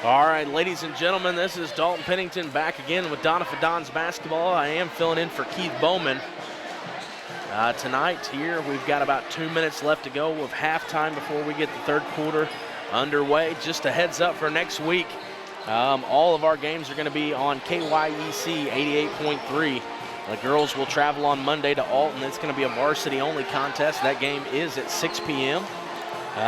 All right, ladies and gentlemen, this is Dalton Pennington back again with Doniphan Dons basketball. I am filling in for Keith Bowman. Tonight here, we've got about 2 minutes left to go with halftime before we get the third quarter underway. Just a heads up for next week, all of our games are going to be on KYEC 88.3. The girls will travel on Monday to Alton. It's going to be a varsity-only contest. That game is at 6 p.m.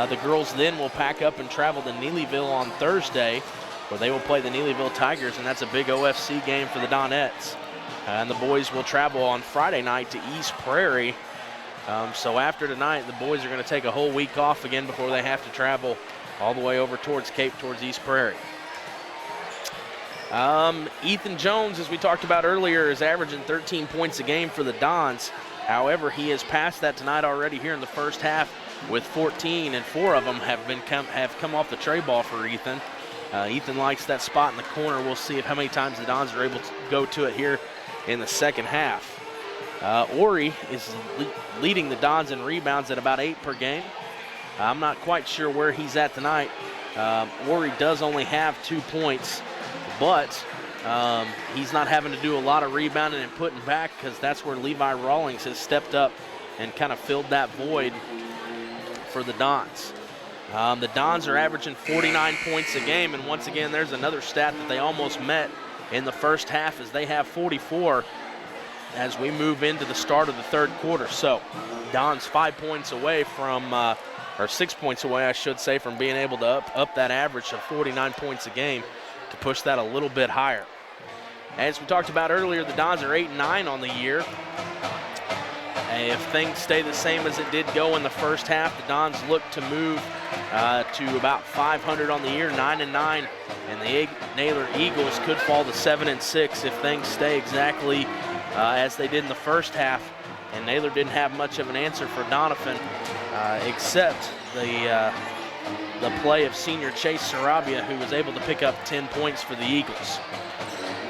The girls then will pack up and travel to Neelyville on Thursday, where they will play the Neelyville Tigers, and that's a big OFC game for the Donettes. And the boys will travel on Friday night to East Prairie. So after tonight, the boys are going to take a whole week off again before they have to travel all the way over towards Cape, towards East Prairie. Ethan Jones, as we talked about earlier, is averaging 13 points a game for the Dons. However, he has passed that tonight already here in the first half with 14, and 4 of them have come off the tray ball for Ethan. Ethan likes that spot in the corner. We'll see how many times the Dons are able to go to it here in the second half. Ori is leading the Dons in rebounds at about 8 per game. I'm not quite sure where he's at tonight. Ori does only have 2 points, but he's not having to do a lot of rebounding and putting back, because that's where Levi Rawlings has stepped up and kind of filled that void for the Dons. The Dons are averaging 49 points a game, and once again, there's another stat that they almost met in the first half, as they have 44 as we move into the start of the third quarter. So Dons 5 points away from, or 6 points away, I should say, from being able to up that average of 49 points a game to push that a little bit higher. As we talked about earlier, the Dons are 8-9 on the year. If things stay the same as it did go in the first half, the Dons look to move to about 500 on the year, 9-9, and the Naylor Eagles could fall to 7-6 if things stay exactly as they did in the first half. And Naylor didn't have much of an answer for Doniphan, except the play of senior Chase Sarabia, who was able to pick up 10 points for the Eagles.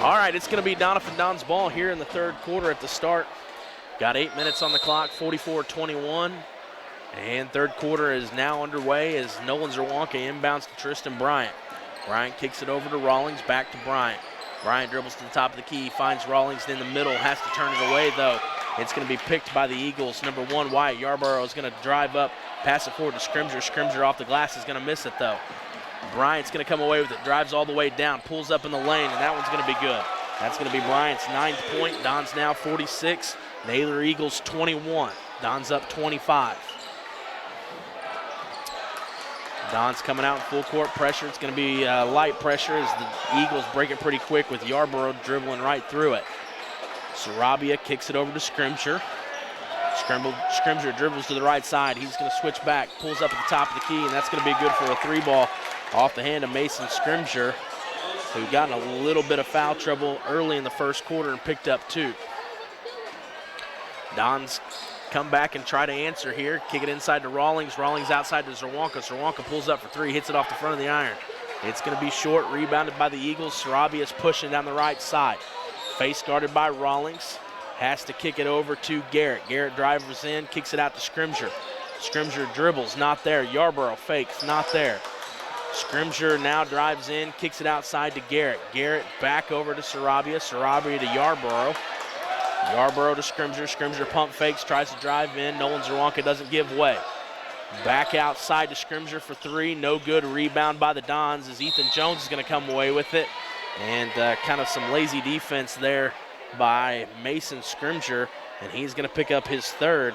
All right, it's going to be Doniphan Dons ball here in the third quarter at the start. Got 8 minutes on the clock, 44-21. And third quarter is now underway as Nolan Zerwanka inbounds to Tristan Bryant. Bryant kicks it over to Rawlings, back to Bryant. Bryant dribbles to the top of the key, finds Rawlings in the middle, has to turn it away though. It's going to be picked by the Eagles. Number 1, Wyatt Yarborough is going to drive up, pass it forward to Scrimger. Scrimger off the glass is going to miss it though. Bryant's going to come away with it, drives all the way down, pulls up in the lane, and that one's going to be good. That's going to be Bryant's 9th point. Dons now 46. Naylor Eagles 21. Dons up 25. Dons coming out in full court pressure. It's going to be light pressure as the Eagles break it pretty quick with Yarborough dribbling right through it. Sarabia kicks it over to Scrimger. Scrimger dribbles to the right side. He's going to switch back, pulls up at the top of the key, and that's going to be good for a 3-ball off the hand of Mason Scrimger, who got in a little bit of foul trouble early in the first quarter and picked up 2. Dons come back and try to answer here. Kick it inside to Rawlings. Rawlings outside to Zerwanka. Zerwanka pulls up for 3, hits it off the front of the iron. It's going to be short, rebounded by the Eagles. Sarabia is pushing down the right side. Face guarded by Rawlings. Has to kick it over to Garrett. Garrett drives in, kicks it out to Scrimger. Scrimger dribbles, not there. Yarborough fakes, not there. Scrimger now drives in, kicks it outside to Garrett. Garrett back over to Sarabia. Sarabia to Yarborough. Yarborough to Scrimger. Scrimger pump fakes, tries to drive in. Nolan Zerwanka doesn't give way. Back outside to Scrimger for 3. No good. Rebound by the Dons as Ethan Jones is going to come away with it. And kind of some lazy defense there by Mason Scrimger. And he's going to pick up his 3rd.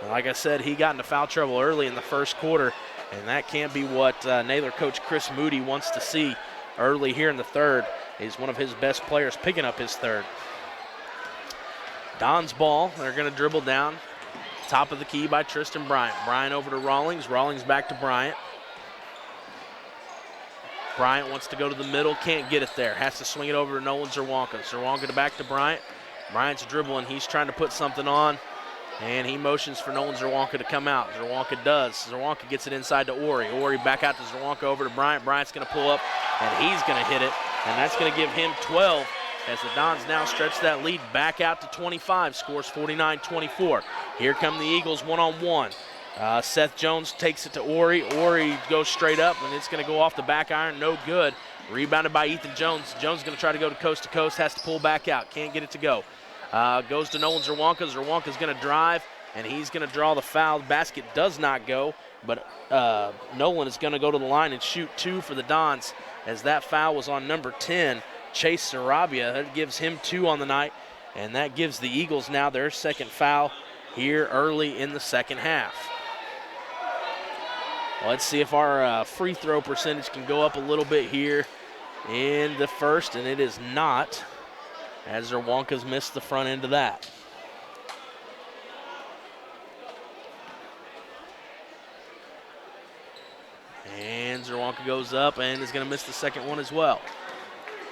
And like I said, he got into foul trouble early in the first quarter. And that can't be what Naylor coach Chris Moody wants to see early here in the third. He's one of his best players picking up his 3rd. Don's ball. They're going to dribble down. Top of the key by Tristan Bryant. Bryant over to Rawlings. Rawlings back to Bryant. Bryant wants to go to the middle. Can't get it there. Has to swing it over to Nolan Zerwanka. Zerwanka back to Bryant. Bryant's dribbling. He's trying to put something on. And he motions for Nolan Zerwanka to come out. Zerwanka does. Zerwanka gets it inside to Ori. Ori back out to Zerwanka over to Bryant. Bryant's going to pull up, and he's going to hit it. And that's going to give him 12. As the Dons now stretch that lead back out to 25, scores 49-24. Here come the Eagles one-on-one. Seth Jones takes it to Ori. Ori goes straight up, and it's going to go off the back iron. No good. Rebounded by Ethan Jones. Jones is going to try to go to coast, has to pull back out. Can't get it to go. Goes to Nolan Zerwanka. Zerwanka's going to drive, and he's going to draw the foul. The basket does not go, but Nolan is going to go to the line and shoot 2 for the Dons, as that foul was on number 10, Chase Sarabia. That gives him 2 on the night, and that gives the Eagles now their second foul here early in the second half. Let's see if our free throw percentage can go up a little bit here in the first, and it is not, as Zerwanka's missed the front end of that. And Zerwanka goes up and is going to miss the second one as well.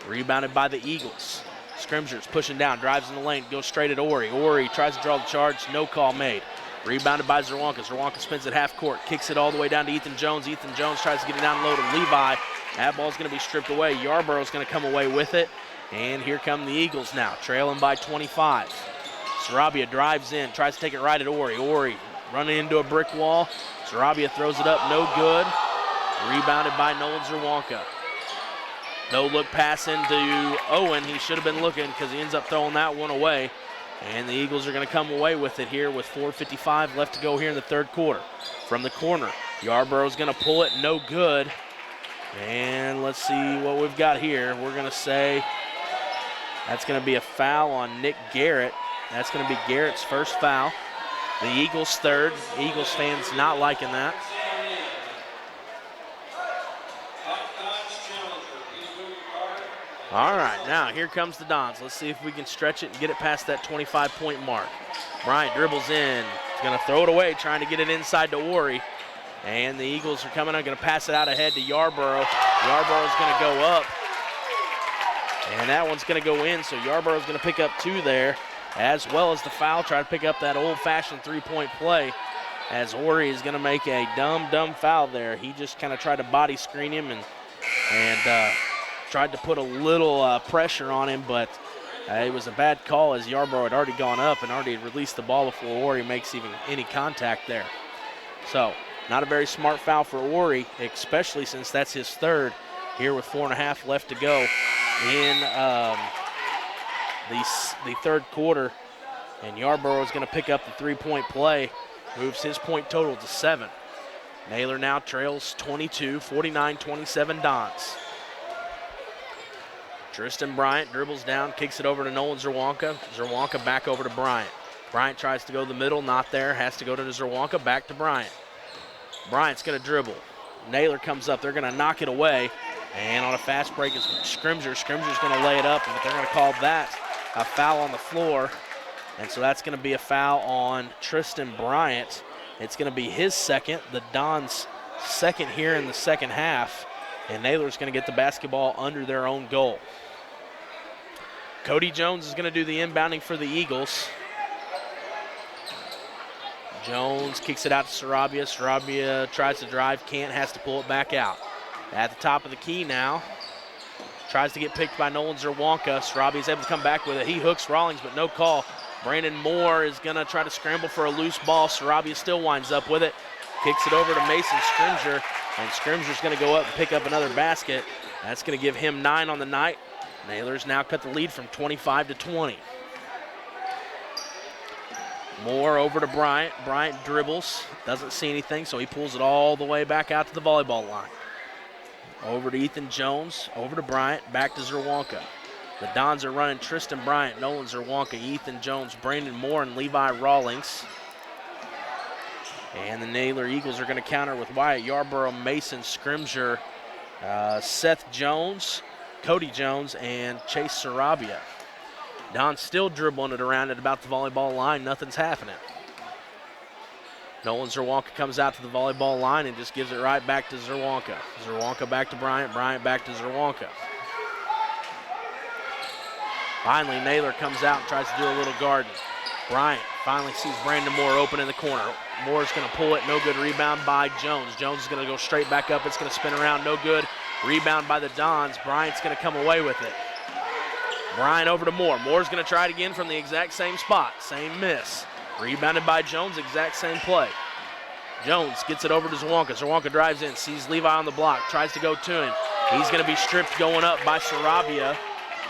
Rebounded by the Eagles. Scrimger's pushing down, drives in the lane, goes straight at Ori. Ori tries to draw the charge, no call made. Rebounded by Zerwanka. Zerwanka spins at half court, kicks it all the way down to Ethan Jones. Ethan Jones tries to get it down low to Levi. That ball's going to be stripped away. Yarborough's going to come away with it. And here come the Eagles now, trailing by 25. Sarabia drives in, tries to take it right at Ori. Ori running into a brick wall. Sarabia throws it up, no good. Rebounded by Nolan Zerwanka. No look pass into Owen. He should have been looking because he ends up throwing that one away. And the Eagles are going to come away with it here with 4:55 left to go here in the third quarter. From the corner, Yarborough's going to pull it, no good. And let's see what we've got here. We're going to say that's going to be a foul on Nick Garrett. That's going to be Garrett's first foul. The Eagles third. Eagles fans not liking that. All right, now here comes the Dons. Let's see if we can stretch it and get it past that 25-point mark. Bryant dribbles in. He's going to throw it away, trying to get it inside to Ori. And the Eagles are coming out, going to pass it out ahead to Yarborough. Yarborough's going to go up. And that one's going to go in, so Yarborough's going to pick up 2 there, as well as the foul. Try to pick up that old-fashioned three-point play, as Ori is going to make a dumb foul there. He just kind of tried to body screen him and tried to put a little pressure on him, but it was a bad call, as Yarborough had already gone up and already released the ball before Ori makes even any contact there. So not a very smart foul for Ori, especially since that's his third here with 4.5 left to go in the third quarter. And Yarborough is going to pick up the three-point play, moves his point total to 7. Naylor now trails 22, 49-27 Dons. Tristan Bryant dribbles down, kicks it over to Nolan Zerwanka. Zerwanka back over to Bryant. Bryant tries to go the middle, not there, has to go to Zerwanka, back to Bryant. Bryant's going to dribble. Naylor comes up, they're going to knock it away. And on a fast break is Scrimger. Scrimger's going to lay it up, but they're going to call that a foul on the floor. And so that's going to be a foul on Tristan Bryant. It's going to be his second, the Dons' second here in the second half. And Naylor's going to get the basketball under their own goal. Cody Jones is going to do the inbounding for the Eagles. Jones kicks it out to Sarabia. Sarabia tries to drive, can't, has to pull it back out. At the top of the key now. Tries to get picked by Nolan Zerwanka. Sarabia's able to come back with it. He hooks Rawlings, but no call. Brandon Moore is going to try to scramble for a loose ball. Sarabia still winds up with it. Kicks it over to Mason Scrimger, and Scrimger's going to go up and pick up another basket. That's going to give him 9 on the night. Naylor's now cut the lead from 25 to 20. Moore over to Bryant. Bryant dribbles, doesn't see anything, so he pulls it all the way back out to the volleyball line. Over to Ethan Jones, over to Bryant, back to Zerwanka. The Dons are running Tristan Bryant, Nolan Zerwanka, Ethan Jones, Brandon Moore, and Levi Rawlings. And the Naylor Eagles are going to counter with Wyatt Yarborough, Mason Scrimger, Seth Jones, Cody Jones, and Chase Sarabia. Don's still dribbling it around at about the volleyball line. Nothing's happening. Nolan Zerwanka comes out to the volleyball line and just gives it right back to Zerwanka. Zerwanka back to Bryant, Bryant back to Zerwanka. Finally, Naylor comes out and tries to do a little guarding. Bryant finally sees Brandon Moore open in the corner. Moore's going to pull it, no good. Rebound by Jones. Jones is going to go straight back up. It's going to spin around, no good. Rebound by the Dons. Bryant's going to come away with it. Bryant over to Moore. Moore's going to try it again from the exact same spot. Same miss. Rebounded by Jones, exact same play. Jones gets it over to Zawonka. Zawonka drives in, sees Levi on the block, tries to go to him. He's going to be stripped going up by Sarabia,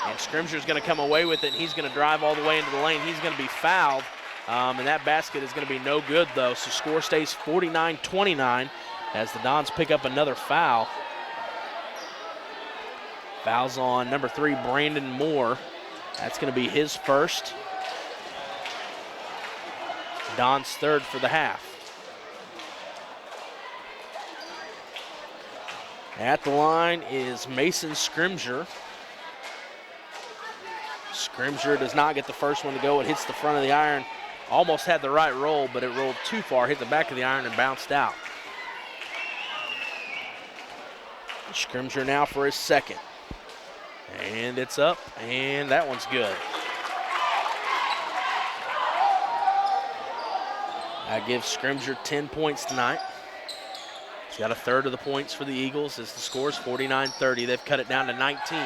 and Scrimger's going to come away with it, and he's going to drive all the way into the lane. He's going to be fouled, and that basket is going to be no good, though. So score stays 49-29 as the Dons pick up another foul. Foul's on number 3, Brandon Moore. That's going to be his first. Don's third for the half. At the line is Mason Scrimger. Scrimger does not get the first one to go. It hits the front of the iron. Almost had the right roll, but it rolled too far, hit the back of the iron and bounced out. Scrimger now for his second. And it's up, and that one's good. That gives Scrimger 10 points tonight. He's got a third of the points for the Eagles as the score is 49-30. They've cut it down to 19.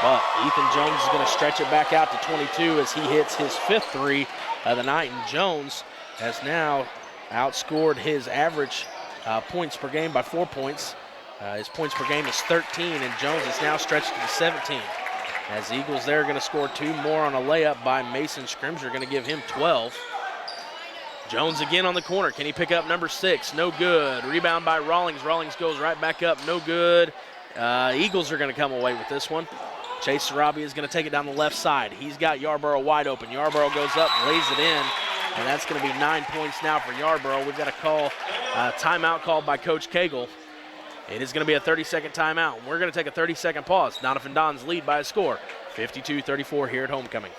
But Ethan Jones is going to stretch it back out to 22 as he hits his 5th three of the night. And Jones has now outscored his average points per game by 4 points. His points per game is 13, and Jones is now stretched to 17. As the Eagles there are going to score 2 more on a layup by Mason Scrimger, going to give him 12. Jones again on the corner. Can he pick up number 6? No good. Rebound by Rawlings. Rawlings goes right back up. No good. Eagles are going to come away with this one. Chase Sarabia is going to take it down the left side. He's got Yarborough wide open. Yarborough goes up, lays it in, and that's going to be 9 points now for Yarborough. We've got a timeout called by Coach Cagle. It is going to be a 30-second timeout. We're going to take a 30-second pause. Doniphan Dons lead by a score, 52-34 here at homecoming.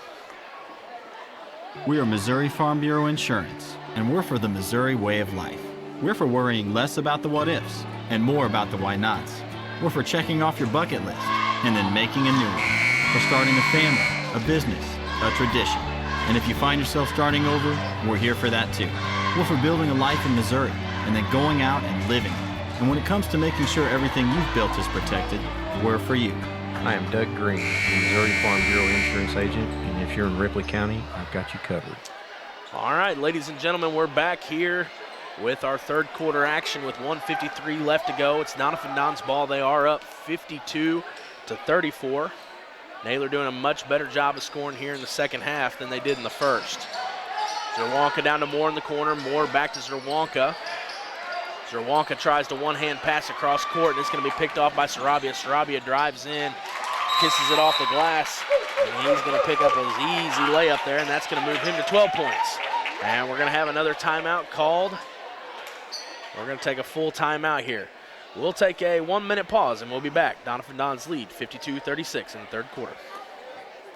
We are Missouri Farm Bureau Insurance, and we're for the Missouri way of life. We're for worrying less about the what-ifs and more about the why-nots. We're for checking off your bucket list and then making a new one. For starting a family, a business, a tradition. And if you find yourself starting over, we're here for that too. We're for building a life in Missouri and then going out and living it. And when it comes to making sure everything you've built is protected, we're for you. I am Doug Green, the Missouri Farm Bureau Insurance Agent, and if you're in Ripley County, I've got you covered. All right, ladies and gentlemen, we're back here with our third quarter action with 1:53 left to go. It's Doniphan Dons ball. They are up 52-34. Naylor doing a much better job of scoring here in the second half than they did in the first. Zerwanka down to Moore in the corner. Moore back to Zerwanka. Zerwanka tries to one-hand pass across court, and it's going to be picked off by Sarabia. Sarabia drives in, kisses it off the glass, and he's going to pick up his easy layup there, and that's going to move him to 12 points. And we're going to have another timeout called. We're going to take a full timeout here. We'll take a 1-minute pause, and we'll be back. Doniphan Dons lead 52-36 in the third quarter.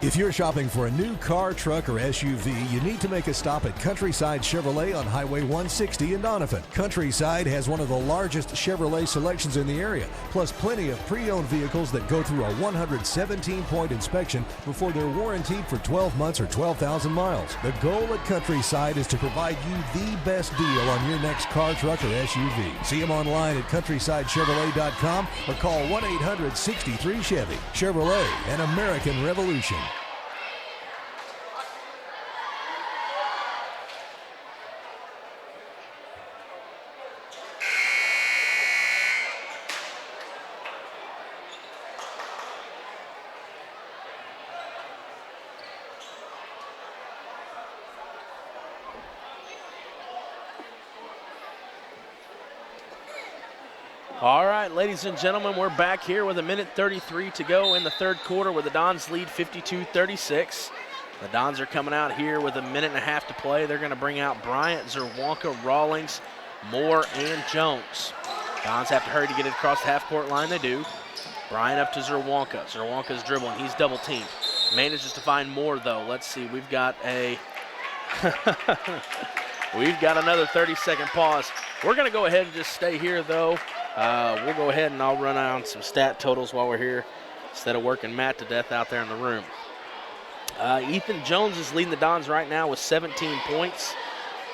If you're shopping for a new car, truck, or SUV, you need to make a stop at Countryside Chevrolet on Highway 160 in Doniphan. Countryside has one of the largest Chevrolet selections in the area, plus plenty of pre-owned vehicles that go through a 117-point inspection before they're warranted for 12 months or 12,000 miles. The goal at Countryside is to provide you the best deal on your next car, truck, or SUV. See them online at countrysidechevrolet.com or call 1-800-63-CHEVY. Chevrolet, an American revolution. All right, ladies and gentlemen, we're back here with 1:33 to go in the third quarter with the Dons lead 52-36. The Dons are coming out here with 1.5 minutes to play. They're going to bring out Bryant, Zerwanka, Rawlings, Moore, and Jones. Dons have to hurry to get it across the half-court line. They do. Bryant up to Zerwanka. Zerwanka's dribbling. He's double-teamed. Manages to find Moore, though. Let's see. We've got another 30-second pause. We're going to go ahead and just stay here, though. We'll go ahead and I'll run on some stat totals while we're here instead of working Matt to death out there in the room. Ethan Jones is leading the Dons right now with 17 points.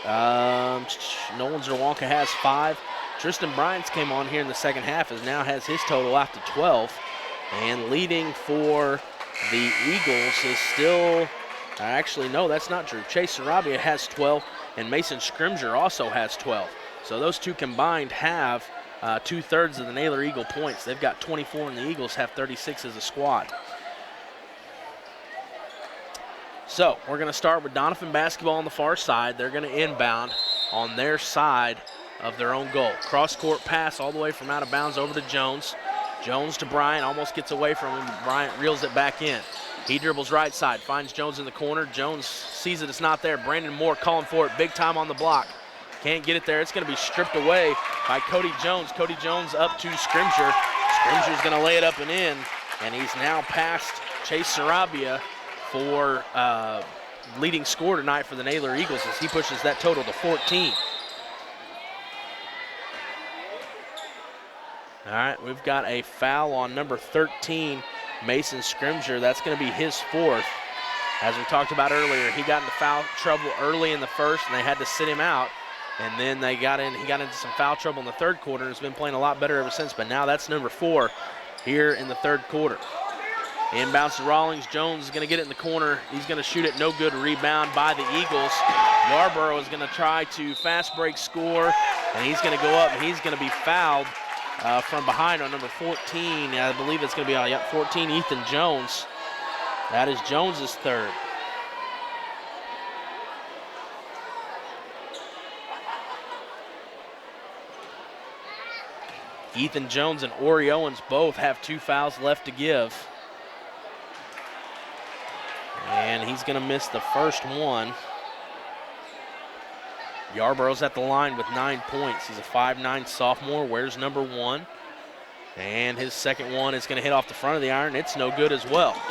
Nolan Zerwanka has 5. Tristan Bryants came on here in the second half now has his total out to 12. And leading for the Eagles is still, actually no, that's not true. Chase Sarabia has 12 and Mason Scrimger also has 12. So those two combined have 2/3 of the Naylor Eagle points. They've got 24 and the Eagles have 36 as a squad. So we're going to start with Doniphan basketball on the far side. They're going to inbound on their side of their own goal. Cross-court pass all the way from out of bounds over to Jones. Jones to Bryant, almost gets away from him. Bryant reels it back in. He dribbles right side, finds Jones in the corner. Jones sees it, it's not there. Brandon Moore calling for it, big time on the block. Can't get it there. It's going to be stripped away by Cody Jones. Cody Jones up to Scrimsher. Scrimsher's going to lay it up and in, and he's now past Chase Sarabia for leading scorer tonight for the Naylor Eagles as he pushes that total to 14. All right, we've got a foul on number 13, Mason Scrimsher. That's going to be his fourth. As we talked about earlier, he got into foul trouble early in the first, and they had to sit him out. And then he got into some foul trouble in the third quarter and has been playing a lot better ever since. But now that's number 4 here in the third quarter. Inbounds to Rawlings. Jones is going to get it in the corner. He's going to shoot it. No good. Rebound by the Eagles. Yarborough is going to try to fast break score, and he's going to go up, and he's going to be fouled from behind on number 14. I believe it's going to be 14, Ethan Jones. That is Jones's third. Ethan Jones and Ori Owens both have 2 fouls left to give. And he's going to miss the first one. Yarborough's at the line with 9 points. He's a 5'9" sophomore, wears number 1. And his second one is going to hit off the front of the iron. It's no good as well.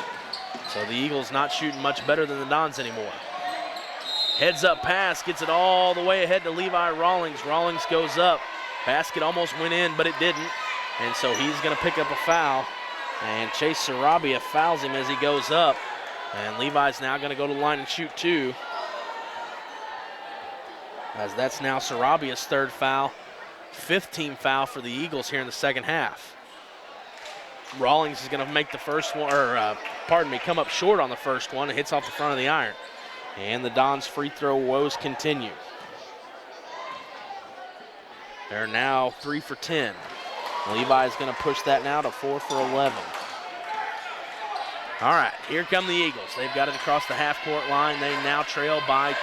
So the Eagles not shooting much better than the Dons anymore. Heads up pass, gets it all the way ahead to Levi Rawlings. Rawlings goes up. Basket almost went in, but it didn't. And so he's going to pick up a foul. And Chase Sarabia fouls him as he goes up. And Levi's now going to go to the line and shoot 2. As that's now Sarabia's third foul. 5th team foul for the Eagles here in the second half. Rawlings is going to make the first one, come up short on the first one. It hits off the front of the iron. And the Dons' free throw woes continue. They're now 3 for 10. Levi is going to push that now to 4 for 11. All right, here come the Eagles. They've got it across the half-court line. They now trail by a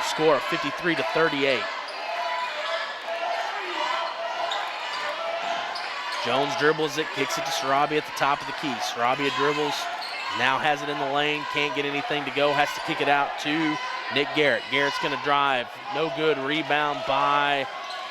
score of 53-38. Jones dribbles it, kicks it to Sarabia at the top of the key. Sarabia dribbles, now has it in the lane, can't get anything to go, has to kick it out to Nick Garrett. Garrett's going to drive, no good, rebound by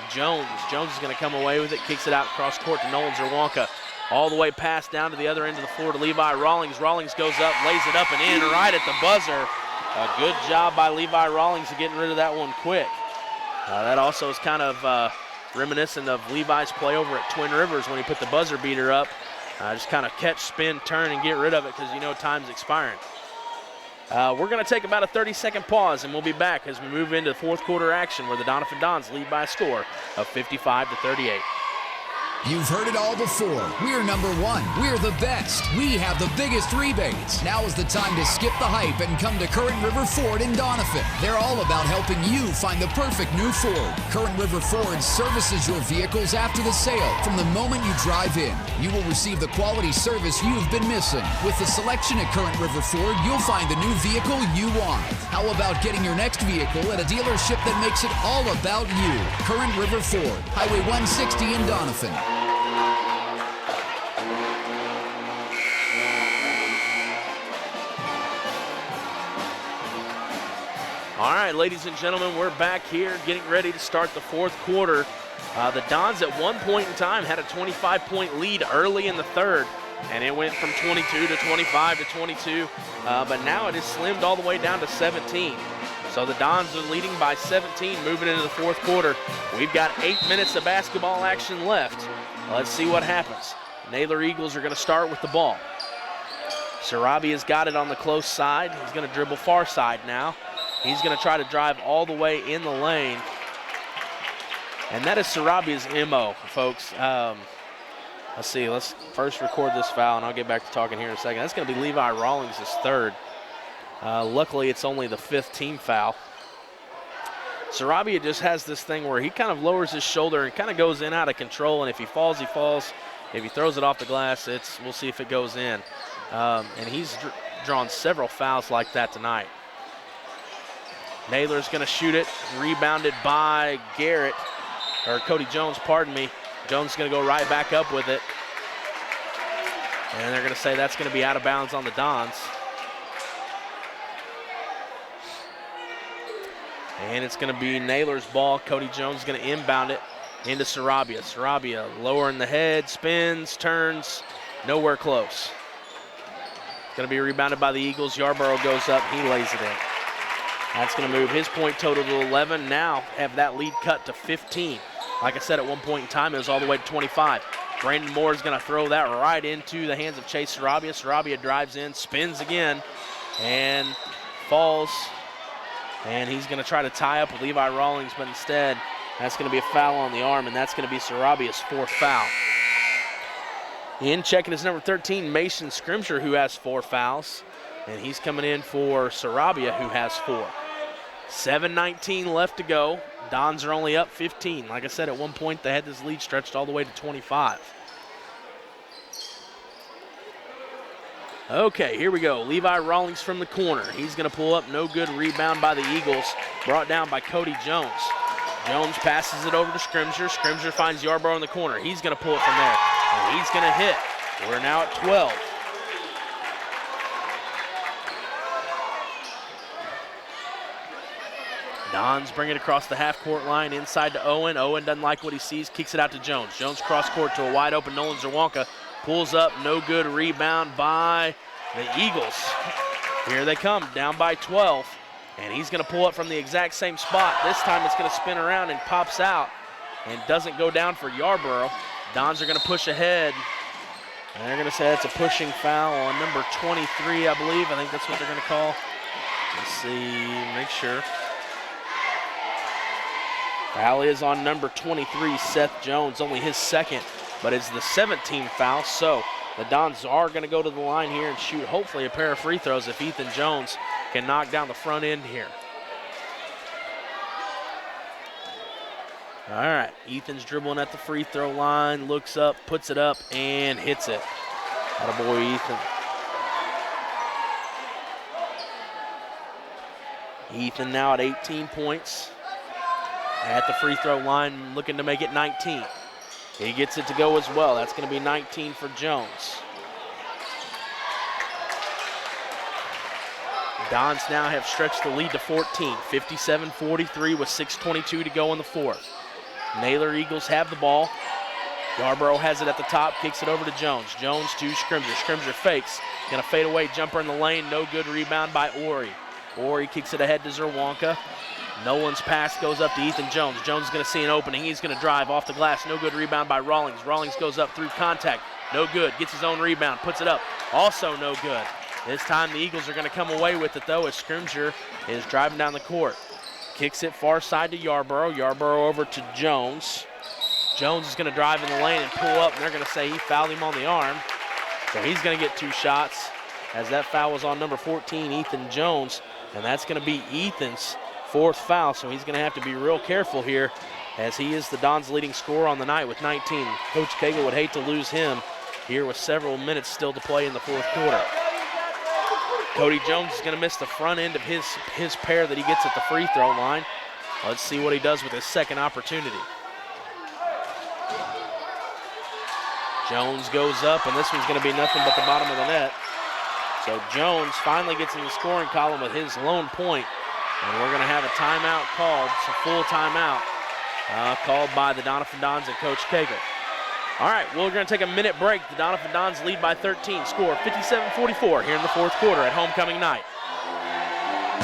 Jones. Jones is going to come away with it, kicks it out across court to Nolan Zerwanka. All the way past down to the other end of the floor to Levi Rawlings. Rawlings goes up, lays it up and in right at the buzzer. A good job by Levi Rawlings of getting rid of that one quick. That also is kind of reminiscent of Levi's play over at Twin Rivers when he put the buzzer beater up. Just kind of catch, spin, turn, and get rid of it because you know time's expiring. We're going to take about a 30-second pause, and we'll be back as we move into the fourth quarter action where the Doniphan Dons lead by a score of 55-38. You've heard it all before. We're number 1. We're the best. We have the biggest rebates. Now is the time to skip the hype and come to Current River Ford in Doniphan. They're all about helping you find the perfect new Ford. Current River Ford services your vehicles after the sale. From the moment you drive in, you will receive the quality service you've been missing. With the selection at Current River Ford, you'll find the new vehicle you want. How about getting your next vehicle at a dealership that makes it all about you? Current River Ford, Highway 160 in Doniphan. All right, ladies and gentlemen, we're back here getting ready to start the fourth quarter. The Dons at one point in time had a 25-point lead early in the third, and it went from 22 to 25 to 22, but now it is slimmed all the way down to 17. So the Dons are leading by 17, moving into the fourth quarter. We've got 8 minutes of basketball action left. Let's see what happens. Naylor Eagles are going to start with the ball. Sarabia's got it on the close side. He's going to dribble far side now. He's going to try to drive all the way in the lane. And that is Sarabia's MO, folks. Let's see. Let's first record this foul, and I'll get back to talking here in a second. That's going to be Levi Rawlings' third. Luckily, it's only the 5th team foul. Sarabia just has this thing where he kind of lowers his shoulder and kind of goes in out of control, and if he falls, he falls. If he throws it off the glass, we'll see if it goes in. And he's drawn several fouls like that tonight. Naylor's going to shoot it, rebounded by Cody Jones, pardon me. Jones is going to go right back up with it. And they're going to say that's going to be out of bounds on the Dons. And it's going to be Naylor's ball. Cody Jones is going to inbound it into Sarabia. Sarabia lowering the head, spins, turns, nowhere close. It's going to be rebounded by the Eagles. Yarborough goes up, he lays it in. That's going to move his point total to 11. Now have that lead cut to 15. Like I said, at one point in time, it was all the way to 25. Brandon Moore is going to throw that right into the hands of Chase Sarabia. Sarabia drives in, spins again, and falls. And he's going to try to tie up with Levi Rawlings, but instead, that's going to be a foul on the arm, and that's going to be Sarabia's fourth foul. In checking is number 13, Mason Scrimsher, who has 4 fouls. And he's coming in for Sarabia, who has 4. 7:19 left to go. Dons are only up 15. Like I said, at one point, they had this lead stretched all the way to 25. Okay, here we go. Levi Rawlings from the corner. He's going to pull up. No good. Rebound by the Eagles. Brought down by Cody Jones. Jones passes it over to Scrimsher. Scrimsher finds Yarborough in the corner. He's going to pull it from there. And he's going to hit. We're now at 12. Dons bring it across the half-court line inside to Owen. Owen doesn't like what he sees, kicks it out to Jones. Jones cross-court to a wide-open Nolan Zerwanka. Pulls up, no good. Rebound by the Eagles. Here they come, down by 12. And he's going to pull up from the exact same spot. This time it's going to spin around and pops out and doesn't go down for Yarborough. Dons are going to push ahead. And they're going to say that's a pushing foul on number 23, I believe. I think that's what they're going to call. Let's see, make sure. Foul is on number 23, Seth Jones, only his second, but it's the 17th foul. So the Dons are going to go to the line here and shoot hopefully a pair of free throws if Ethan Jones can knock down the front end here. All right, Ethan's dribbling at the free throw line, looks up, puts it up, and hits it. Attaboy, Ethan. Ethan now at 18 points. At the free throw line, looking to make it 19. He gets it to go as well. That's going to be 19 for Jones. Dons now have stretched the lead to 14, 57-43 with 6:22 to go in the fourth. Naylor Eagles have the ball. Yarborough has it at the top, kicks it over to Jones. Jones to Scrimsher. Scrimsher fakes. Going to fade away, jumper in the lane, no good. Rebound by Ori. Ori kicks it ahead to Zerwanka. Nolan's pass goes up to Ethan Jones. Jones is going to see an opening. He's going to drive off the glass. No good. Rebound by Rawlings. Rawlings goes up through contact. No good. Gets his own rebound. Puts it up. Also no good. This time the Eagles are going to come away with it, though, as Scrimsher is driving down the court. Kicks it far side to Yarborough. Yarborough over to Jones. Jones is going to drive in the lane and pull up, and they're going to say he fouled him on the arm. So he's going to get 2 shots, as that foul was on number 14, Ethan Jones. And that's going to be Ethan's 4th foul, so he's going to have to be real careful here, as he is the Dons' leading scorer on the night with 19. Coach Cagle would hate to lose him here with several minutes still to play in the 4th quarter. Cody Jones is going to miss the front end of his pair that he gets at the free throw line. Let's see what he does with his second opportunity. Jones goes up, and this one's going to be nothing but the bottom of the net. So Jones finally gets in the scoring column with his lone point. And we're going to have a timeout called. It's a full timeout called by the Doniphan Dons and Coach Cagle. All right, we're going to take a minute break. The Doniphan Dons lead by 13, score 57-44 here in the 4th quarter at homecoming night.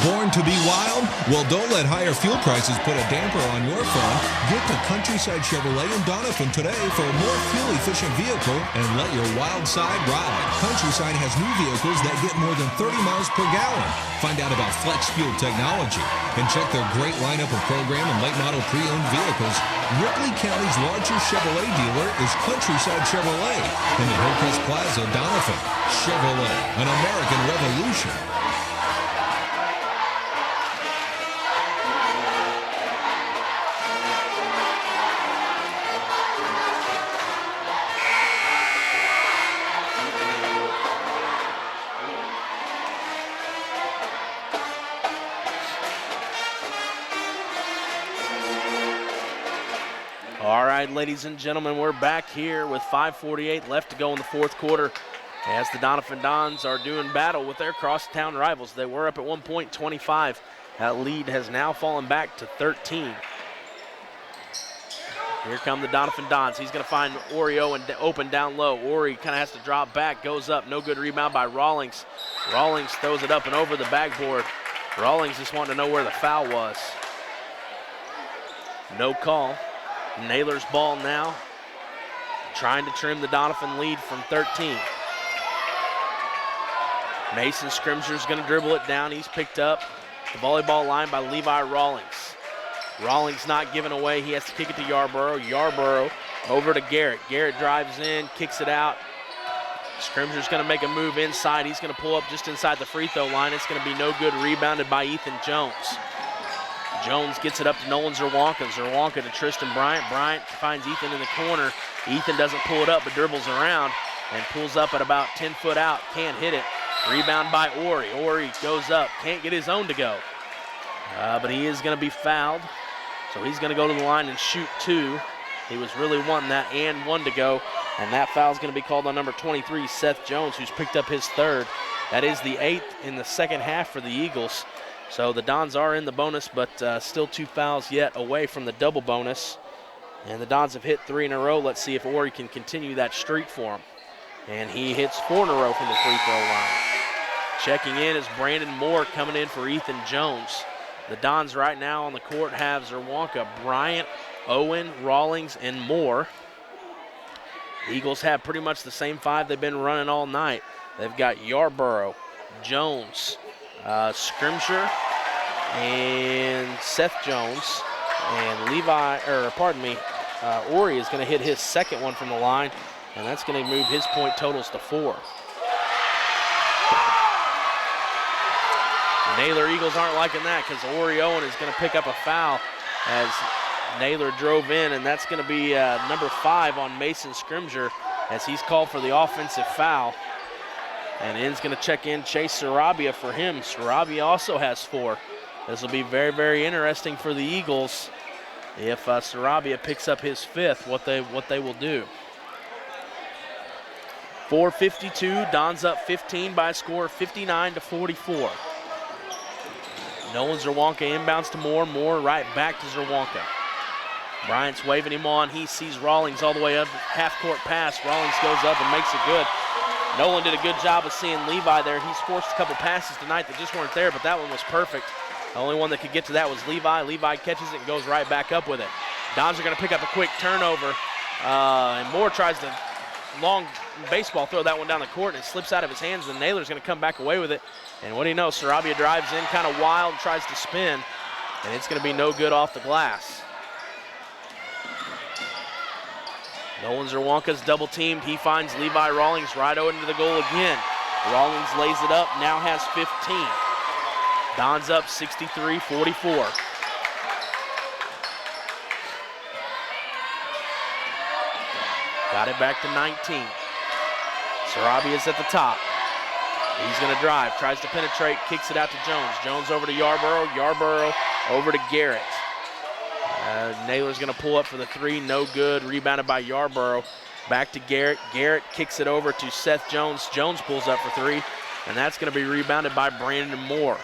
Born to be wild? Well, don't let higher fuel prices put a damper on your fun. Get to Countryside Chevrolet in Doniphan today for a more fuel-efficient vehicle and let your wild side ride. Countryside has new vehicles that get more than 30 miles per gallon. Find out about flex fuel technology and check their great lineup of program and late model pre-owned vehicles. Ripley County's largest Chevrolet dealer is Countryside Chevrolet in the Hillcrest Plaza, Doniphan. Chevrolet, an American revolution. right, ladies and gentlemen, we're back here with 5:48 left to go in the fourth quarter as the Doniphan Dons are doing battle with their crosstown rivals. They were up at one point, 25. That lead has now fallen back to 13. Here come the Doniphan Dons. He's going to find Oreo and open down low. Ori kind of has to drop back, goes up. No good rebound by Rawlings. Rawlings throws it up and over the backboard. Rawlings just wanted to know where the foul was. No call. Naylor's ball now. Trying to trim the Doniphan lead from 13. Mason Scrimger's going to dribble it down. He's picked up the volleyball line by Levi Rawlings. Rawlings not giving away. He has to kick it to Yarborough. Yarborough over to Garrett. Garrett drives in, kicks it out. Scrimger's going to make a move inside. He's going to pull up just inside the free throw line. It's going to be no good. Rebounded by Ethan Jones. Jones gets it up to Nolan Zerwanka. Zerwanka to Tristan Bryant. Bryant finds Ethan in the corner. Ethan doesn't pull it up but dribbles around and pulls up at about 10 foot out. Can't hit it. Rebound by Ori. Ori goes up. Can't get his own to go. But he is going to be fouled. So he's going to go to the line and shoot two. He was really wanting that and one to go. And that foul is going to be called on number 23, Seth Jones, who's picked up his third. That is the 8th in the second half for the Eagles. So the Dons are in the bonus, but still 2 fouls yet away from the double bonus. And the Dons have hit 3 in a row. Let's see if Ori can continue that streak for him. And he hits 4 in a row from the free throw line. Checking in is Brandon Moore coming in for Ethan Jones. The Dons right now on the court have Zerwanka, Bryant, Owen, Rawlings, and Moore. The Eagles have pretty much the same 5 they've been running all night. They've got Yarborough, Jones, Scrimsher, and Seth Jones. And Ori is going to hit his second one from the line, and that's going to move his point totals to 4. Naylor Eagles aren't liking that because Ori Owen is going to pick up a foul as Naylor drove in, and that's going to be number 5 on Mason Scrimger as he's called for the offensive foul. And in's going to check in Chase Sarabia for him. Sarabia also has 4. This will be very, very interesting for the Eagles if Sarabia picks up his 5th, what they will do. 4:52, Dons up 15 by a score of 59-44. Nolan Zerwanka inbounds to Moore. Moore right back to Zerwanka. Bryant's waving him on. He sees Rawlings all the way up. Half-court pass. Rawlings goes up and makes it good. Nolan did a good job of seeing Levi there. He's forced a couple passes tonight that just weren't there, but that one was perfect. The only one that could get to that was Levi. Levi catches it and goes right back up with it. Dons are going to pick up a quick turnover. And Moore tries to long baseball throw that one down the court, and it slips out of his hands, and Naylor's going to come back away with it. And what do you know, Sarabia drives in kind of wild, tries to spin, and it's going to be no good off the glass. Nolan Zerwanka's double teamed. He finds Levi Rawlings right into the goal again. Rawlings lays it up, now has 15. Dons up 63-44. Got it back to 19. Sarabia's at the top. He's going to drive, tries to penetrate, kicks it out to Jones. Jones over to Yarborough. Yarborough over to Garrett. Naylor's going to pull up for the 3, no good. Rebounded by Yarborough. Back to Garrett. Garrett kicks it over to Seth Jones. Jones pulls up for 3, and that's going to be rebounded by Brandon Moore.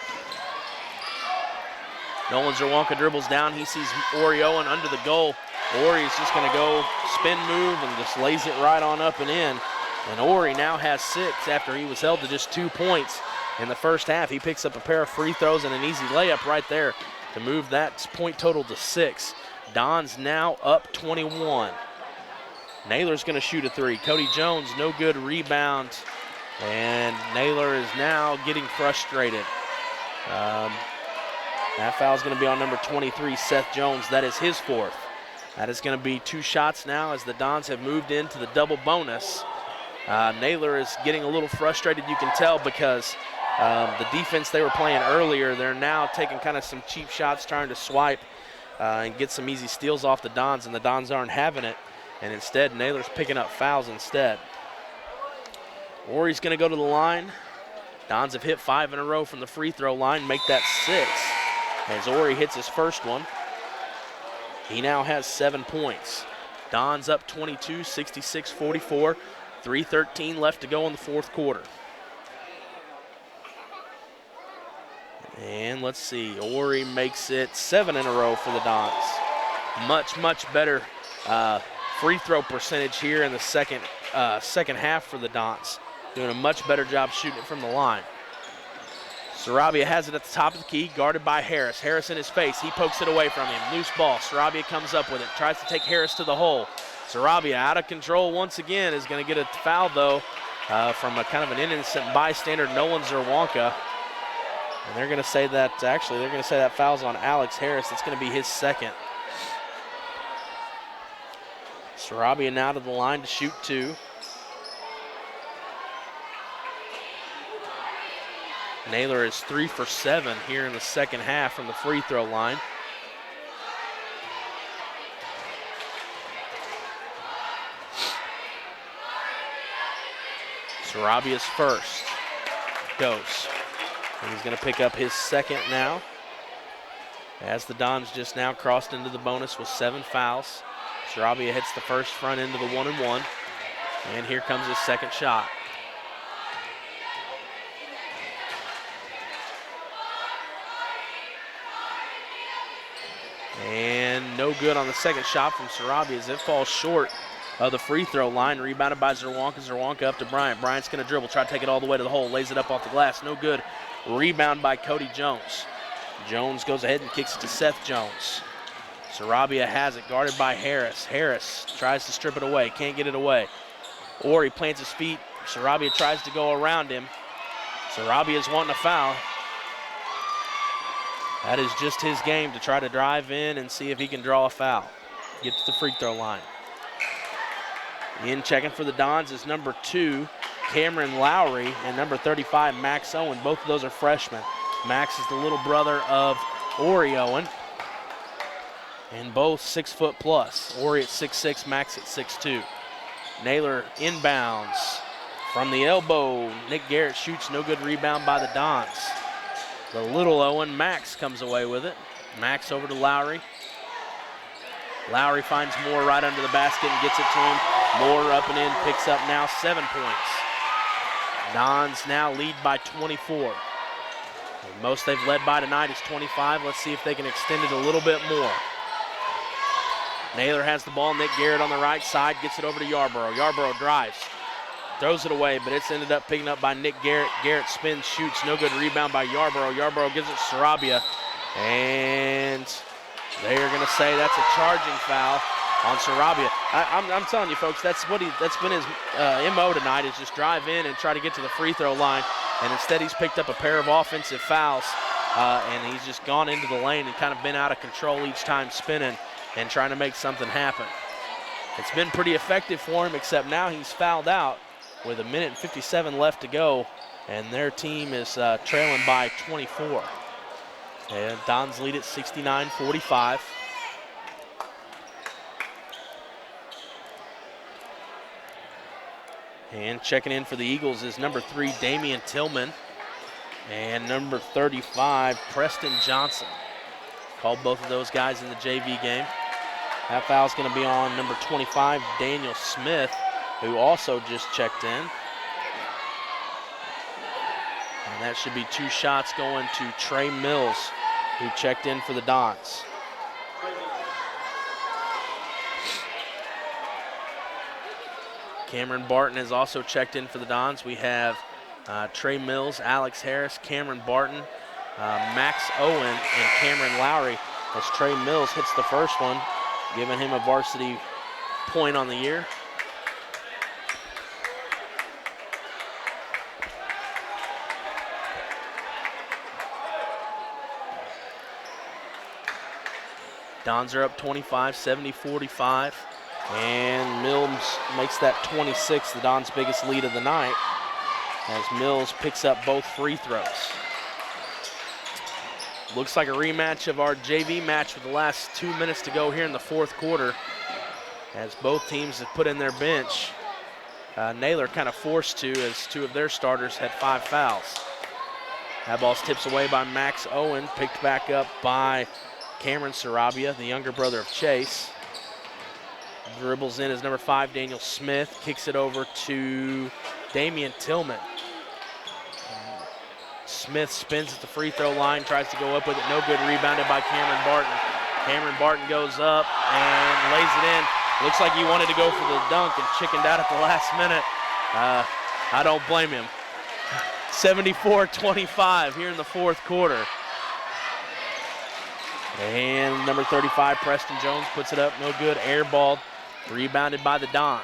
Nolan Zerwanka dribbles down. He sees Ori Owen under the goal. Ori is just going to go spin move and just lays it right on up and in. And Ori now has 6 after he was held to just 2 points in the first half. He picks up a pair of free throws and an easy layup right there to move that point total to 6. Dons now up 21. Naylor's going to shoot a 3. Cody Jones, no good rebound. And Naylor is now getting frustrated. That foul is going to be on number 23, Seth Jones. That is his 4th. That is going to be 2 shots now as the Dons have moved into the double bonus. Naylor is getting a little frustrated, you can tell, because the defense they were playing earlier, they're now taking kind of some cheap shots, trying to swipe and get some easy steals off the Dons, and the Dons aren't having it. And instead, Naylor's picking up fouls instead. Ori's going to go to the line. Dons have hit 5 in a row from the free throw line, make that 6. As Ori hits his first one. He now has 7 points. Dons up 22, 66-44. 3:13 left to go in the fourth quarter. And let's see, Ori makes it 7 in a row for the Dons. Much better free throw percentage here in the second half for the Dons. Doing a much better job shooting it from the line. Sarabia has it at the top of the key, guarded by Harris. Harris in his face, he pokes it away from him. Loose ball, Sarabia comes up with it, tries to take Harris to the hole. Sarabia out of control once again, is going to get a foul though from a kind of an innocent bystander, Nolan Zerwanka. And they're going to say that, actually, they're going to say that foul's on Alex Harris. It's going to be his second. Sarabia now to the line to shoot 2. Naylor is 3 for 7 here in the second half from the free throw line. Sarabia's first goes. And he's going to pick up his second now, as the Dons just now crossed into the bonus with 7 fouls. Sarabia hits the first front end of the 1-and-1. And here comes his second shot. And no good on the second shot from Sarabia as it falls short of the free throw line. Rebounded by Zerwanka. Zerwanka up to Bryant. Bryant's going to dribble, try to take it all the way to the hole. Lays it up off the glass. No good. Rebound by Cody Jones. Jones goes ahead and kicks it to Seth Jones. Sarabia has it, guarded by Harris. Harris tries to strip it away, can't get it away. Or he plants his feet. Sarabia tries to go around him. Sarabia's wanting a foul. That is just his game, to try to drive in and see if he can draw a foul. Get to the free throw line. In checking for the Dons is number 2, Cameron Lowry, and number 35, Max Owen. Both of those are freshmen. Max is the little brother of Ori Owen. And both 6 foot plus. Ori at 6'6", Max at 6'2". Naylor inbounds from the elbow. Nick Garrett shoots, no good. Rebound by the Dons. The little Owen, Max, comes away with it. Max over to Lowry. Lowry finds Moore right under the basket and gets it to him. Moore up and in, picks up now 7 points. Dons now lead by 24. The most they've led by tonight is 25. Let's see if they can extend it a little bit more. Naylor has the ball. Nick Garrett on the right side, gets it over to Yarborough. Yarborough drives, throws it away, but it's ended up picking up by Nick Garrett. Garrett spins, shoots, no good. Rebound by Yarborough. Yarborough gives it to Sarabia, and they are going to say that's a charging foul on Sarabia. I'm telling you, folks, that's been his MO tonight, is just drive in and try to get to the free throw line, and instead he's picked up a pair of offensive fouls, and he's just gone into the lane and kind of been out of control each time, spinning and trying to make something happen. It's been pretty effective for him, except now he's fouled out with 1:57 left to go, and their team is trailing by 24. And Dons lead at 69-45. And checking in for the Eagles is number 3, Damian Tillman, and number 35, Preston Johnson. Called both of those guys in the JV game. That foul's going to be on number 25, Daniel Smith, who also just checked in. And that should be 2 shots going to Trey Mills, who checked in for the Dons. Cameron Barton has also checked in for the Dons. We have Trey Mills, Alex Harris, Cameron Barton, Max Owen, and Cameron Lowry, as Trey Mills hits the first one, giving him a varsity point on the year. Dons are up 25, 70-45. And Mills makes that 26, the Dons' biggest lead of the night, as Mills picks up both free throws. Looks like a rematch of our JV match with the last 2 minutes to go here in the fourth quarter, as both teams have put in their bench. Naylor kind of forced to, as 2 of their starters had 5 fouls. That ball's tips away by Max Owen, picked back up by Cameron Sarabia, the younger brother of Chase. Dribbles in as number 5, Daniel Smith. Kicks it over to Damian Tillman. Smith spins at the free throw line, tries to go up with it. No good. Rebounded by Cameron Barton. Cameron Barton goes up and lays it in. Looks like he wanted to go for the dunk and chickened out at the last minute. I don't blame him. 74-25 here in the fourth quarter. And number 35, Preston Jones, puts it up. No good. Airballed. Rebounded by the Dons.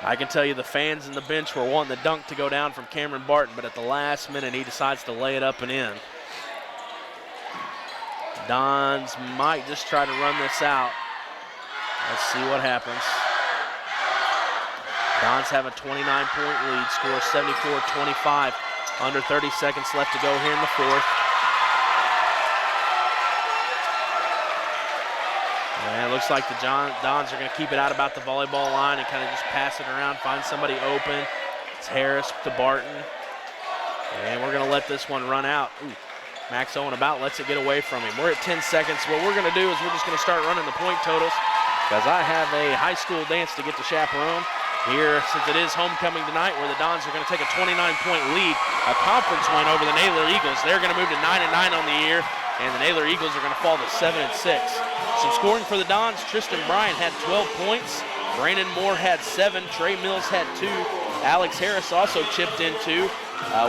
I can tell you the fans in the bench were wanting the dunk to go down from Cameron Barton, but at the last minute he decides to lay it up and in. Dons might just try to run this out. Let's see what happens. Dons have a 29-point lead, score 74-25. Under 30 seconds left to go here in the fourth. And it looks like the Dons are going to keep it out about the volleyball line and kind of just pass it around, find somebody open. It's Harris to Barton. And we're going to let this one run out. Ooh, Max Owen about lets it get away from him. We're at 10 seconds. What we're going to do is we're just going to start running the point totals because I have a high school dance to get to chaperone here since it is homecoming tonight where the Dons are going to take a 29-point lead. A conference win over the Naylor Eagles. They're going to move to 9-9 on the year, and the Naylor Eagles are going to fall to 7-6. Some scoring for the Dons. Tristan Bryant had 12 points. Brandon Moore had 7. Trey Mills had 2. Alex Harris also chipped in 2.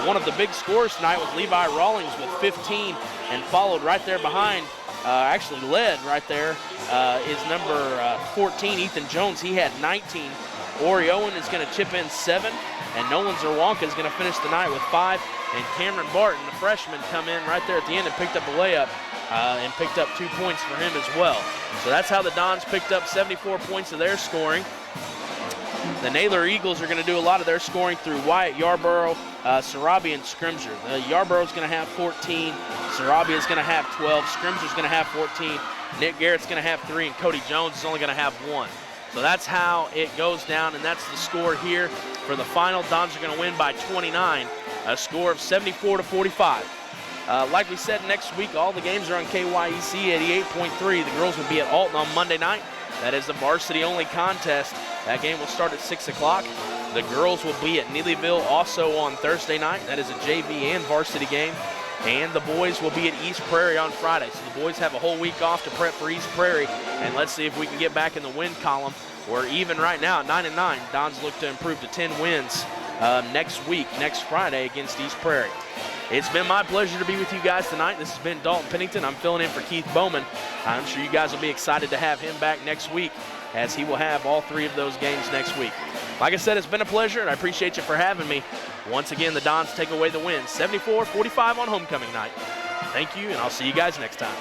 One of the big scorers tonight was Levi Rawlings with 15, and followed right there behind, actually led right there, is number 14, Ethan Jones. He had 19. Ori Owen is going to chip in 7, and Nolan Zerwanka is going to finish the night with 5. And Cameron Barton, the freshman, come in right there at the end and picked up a layup and picked up 2 points for him as well. So that's how the Dons picked up 74 points of their scoring. The Naylor Eagles are going to do a lot of their scoring through Wyatt Yarborough, Sarabi, and Scrimger. Yarborough is going to have 14, Sarabi is going to have 12, Scrimger is going to have 14, Nick Garrett's going to have 3, and Cody Jones is only going to have 1. So that's how it goes down, and that's the score here for the final. Dons are going to win by 29, a score of 74-45. Like we said, next week all the games are on KYEC 88.3. The girls will be at Alton on Monday night. That is a varsity-only contest. That game will start at 6 o'clock. The girls will be at Neelyville also on Thursday night. That is a JV and varsity game. And the boys will be at East Prairie on Friday. So the boys have a whole week off to prep for East Prairie. And let's see if we can get back in the win column. We're even right now at 9-9. Dons look to improve to 10 wins next week, next Friday against East Prairie. It's been my pleasure to be with you guys tonight. This has been Dalton Pennington. I'm filling in for Keith Bowman. I'm sure you guys will be excited to have him back next week, as he will have all 3 of those games next week. Like I said, it's been a pleasure, and I appreciate you for having me. Once again, the Dons take away the win, 74-45 on homecoming night. Thank you, and I'll see you guys next time.